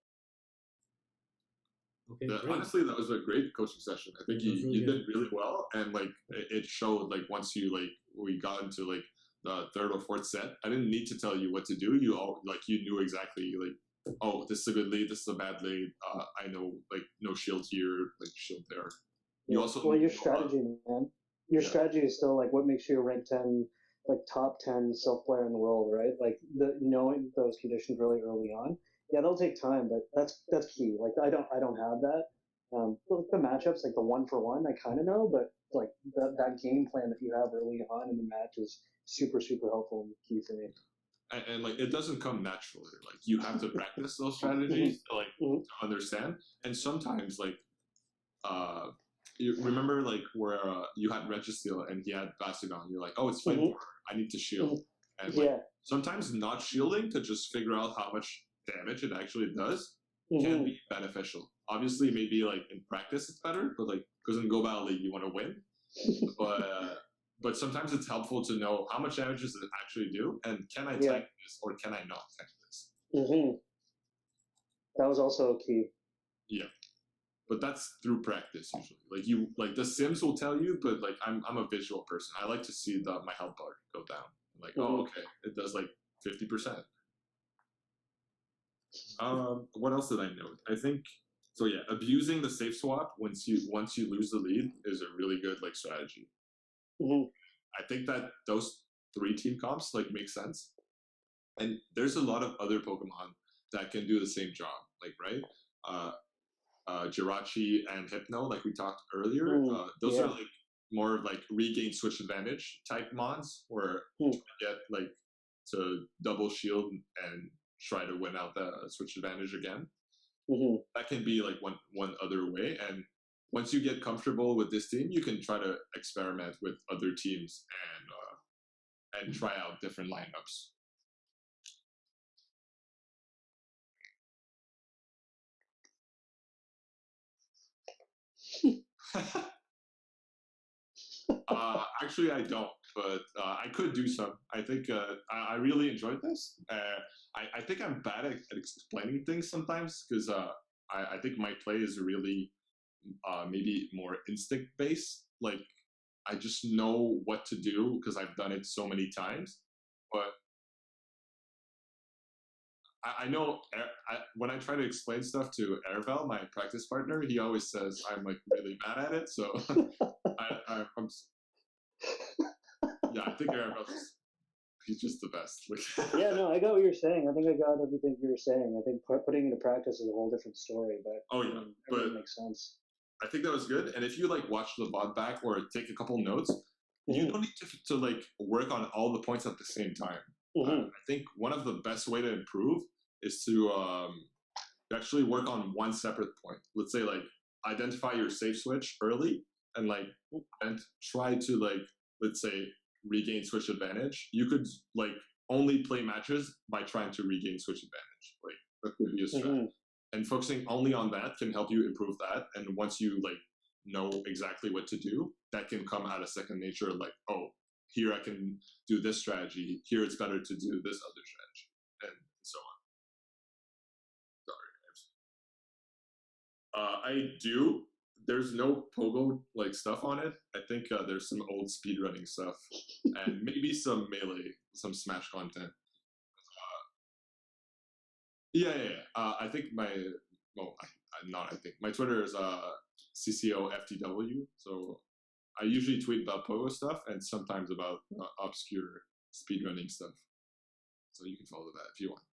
Okay, honestly, that was a great coaching session. I think you did really well, and like it showed like once we got into like the third or fourth set, I didn't need to tell you what to do. You knew exactly like, oh, this is a good lead, this is a bad lead. I know like no shield here, like shield there. You also your strategy, man. Your strategy is still like what makes you a rank 10, like top 10 self player in the world, right? Like knowing those conditions really early on. Yeah, they'll take time, but that's key. Like I don't have that. The matchups, like the 1-for-1, I kind of know, but like that game plan that you have early on in the match is super helpful and key for me. And like it doesn't come naturally. Like you have to practice those strategies to understand. And sometimes like you remember like where you had Registeel and he had Bastigon. You're like, oh, it's Flame I need to shield. And like sometimes not shielding to just figure out how much damage it actually does can be beneficial. Obviously, maybe like in practice it's better, but like because in Go Battle League you want to win. But sometimes it's helpful to know how much damage does it actually do, and can I tank this or can I not tank this? That was also key. Yeah, but that's through practice usually. Like the Sims will tell you, but like I'm a visual person. I like to see my health bar go down. I'm like, oh, okay, it does like 50%. What else did I note? I think so. Yeah, abusing the safe swap once you lose the lead is a really good like strategy. I think that those 3 team comps like make sense, and there's a lot of other Pokemon that can do the same job. Like Jirachi and Hypno, like we talked earlier. Those are like more like regain switch advantage type mons, where you get like to double shield and try to win out the switch advantage again. That can be like one other way, and once you get comfortable with this team, you can try to experiment with other teams and try out different lineups. Actually, I don't, but I could do some. I think I really enjoyed this. I think I'm bad at explaining things sometimes because I think my play is really maybe more instinct based. Like I just know what to do because I've done it so many times. But I know when I try to explain stuff to Ervel, my practice partner, he always says I'm like really bad at it. So I'm yeah, I think Ervel's he's just the best. Yeah, no, I got what you're saying. I think I got everything you were saying. I think putting it into practice is a whole different story, but oh yeah, everything makes sense. I think that was good. And if you like watch the VOD back or take a couple notes, you don't need to like work on all the points at the same time. I think one of the best way to improve is to actually work on one separate point. Let's say like identify your safe switch early and like and try to like let's say regain switch advantage. You could like only play matches by trying to regain switch advantage. Like that could be a strategy. And focusing only on that can help you improve that. And once you like know exactly what to do, that can come out of second nature. Like, oh, here I can do this strategy. Here it's better to do this other strategy, and so on. Sorry, I do. There's no pogo like stuff on it. I think there's some old speedrunning stuff, and maybe some melee, some Smash content. Yeah, yeah, yeah. I think not. I think my Twitter is Ccoftw. So I usually tweet about pogo stuff and sometimes about obscure speedrunning stuff. So you can follow that if you want.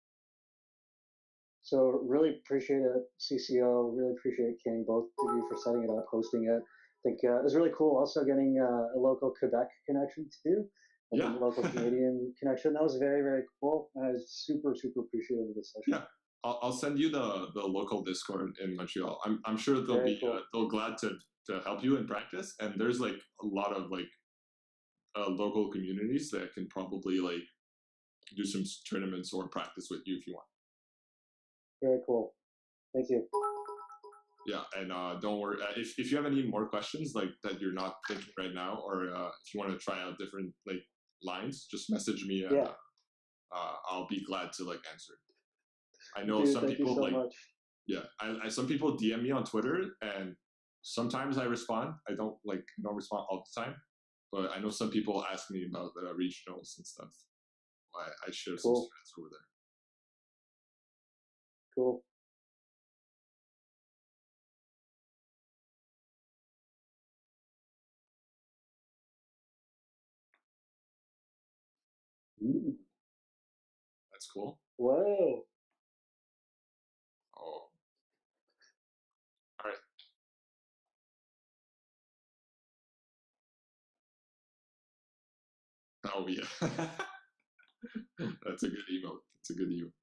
So really appreciate it, CCO. Really appreciate King, both of you for setting it up, hosting it. I think it was really cool. Also getting a local Quebec connection too, and a local Canadian connection. That was very, very cool. I was super, super appreciative of this session. Yeah. I'll send you the local Discord in Montreal. I'm sure they'll be cool. They'll glad to help you in practice. And there's like a lot of like local communities that can probably like do some tournaments or practice with you if you want. Very cool. Thank you. Yeah, and don't worry if you have any more questions like that you're not thinking right now, or if you want to try out different like lines, just message me and I'll be glad to like answer it. I know some people so like much. Yeah, I some people DM me on Twitter and sometimes I respond. I don't respond all the time, but I know some people ask me about the regionals and stuff. I share some strats over there. Cool. Ooh. That's cool. Whoa. Oh. All right. Oh yeah. That's a good emote. That's a good emote.